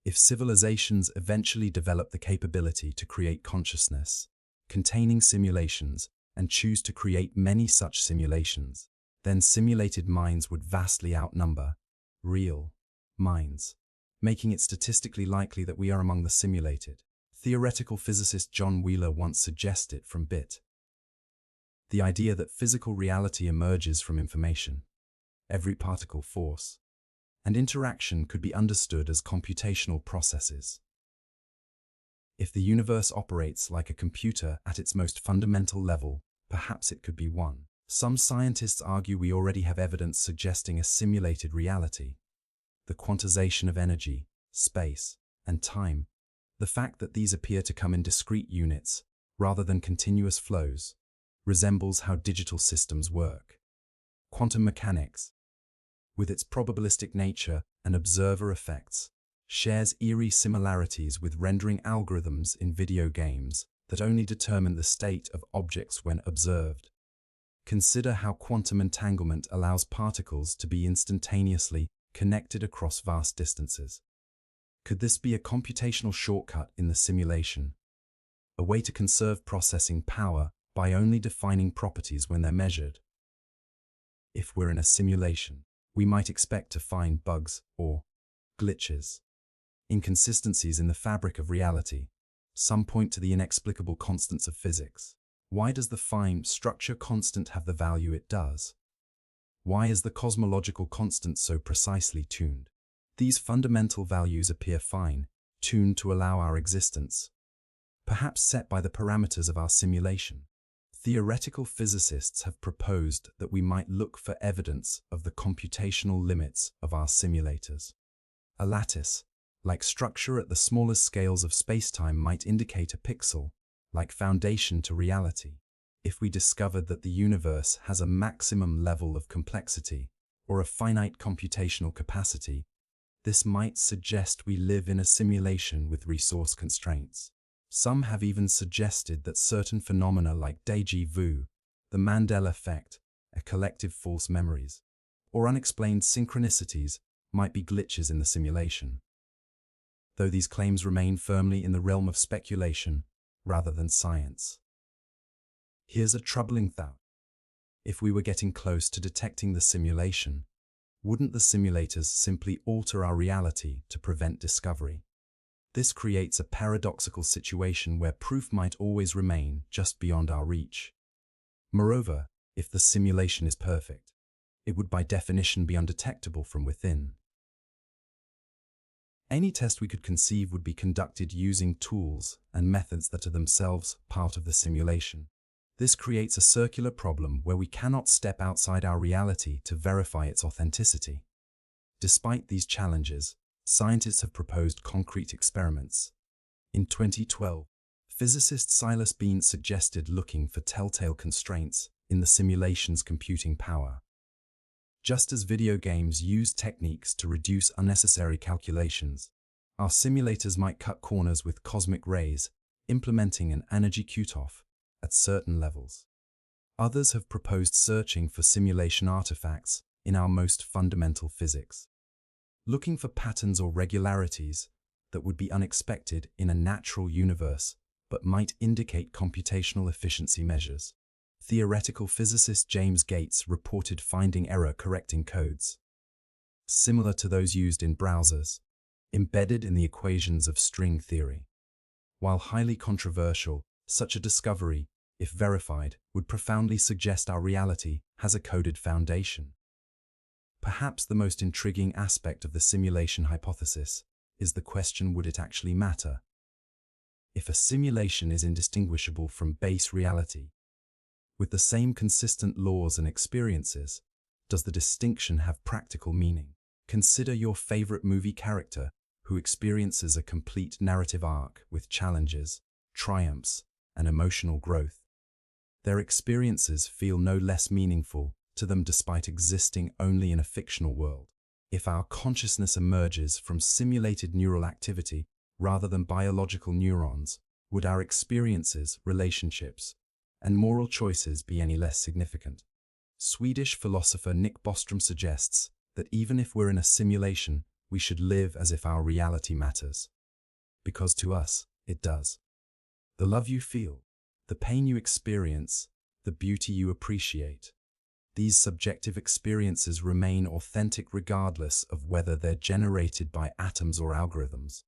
S1: If civilizations eventually develop the capability to create consciousness, containing simulations, and choose to create many such simulations, then simulated minds would vastly outnumber real minds, making it statistically likely that we are among the simulated. Theoretical physicist John Wheeler once suggested from bit. The idea that physical reality emerges from information, every particle, force, and interaction could be understood as computational processes. If the universe operates like a computer at its most fundamental level, perhaps it could be one. Some scientists argue we already have evidence suggesting a simulated reality. The quantization of energy, space, and time, the fact that these appear to come in discrete units rather than continuous flows, resembles how digital systems work. Quantum mechanics, with its probabilistic nature and observer effects, shares eerie similarities with rendering algorithms in video games that only determine the state of objects when observed. Consider how quantum entanglement allows particles to be instantaneously connected across vast distances. Could this be a computational shortcut in the simulation? A way to conserve processing power by only defining properties when they're measured? If we're in a simulation, we might expect to find bugs or glitches, inconsistencies in the fabric of reality. Some point to the inexplicable constants of physics. Why does the fine structure constant have the value it does? Why is the cosmological constant so precisely tuned? These fundamental values appear fine, tuned to allow our existence, perhaps set by the parameters of our simulation. Theoretical physicists have proposed that we might look for evidence of the computational limits of our simulators. A lattice-like structure at the smallest scales of spacetime might indicate a pixel-like foundation to reality. If we discovered that the universe has a maximum level of complexity or a finite computational capacity, this might suggest we live in a simulation with resource constraints. Some have even suggested that certain phenomena like déjà vu, the Mandela effect, a collective false memories, or unexplained synchronicities might be glitches in the simulation. Though these claims remain firmly in the realm of speculation rather than science. Here's a troubling thought. If we were getting close to detecting the simulation, wouldn't the simulators simply alter our reality to prevent discovery? This creates a paradoxical situation where proof might always remain just beyond our reach. Moreover, if the simulation is perfect, it would by definition be undetectable from within. Any test we could conceive would be conducted using tools and methods that are themselves part of the simulation. This creates a circular problem where we cannot step outside our reality to verify its authenticity. Despite these challenges, scientists have proposed concrete experiments. In 2012, physicist Silas Bean suggested looking for telltale constraints in the simulation's computing power. Just as video games use techniques to reduce unnecessary calculations, our simulators might cut corners with cosmic rays, implementing an energy cutoff at certain levels. Others have proposed searching for simulation artifacts in our most fundamental physics, looking for patterns or regularities that would be unexpected in a natural universe but might indicate computational efficiency measures. Theoretical physicist James Gates reported finding error-correcting codes, similar to those used in browsers, embedded in the equations of string theory. While highly controversial, such a discovery, if verified, would profoundly suggest our reality has a coded foundation. Perhaps the most intriguing aspect of the simulation hypothesis is the question: would it actually matter? If a simulation is indistinguishable from base reality, with the same consistent laws and experiences, does the distinction have practical meaning? Consider your favorite movie character who experiences a complete narrative arc with challenges, triumphs, and emotional growth. Their experiences feel no less meaningful to them despite existing only in a fictional world. If our consciousness emerges from simulated neural activity rather than biological neurons, would our experiences, relationships, and moral choices be any less significant? Swedish philosopher Nick Bostrom suggests that even if we're in a simulation, we should live as if our reality matters. Because to us, it does. The love you feel, the pain you experience, the beauty you appreciate. These subjective experiences remain authentic regardless of whether they're generated by atoms or algorithms.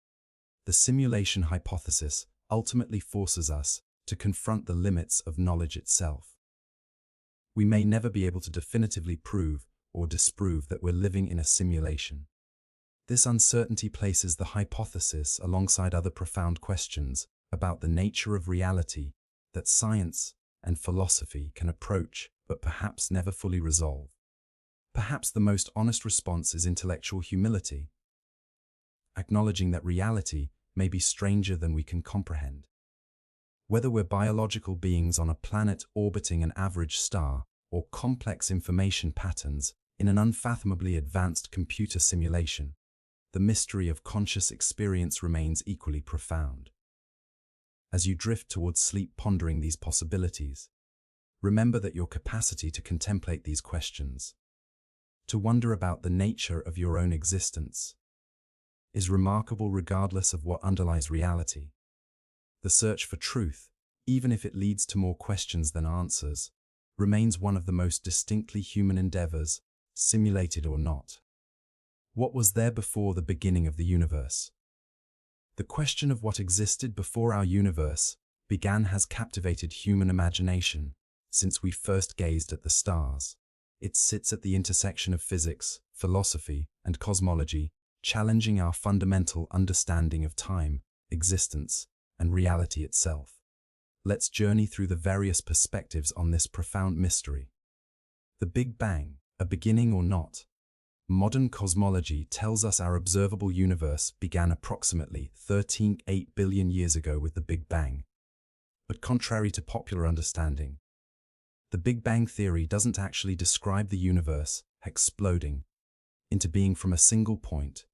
S1: The simulation hypothesis ultimately forces us to confront the limits of knowledge itself. We may never be able to definitively prove or disprove that we're living in a simulation. This uncertainty places the hypothesis alongside other profound questions about the nature of reality that science and philosophy can approach but perhaps never fully resolve. Perhaps the most honest response is intellectual humility, acknowledging that reality may be stranger than we can comprehend. Whether we're biological beings on a planet orbiting an average star or complex information patterns in an unfathomably advanced computer simulation, the mystery of conscious experience remains equally profound. As you drift towards sleep pondering these possibilities, remember that your capacity to contemplate these questions, to wonder about the nature of your own existence, is remarkable regardless of what underlies reality. The search for truth, even if it leads to more questions than answers, remains one of the most distinctly human endeavors, simulated or not. What was there before the beginning of the universe? The question of what existed before our universe began has captivated human imagination since we first gazed at the stars. It sits at the intersection of physics, philosophy, and cosmology, challenging our fundamental understanding of time, existence, and reality itself. Let's journey through the various perspectives on this profound mystery. The Big Bang, a beginning or not? Modern cosmology tells us our observable universe began approximately 13.8 billion years ago with the Big Bang. But contrary to popular understanding, the Big Bang theory doesn't actually describe the universe exploding into being from a single point.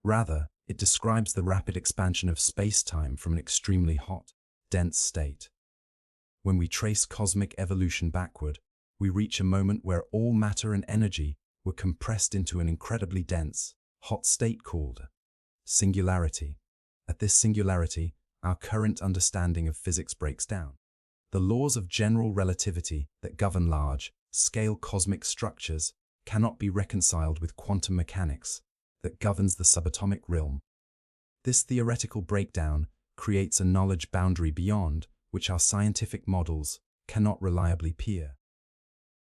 S1: Rather, it describes the rapid expansion of space-time from an extremely hot, dense state. When we trace cosmic evolution backward, we reach a moment where all matter and energy were compressed into an incredibly dense, hot state called singularity. At this singularity, our current understanding of physics breaks down. The laws of general relativity that govern large-scale cosmic structures cannot be reconciled with quantum mechanics that governs the subatomic realm. This theoretical breakdown creates a knowledge boundary beyond which our scientific models cannot reliably peer.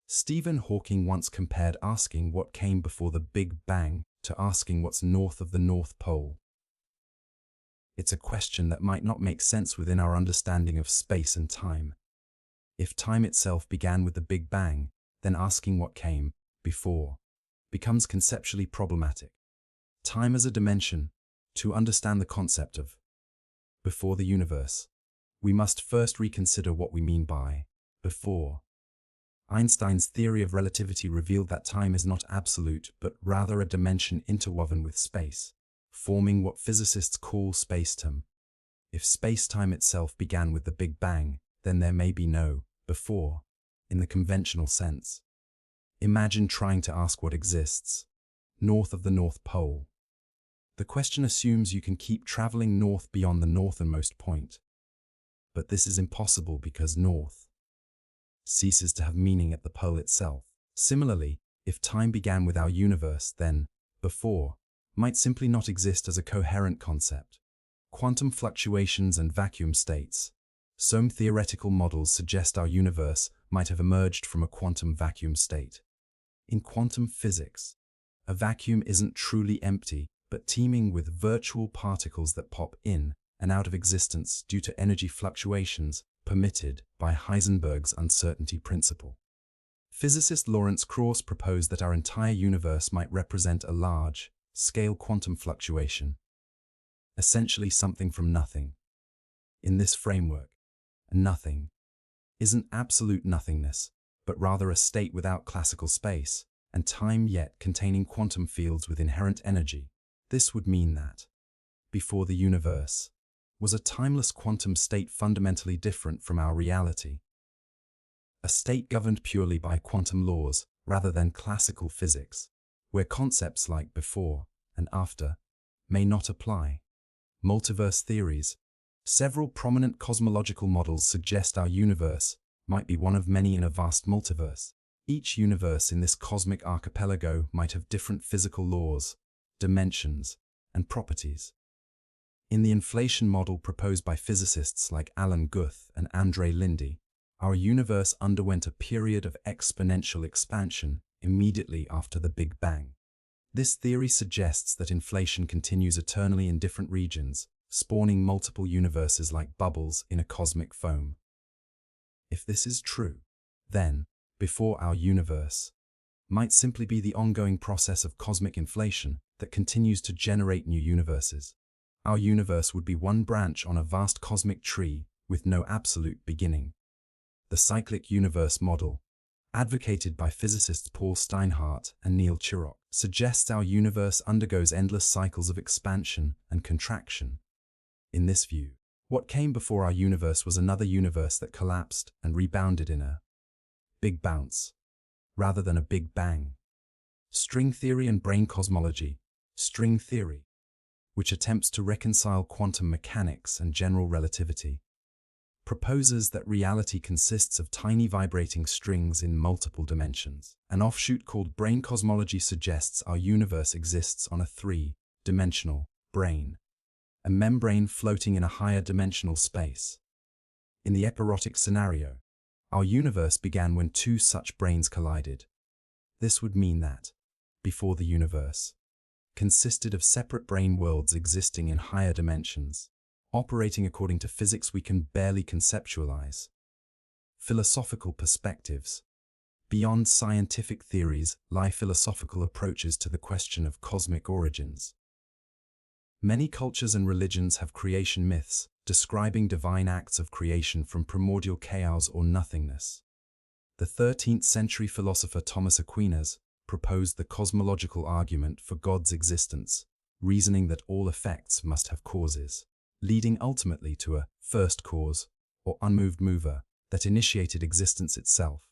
S1: Stephen Hawking once compared asking what came before the Big Bang to asking what's north of the North Pole. It's a question that might not make sense within our understanding of space and time. If time itself began with the Big Bang, then asking what came before becomes conceptually problematic. Time as a dimension. To understand the concept of before the universe, we must first reconsider what we mean by before. Einstein's theory of relativity revealed that time is not absolute, but rather a dimension interwoven with space, forming what physicists call spacetime. If spacetime itself began with the Big Bang, then there may be no before, in the conventional sense. Imagine trying to ask what exists north of the North Pole. The question assumes you can keep traveling north beyond the northernmost point. But this is impossible because north ceases to have meaning at the pole itself. Similarly, if time began with our universe, then before might simply not exist as a coherent concept. Quantum fluctuations and vacuum states. Some theoretical models suggest our universe might have emerged from a quantum vacuum state. In quantum physics, a vacuum isn't truly empty, but teeming with virtual particles that pop in and out of existence due to energy fluctuations permitted by Heisenberg's uncertainty principle. Physicist Lawrence Krauss proposed that our entire universe might represent a large-scale quantum fluctuation, essentially something from nothing. In this framework, nothing isn't absolute nothingness, but rather a state without classical space and time yet containing quantum fields with inherent energy. This would mean that, before the universe, was a timeless quantum state fundamentally different from our reality. A state governed purely by quantum laws rather than classical physics, where concepts like before and after may not apply. Multiverse theories. Several prominent cosmological models suggest our universe might be one of many in a vast multiverse. Each universe in this cosmic archipelago might have different physical laws, dimensions, and properties. In the inflation model proposed by physicists like Alan Guth and Andrei Linde, our universe underwent a period of exponential expansion immediately after the Big Bang. This theory suggests that inflation continues eternally in different regions, spawning multiple universes like bubbles in a cosmic foam. If this is true, then, before our universe, might simply be the ongoing process of cosmic inflation that continues to generate new universes. Our universe would be one branch on a vast cosmic tree with no absolute beginning. The cyclic universe model, advocated by physicists Paul Steinhardt and Neil Chirok, suggests our universe undergoes endless cycles of expansion and contraction. In this view, what came before our universe was another universe that collapsed and rebounded in a big bounce, rather than a big bang. String theory and brain cosmology. String theory, which attempts to reconcile quantum mechanics and general relativity, proposes that reality consists of tiny vibrating strings in multiple dimensions. An offshoot called brain cosmology suggests our universe exists on a three-dimensional brain, a membrane floating in a higher dimensional space. In the epirotic scenario, our universe began when two such brains collided. This would mean that, before the universe, consisted of separate brain worlds existing in higher dimensions, operating according to physics we can barely conceptualize. Philosophical perspectives. Beyond scientific theories lie philosophical approaches to the question of cosmic origins. Many cultures and religions have creation myths, describing divine acts of creation from primordial chaos or nothingness. The 13th century philosopher Thomas Aquinas proposed the cosmological argument for God's existence, reasoning that all effects must have causes, leading ultimately to a first cause, or unmoved mover, that initiated existence itself.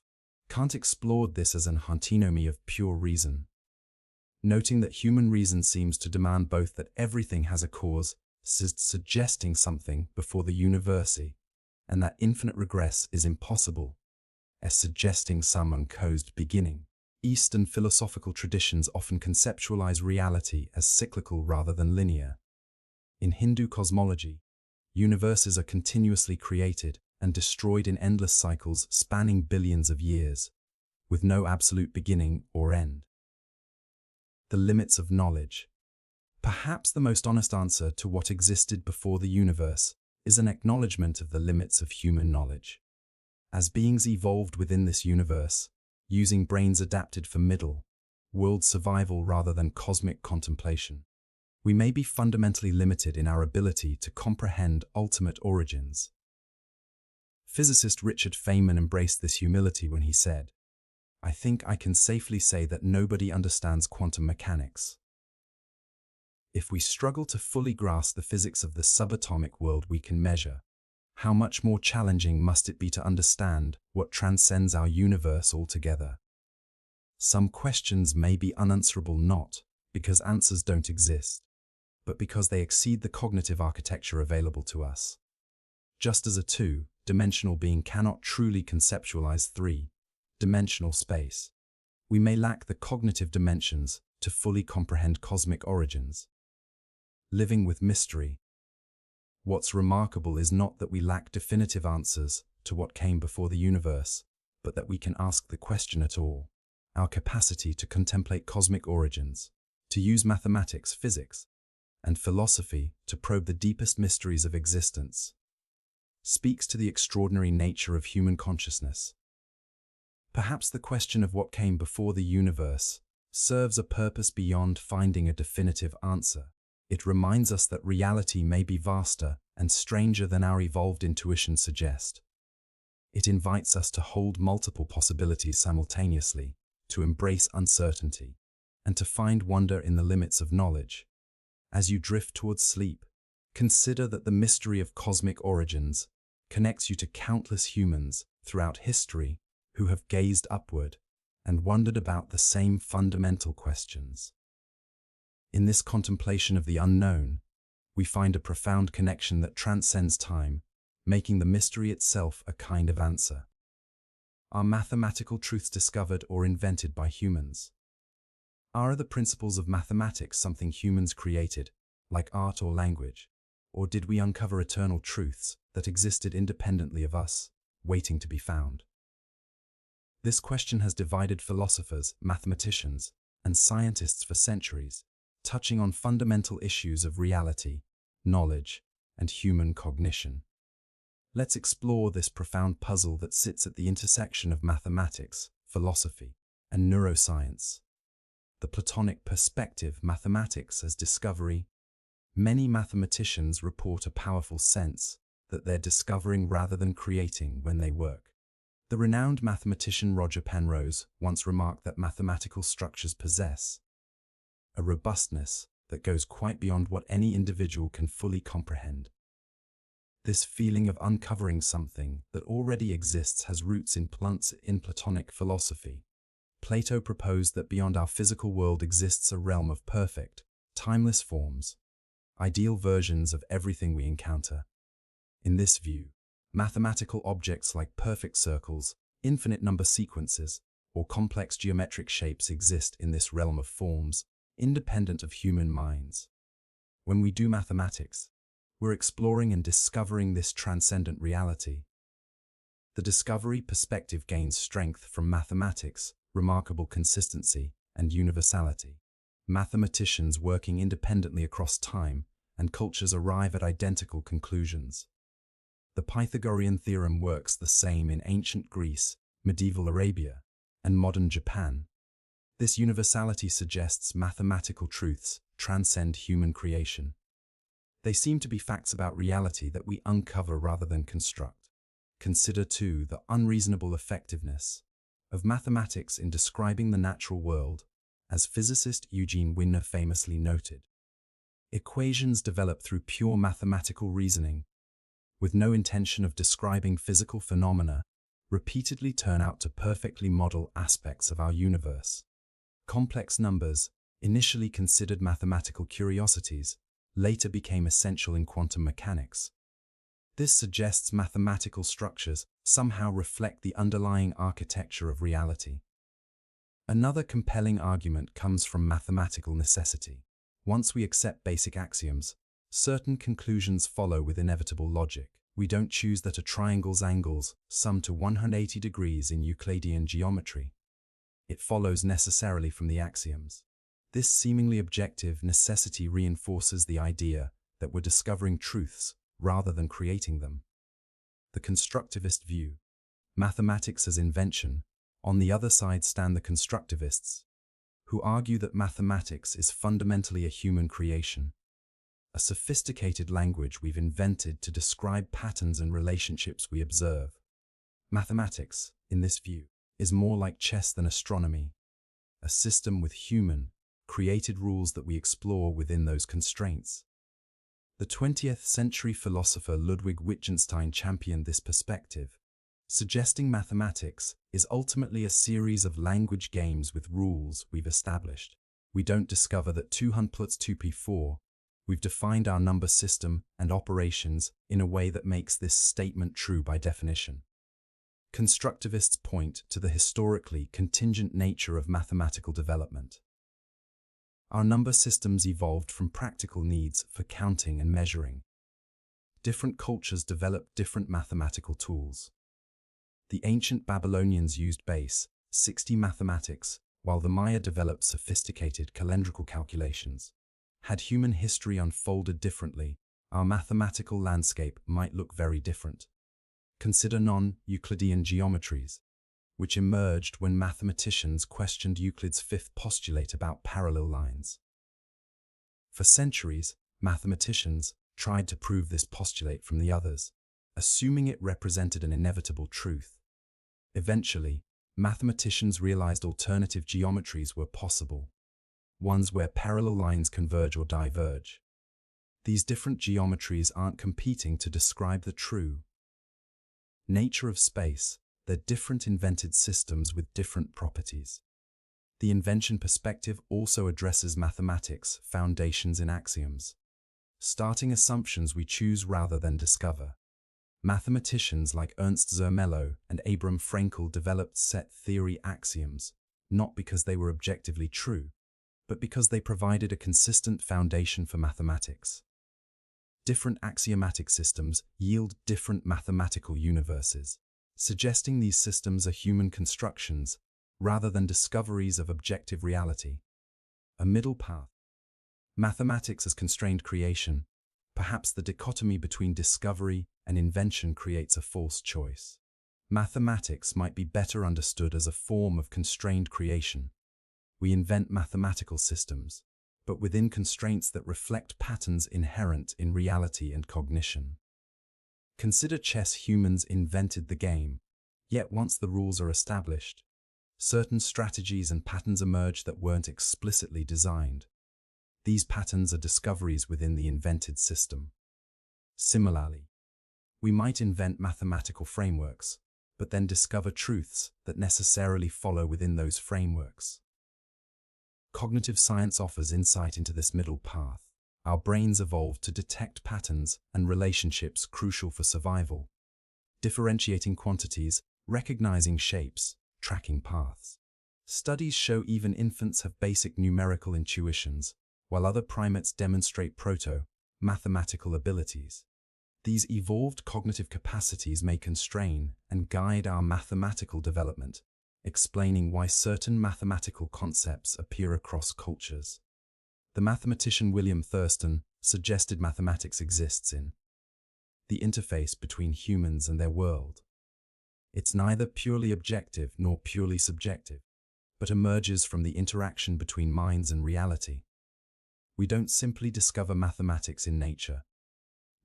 S1: Kant explored this as an antinomy of pure reason, noting that human reason seems to demand both that everything has a cause, suggesting something before the universe, and that infinite regress is impossible, as suggesting some uncaused beginning. Eastern philosophical traditions often conceptualize reality as cyclical rather than linear. In Hindu cosmology, universes are continuously created and destroyed in endless cycles spanning billions of years, with no absolute beginning or end. The limits of knowledge. Perhaps the most honest answer to what existed before the universe is an acknowledgement of the limits of human knowledge. As beings evolved within this universe, using brains adapted for middle-world survival rather than cosmic contemplation, we may be fundamentally limited in our ability to comprehend ultimate origins. Physicist Richard Feynman embraced this humility when he said, "I think I can safely say that nobody understands quantum mechanics." If we struggle to fully grasp the physics of the subatomic world we can measure, how much more challenging must it be to understand what transcends our universe altogether? Some questions may be unanswerable not because answers don't exist, but because they exceed the cognitive architecture available to us. Just as a two-dimensional being cannot truly conceptualize three-dimensional space, we may lack the cognitive dimensions to fully comprehend cosmic origins. Living with mystery. What's remarkable is not that we lack definitive answers to what came before the universe, but that we can ask the question at all. Our capacity to contemplate cosmic origins, to use mathematics, physics, and philosophy to probe the deepest mysteries of existence, speaks to the extraordinary nature of human consciousness. Perhaps the question of what came before the universe serves a purpose beyond finding a definitive answer. It reminds us that reality may be vaster and stranger than our evolved intuitions suggest. It invites us to hold multiple possibilities simultaneously, to embrace uncertainty, and to find wonder in the limits of knowledge. As you drift towards sleep, consider that the mystery of cosmic origins connects you to countless humans throughout history who have gazed upward and wondered about the same fundamental questions. In this contemplation of the unknown, we find a profound connection that transcends time, making the mystery itself a kind of answer. Are mathematical truths discovered or invented by humans? Are the principles of mathematics something humans created, like art or language? Or did we uncover eternal truths that existed independently of us, waiting to be found? This question has divided philosophers, mathematicians, and scientists for centuries, touching on fundamental issues of reality, knowledge, and human cognition. Let's explore this profound puzzle that sits at the intersection of mathematics, philosophy, and neuroscience. The Platonic perspective, mathematics as discovery. Many mathematicians report a powerful sense that they're discovering rather than creating when they work. The renowned mathematician Roger Penrose once remarked that mathematical structures possess a robustness that goes quite beyond what any individual can fully comprehend. This feeling of uncovering something that already exists has roots in Platonic philosophy. Plato proposed that beyond our physical world exists a realm of perfect, timeless forms, ideal versions of everything we encounter. In this view, mathematical objects like perfect circles, infinite number sequences, or complex geometric shapes exist in this realm of forms, independent of human minds. When we do mathematics, we're exploring and discovering this transcendent reality. The discovery perspective gains strength from mathematics, remarkable consistency, and universality. Mathematicians working independently across time and cultures arrive at identical conclusions. The Pythagorean theorem works the same in ancient Greece, medieval Arabia, and modern Japan. This universality suggests mathematical truths transcend human creation. They seem to be facts about reality that we uncover rather than construct. Consider, too, the unreasonable effectiveness of mathematics in describing the natural world, as physicist Eugene Wigner famously noted. Equations develop through pure mathematical reasoning, with no intention of describing physical phenomena, repeatedly turn out to perfectly model aspects of our universe. Complex numbers, initially considered mathematical curiosities, later became essential in quantum mechanics. This suggests mathematical structures somehow reflect the underlying architecture of reality. Another compelling argument comes from mathematical necessity. Once we accept basic axioms, certain conclusions follow with inevitable logic. We don't choose that a triangle's angles sum to 180 degrees in Euclidean geometry. It follows necessarily from the axioms. This seemingly objective necessity reinforces the idea that we're discovering truths rather than creating them. The constructivist view, mathematics as invention. On the other side stand the constructivists, who argue that mathematics is fundamentally a human creation, a sophisticated language we've invented to describe patterns and relationships we observe. Mathematics, in this view, is more like chess than astronomy, a system with human, created rules that we explore within those constraints. The 20th century philosopher Ludwig Wittgenstein championed this perspective, suggesting mathematics is ultimately a series of language games with rules we've established. We don't discover that 200 plus 2p4, We've defined our number system and operations in a way that makes this statement true by definition. Constructivists point to the historically contingent nature of mathematical development. Our number systems evolved from practical needs for counting and measuring. Different cultures developed different mathematical tools. The ancient Babylonians used base 60 mathematics, while the Maya developed sophisticated calendrical calculations. Had human history unfolded differently, our mathematical landscape might look very different. Consider non-Euclidean geometries, which emerged when mathematicians questioned Euclid's fifth postulate about parallel lines. For centuries, mathematicians tried to prove this postulate from the others, assuming it represented an inevitable truth. Eventually, mathematicians realized alternative geometries were possible, ones where parallel lines converge or diverge. These different geometries aren't competing to describe the true nature of space. They're different invented systems with different properties. The invention perspective also addresses mathematics' foundations in axioms, starting assumptions we choose rather than discover. Mathematicians like Ernst Zermelo and Abraham Frankel developed set theory axioms, not because they were objectively true, but because they provided a consistent foundation for mathematics. Different axiomatic systems yield different mathematical universes, suggesting these systems are human constructions rather than discoveries of objective reality. A middle path. Mathematics as constrained creation. Perhaps the dichotomy between discovery and invention creates a false choice. Mathematics might be better understood as a form of constrained creation. We invent mathematical systems, but within constraints that reflect patterns inherent in reality and cognition. Consider chess. Humans invented the game, yet once the rules are established, certain strategies and patterns emerge that weren't explicitly designed. These patterns are discoveries within the invented system. Similarly, we might invent mathematical frameworks, but then discover truths that necessarily follow within those frameworks. Cognitive science offers insight into this middle path. Our brains evolved to detect patterns and relationships crucial for survival, differentiating quantities, recognizing shapes, tracking paths. Studies show even infants have basic numerical intuitions, while other primates demonstrate proto-mathematical abilities. These evolved cognitive capacities may constrain and guide our mathematical development, explaining why certain mathematical concepts appear across cultures. The mathematician William Thurston suggested mathematics exists in the interface between humans and their world. It's neither purely objective nor purely subjective, but emerges from the interaction between minds and reality. We don't simply discover mathematics in nature,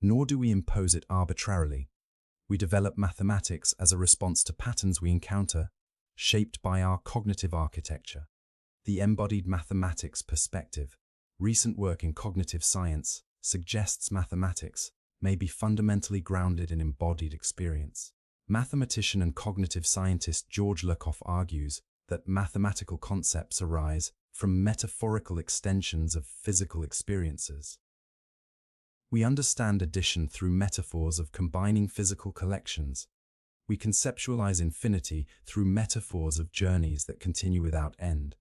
S1: nor do we impose it arbitrarily. We develop mathematics as a response to patterns we encounter, shaped by our cognitive architecture. The embodied mathematics perspective. Recent work in cognitive science suggests mathematics may be fundamentally grounded in embodied experience. Mathematician and cognitive scientist George Lakoff argues that mathematical concepts arise from metaphorical extensions of physical experiences. We understand addition through metaphors of combining physical collections. We conceptualize infinity through metaphors of journeys that continue without end.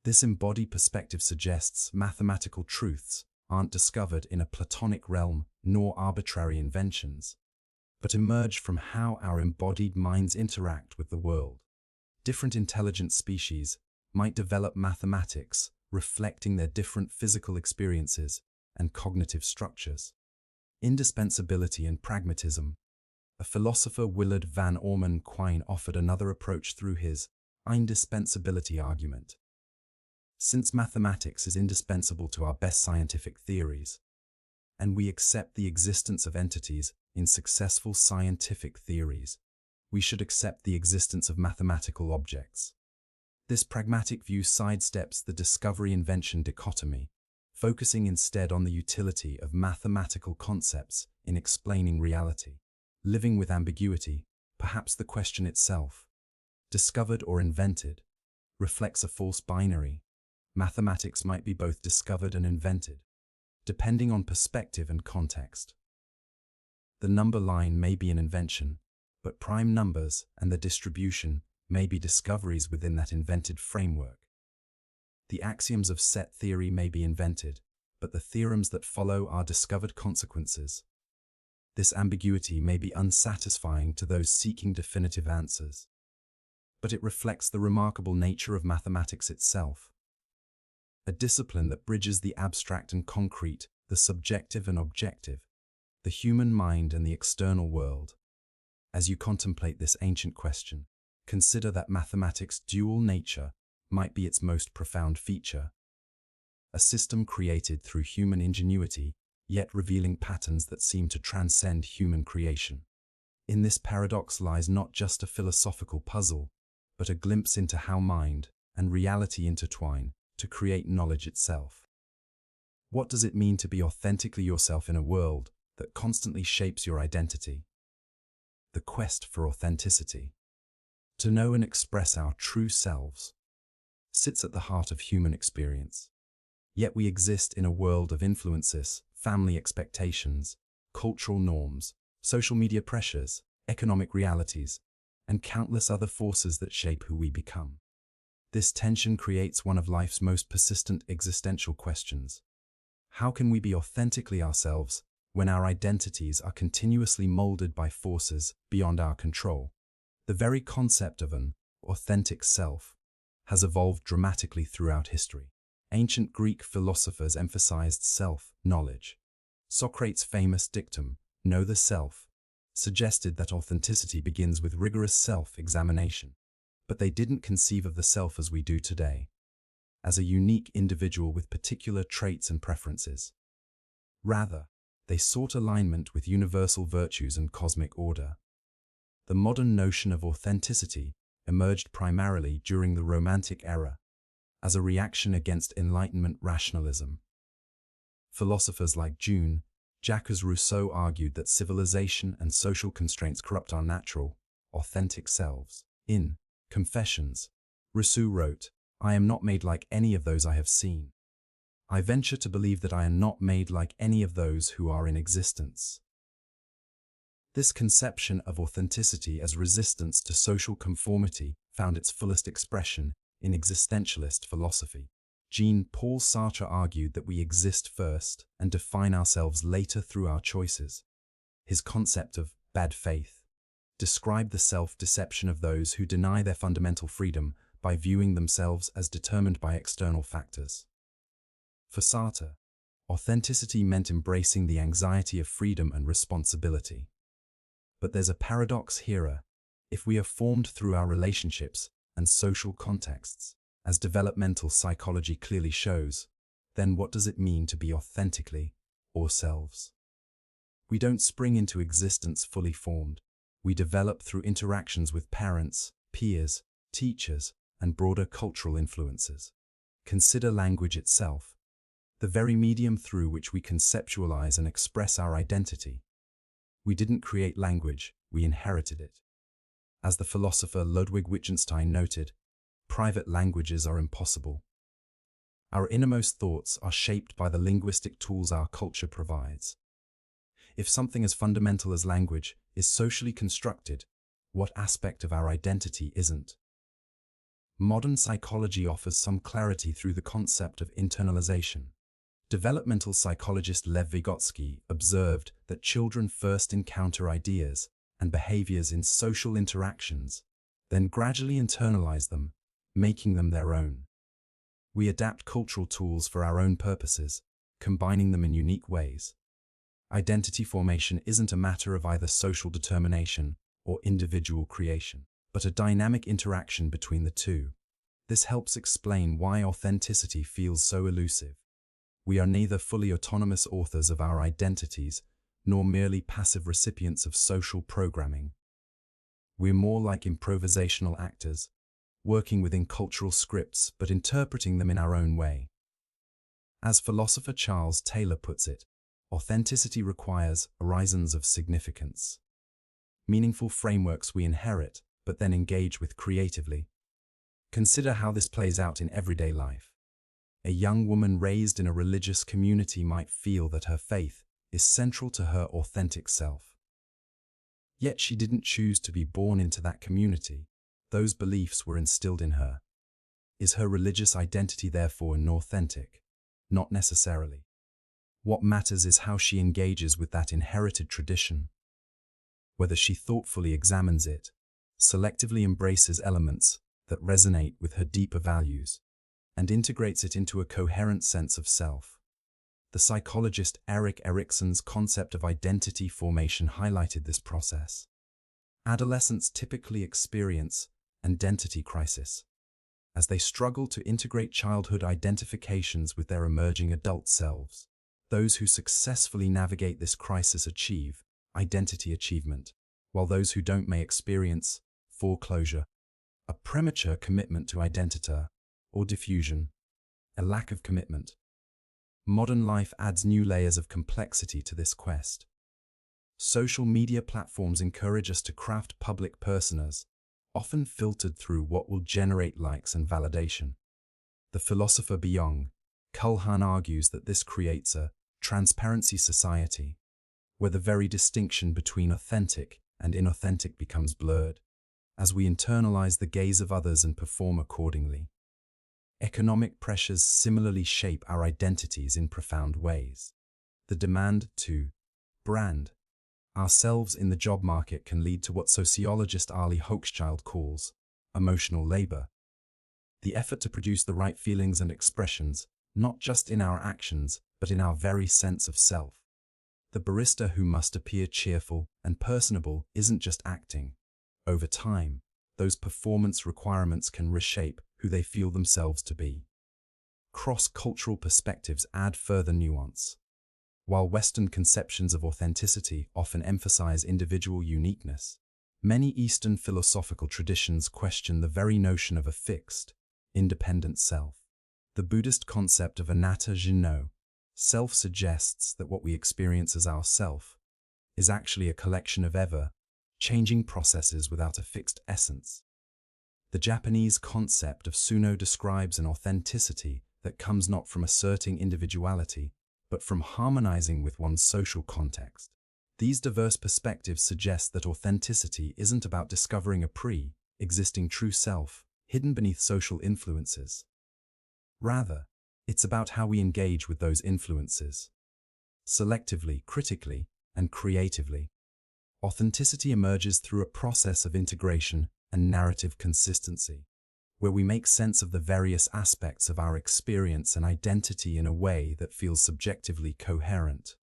S1: This embodied perspective suggests mathematical truths aren't discovered in a Platonic realm nor arbitrary inventions, but emerge from how our embodied minds interact with the world. Different intelligent species might develop mathematics reflecting their different physical experiences and cognitive structures. Indispensability and pragmatism. A philosopher, Willard Van Orman Quine, offered another approach through his indispensability argument. Since mathematics is indispensable to our best scientific theories, and we accept the existence of entities in successful scientific theories, we should accept the existence of mathematical objects. This pragmatic view sidesteps the discovery-invention dichotomy, focusing instead on the utility of mathematical concepts in explaining reality. Living with ambiguity, perhaps the question itself, discovered or invented, reflects a false binary. Mathematics might be both discovered and invented. depending on perspective and context. The number line may be an invention, but prime numbers and the distribution may be discoveries within that invented framework. The axioms of set theory may be invented, but the theorems that follow are discovered consequences. This ambiguity may be unsatisfying to those seeking definitive answers, but it reflects the remarkable nature of mathematics itself, a discipline that bridges the abstract and concrete, the subjective and objective, the human mind and the external world. As you contemplate this ancient question, consider that mathematics' dual nature might be its most profound feature, a system created through human ingenuity, yet revealing patterns that seem to transcend human creation. In this paradox lies not just a philosophical puzzle, but a glimpse into how mind and reality intertwine to create knowledge itself. What does it mean to be authentically yourself in a world that constantly shapes your identity? The quest for authenticity, to know and express our true selves, sits at the heart of human experience. Yet we exist in a world of influences, family expectations, cultural norms, social media pressures, economic realities, and countless other forces that shape who we become. This tension creates one of life's most persistent existential questions. How can we be authentically ourselves when our identities are continuously molded by forces beyond our control? The very concept of an authentic self has evolved dramatically throughout history. Ancient Greek philosophers emphasized self-knowledge. Socrates' famous dictum, "Know the self," suggested that authenticity begins with rigorous self-examination. But they didn't conceive of the self as we do today, as a unique individual with particular traits and preferences. Rather, they sought alignment with universal virtues and cosmic order. The modern notion of authenticity emerged primarily during the Romantic era, as a reaction against Enlightenment rationalism. Philosophers like Jacques Rousseau argued that civilization and social constraints corrupt our natural, authentic selves. In Confessions, Rousseau wrote, "I am not made like any of those I have seen. I venture to believe that I am not made like any of those who are in existence." This conception of authenticity as resistance to social conformity found its fullest expression in existentialist philosophy. Jean-Paul Sartre argued that we exist first and define ourselves later through our choices. His concept of bad faith described the self-deception of those who deny their fundamental freedom by viewing themselves as determined by external factors. For Sartre, authenticity meant embracing the anxiety of freedom and responsibility. But there's a paradox here. If we are formed through our relationships and social contexts, as developmental psychology clearly shows, then what does it mean to be authentically ourselves? We don't spring into existence fully formed. We develop through interactions with parents, peers, teachers, and broader cultural influences. Consider language itself, the very medium through which we conceptualize and express our identity. We didn't create language, we inherited it. As the philosopher Ludwig Wittgenstein noted, private languages are impossible. Our innermost thoughts are shaped by the linguistic tools our culture provides. If something as fundamental as language is socially constructed, what aspect of our identity isn't? Modern psychology offers some clarity through the concept of internalization. Developmental psychologist Lev Vygotsky observed that children first encounter ideas and behaviors in social interactions, then gradually internalize them, making them their own. We adapt cultural tools for our own purposes, combining them in unique ways. Identity formation isn't a matter of either social determination or individual creation, but a dynamic interaction between the two. This helps explain why authenticity feels so elusive. We are neither fully autonomous authors of our identities, nor merely passive recipients of social programming. We're more like improvisational actors, working within cultural scripts but interpreting them in our own way. As philosopher Charles Taylor puts it, authenticity requires horizons of significance. Meaningful frameworks we inherit, but then engage with creatively. Consider how this plays out in everyday life. A young woman raised in a religious community might feel that her faith is central to her authentic self. Yet she didn't choose to be born into that community. Those beliefs were instilled in her. Is her religious identity therefore inauthentic? Not necessarily. What matters is how she engages with that inherited tradition. Whether she thoughtfully examines it, selectively embraces elements that resonate with her deeper values, and integrates it into a coherent sense of self. The psychologist Erik Erikson's concept of identity formation highlighted this process. Adolescents typically experience an identity crisis as they struggle to integrate childhood identifications with their emerging adult selves. Those who successfully navigate this crisis achieve identity achievement, while those who don't may experience foreclosure, a premature commitment to identity, or diffusion, a lack of commitment. Modern life adds new layers of complexity to this quest. Social media platforms encourage us to craft public personas, often filtered through what will generate likes and validation. The philosopher Byung-Chul argues that this creates a transparency society, where the very distinction between authentic and inauthentic becomes blurred, as we internalize the gaze of others and perform accordingly. Economic pressures similarly shape our identities in profound ways. The demand to brand ourselves in the job market can lead to what sociologist Ali Hochschild calls emotional labor. The effort to produce the right feelings and expressions, not just in our actions, but in our very sense of self. The barista who must appear cheerful and personable isn't just acting. Over time, those performance requirements can reshape who they feel themselves to be. Cross-cultural perspectives add further nuance. While Western conceptions of authenticity often emphasize individual uniqueness, many Eastern philosophical traditions question the very notion of a fixed, independent self. The Buddhist concept of anatta jino, self, suggests that what we experience as ourself is actually a collection of ever-changing processes without a fixed essence. The Japanese concept of suno describes an authenticity that comes not from asserting individuality, but from harmonizing with one's social context. These diverse perspectives suggest that authenticity isn't about discovering a pre-existing true self hidden beneath social influences. Rather, it's about how we engage with those influences. Selectively, critically, and creatively. Authenticity emerges through a process of integration and narrative consistency, where we make sense of the various aspects of our experience and identity in a way that feels subjectively coherent.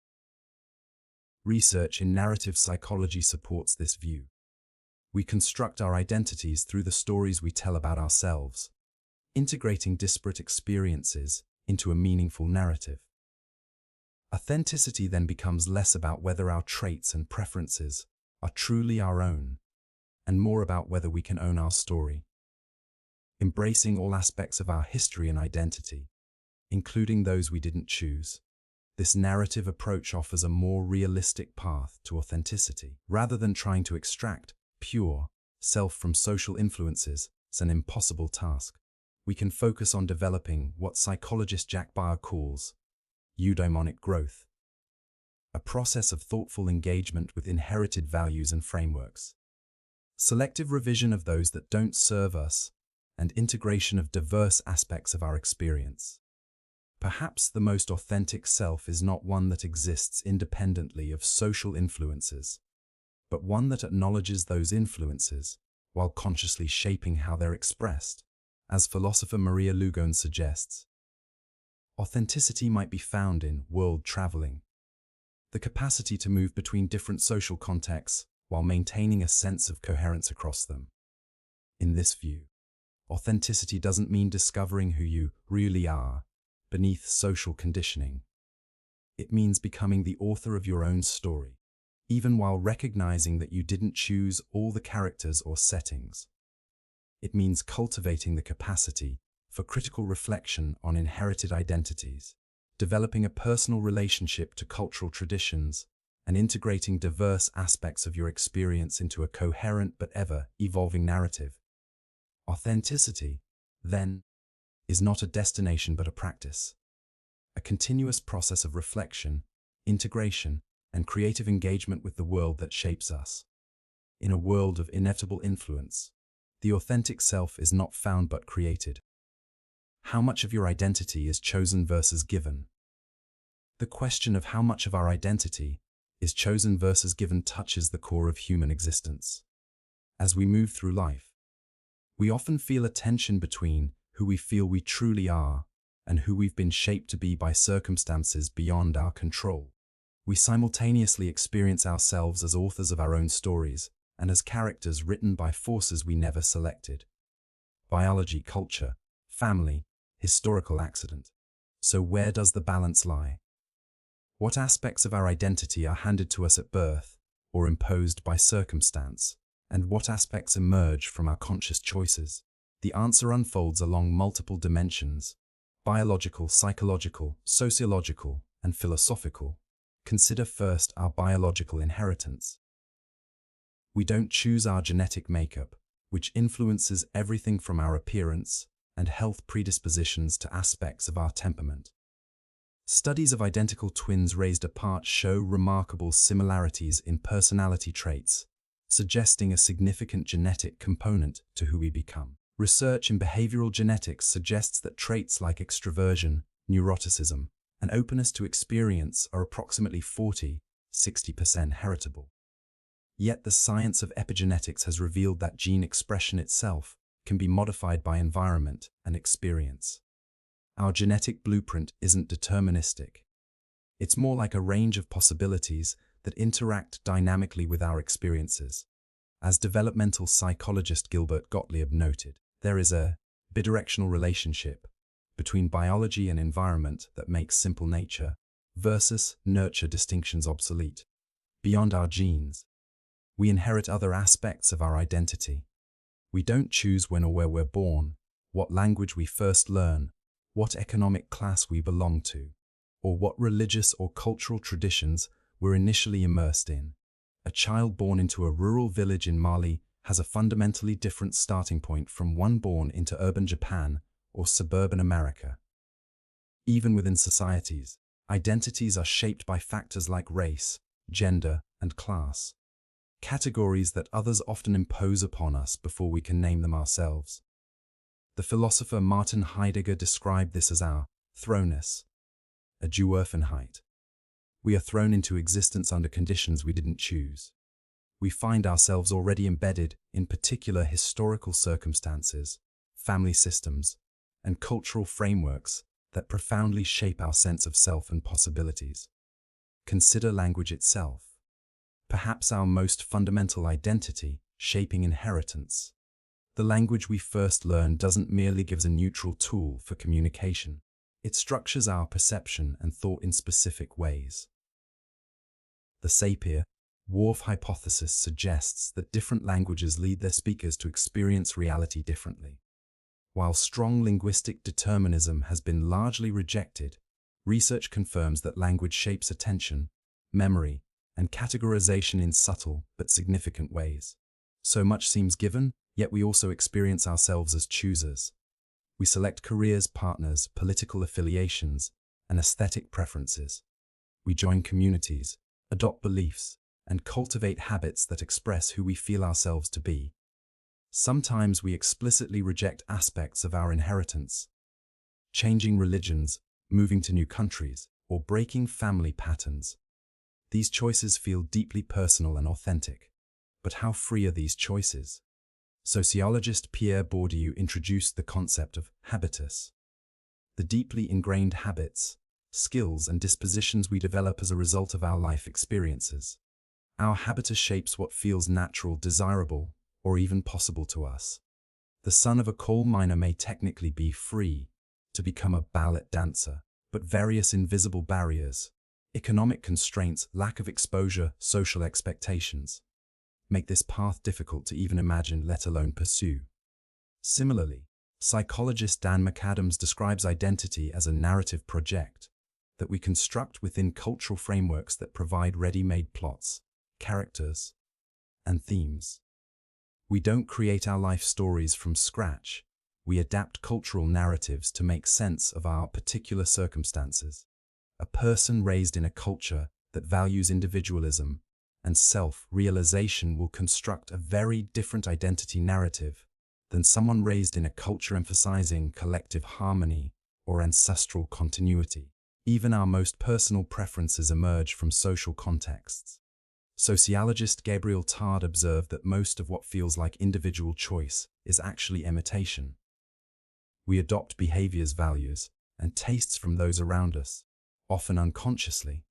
S1: Research in narrative psychology supports this view. We construct our identities through the stories we tell about ourselves, integrating disparate experiences into a meaningful narrative. Authenticity then becomes less about whether our traits and preferences are truly our own, and more about whether we can own our story. Embracing all aspects of our history and identity, including those we didn't choose. This narrative approach offers a more realistic path to authenticity. Rather than trying to extract pure self from social influences, it's an impossible task. We can focus on developing what psychologist Jack Beyer calls eudaimonic growth, a process of thoughtful engagement with inherited values and frameworks, selective revision of those that don't serve us, and integration of diverse aspects of our experience. Perhaps the most authentic self is not one that exists independently of social influences, but one that acknowledges those influences while consciously shaping how they're expressed. As philosopher Maria Lugones suggests, authenticity might be found in world traveling, the capacity to move between different social contexts while maintaining a sense of coherence across them. In this view, authenticity doesn't mean discovering who you really are beneath social conditioning. It means becoming the author of your own story, even while recognizing that you didn't choose all the characters or settings. It means cultivating the capacity for critical reflection on inherited identities, developing a personal relationship to cultural traditions, and integrating diverse aspects of your experience into a coherent but ever-evolving narrative. Authenticity, then, is not a destination but a practice, a continuous process of reflection, integration, and creative engagement with the world that shapes us. In a world of inevitable influence, the authentic self is not found but created. How much of your identity is chosen versus given? The question of how much of our identity is chosen versus given touches the core of human existence. As we move through life, we often feel a tension between who we feel we truly are and who we've been shaped to be by circumstances beyond our control. We simultaneously experience ourselves as authors of our own stories and as characters written by forces we never selected. Biology, culture, family, historical accident. So where does the balance lie? What aspects of our identity are handed to us at birth or imposed by circumstance, and what aspects emerge from our conscious choices? The answer unfolds along multiple dimensions: biological, psychological, sociological, and philosophical. Consider first our biological inheritance. We don't choose our genetic makeup, which influences everything from our appearance and health predispositions to aspects of our temperament. Studies of identical twins raised apart show remarkable similarities in personality traits, suggesting a significant genetic component to who we become. Research in behavioral genetics suggests that traits like extroversion, neuroticism, and openness to experience are approximately 40–60% heritable. Yet the science of epigenetics has revealed that gene expression itself can be modified by environment and experience. Our genetic blueprint isn't deterministic. It's more like a range of possibilities that interact dynamically with our experiences. As developmental psychologist Gilbert Gottlieb noted, there is a bidirectional relationship between biology and environment that makes simple nature versus nurture distinctions obsolete. Beyond our genes, we inherit other aspects of our identity. We don't choose when or where we're born, what language we first learn, what economic class we belong to, or what religious or cultural traditions we're initially immersed in. A child born into a rural village in Mali has a fundamentally different starting point from one born into urban Japan or suburban America. Even within societies, identities are shaped by factors like race, gender, and class, categories that others often impose upon us before we can name them ourselves. The philosopher Martin Heidegger described this as our thrownness, a Geworfenheit. We are thrown into existence under conditions we didn't choose. We find ourselves already embedded in particular historical circumstances, family systems, and cultural frameworks that profoundly shape our sense of self and possibilities. Consider language itself. Perhaps our most fundamental identity, shaping inheritance. The language we first learn doesn't merely give us a neutral tool for communication. It structures our perception and thought in specific ways. The Sapir-Whorf hypothesis suggests that different languages lead their speakers to experience reality differently. While strong linguistic determinism has been largely rejected, research confirms that language shapes attention, memory, and categorization in subtle but significant ways. So much seems given, yet we also experience ourselves as choosers. We select careers, partners, political affiliations, and aesthetic preferences. We join communities, adopt beliefs, and cultivate habits that express who we feel ourselves to be. Sometimes we explicitly reject aspects of our inheritance, changing religions, moving to new countries, or breaking family patterns. These choices feel deeply personal and authentic. But how free are these choices? Sociologist Pierre Bourdieu introduced the concept of habitus, the deeply ingrained habits, skills, and dispositions we develop as a result of our life experiences. Our habitus shapes what feels natural, desirable, or even possible to us. The son of a coal miner may technically be free to become a ballet dancer, but various invisible barriers, economic constraints, lack of exposure, social expectations, make this path difficult to even imagine, let alone pursue. Similarly, psychologist Dan McAdams describes identity as a narrative project that we construct within cultural frameworks that provide ready-made plots, characters, and themes. We don't create our life stories from scratch. We adapt cultural narratives to make sense of our particular circumstances. A person raised in a culture that values individualism and self-realization will construct a very different identity narrative than someone raised in a culture emphasizing collective harmony or ancestral continuity. Even our most personal preferences emerge from social contexts. Sociologist Gabriel Tard observed that most of what feels like individual choice is actually imitation. We adopt behaviors, values, and tastes from those around us, often unconsciously.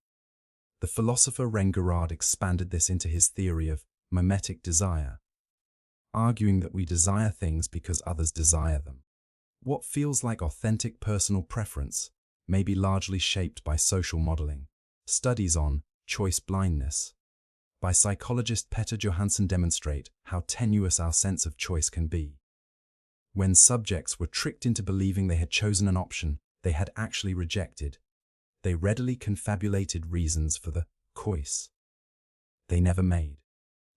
S1: The philosopher Rengerard expanded this into his theory of mimetic desire, arguing that we desire things because others desire them. What feels like authentic personal preference may be largely shaped by social modeling. Studies on choice blindness by psychologist Petter Johansson demonstrate how tenuous our sense of choice can be. When subjects were tricked into believing they had chosen an option they had actually rejected, they readily confabulated reasons for the choice they never made.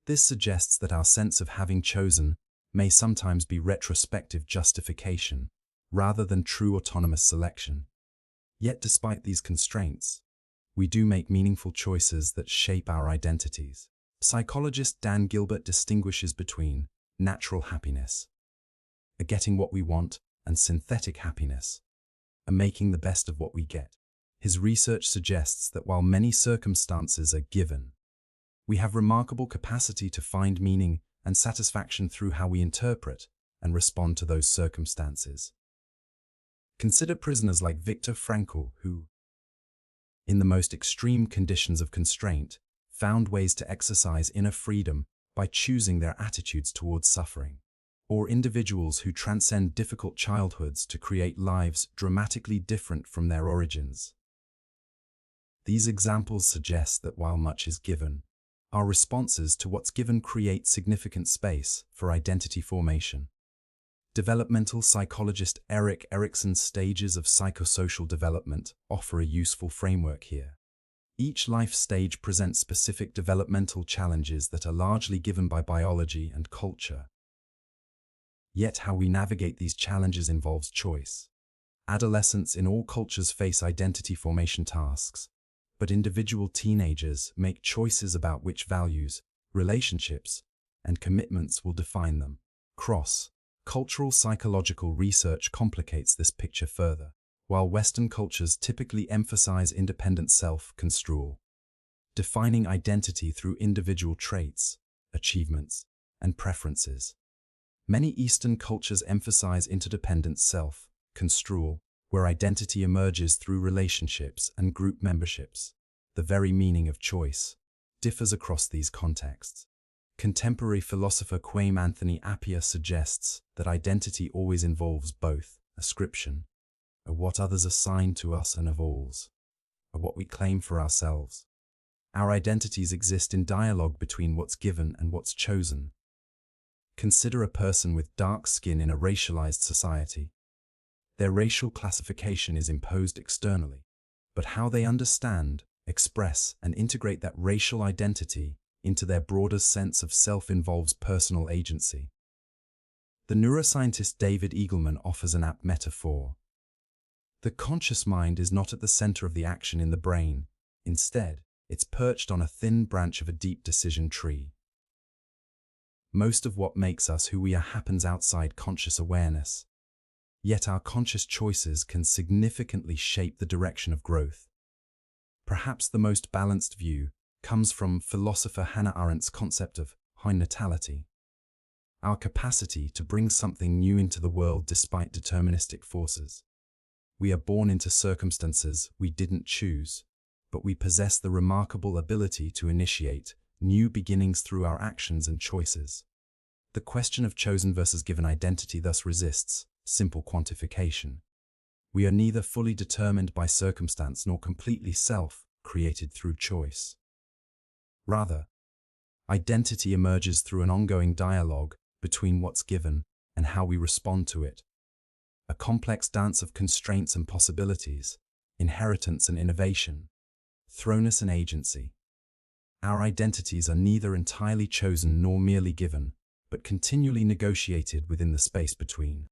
S1: This suggests that our sense of having chosen may sometimes be retrospective justification rather than true autonomous selection. Yet despite these constraints, we do make meaningful choices that shape our identities. Psychologist Dan Gilbert distinguishes between natural happiness, a getting what we want, and synthetic happiness, a making the best of what we get. His research suggests that while many circumstances are given, we have remarkable capacity to find meaning and satisfaction through how we interpret and respond to those circumstances. Consider prisoners like Viktor Frankl, who, in the most extreme conditions of constraint, found ways to exercise inner freedom by choosing their attitudes towards suffering. Or individuals who transcend difficult childhoods to create lives dramatically different from their origins. These examples suggest that while much is given, our responses to what's given create significant space for identity formation. Developmental psychologist Erik Erikson's stages of psychosocial development offer a useful framework here. Each life stage presents specific developmental challenges that are largely given by biology and culture. Yet how we navigate these challenges involves choice. Adolescents in all cultures face identity formation tasks, but individual teenagers make choices about which values, relationships, and commitments will define them. Cross-cultural psychological research complicates this picture further. While Western cultures typically emphasize independent self-construal, defining identity through individual traits, achievements, and preferences, many Eastern cultures emphasize interdependent self-construal, where identity emerges through relationships and group memberships. The very meaning of choice differs across these contexts. Contemporary philosopher Kwame Anthony Appiah suggests that identity always involves both ascription, of what others assign to us, and of what we claim for ourselves. Our identities exist in dialogue between what's given and what's chosen. Consider a person with dark skin in a racialized society. Their racial classification is imposed externally, but how they understand, express, and integrate that racial identity into their broader sense of self involves personal agency. The neuroscientist David Eagleman offers an apt metaphor. The conscious mind is not at the center of the action in the brain. Instead, it's perched on a thin branch of a deep decision tree. Most of what makes us who we are happens outside conscious awareness. Yet our conscious choices can significantly shape the direction of growth. Perhaps the most balanced view comes from philosopher Hannah Arendt's concept of high natality, our capacity to bring something new into the world despite deterministic forces. We are born into circumstances we didn't choose, but we possess the remarkable ability to initiate new beginnings through our actions and choices. The question of chosen versus given identity thus resists simple quantification. We are neither fully determined by circumstance nor completely self-created through choice. Rather, identity emerges through an ongoing dialogue between what's given and how we respond to it. A complex dance of constraints and possibilities, inheritance and innovation, throwness and agency. Our identities are neither entirely chosen nor merely given, but continually negotiated within the space between.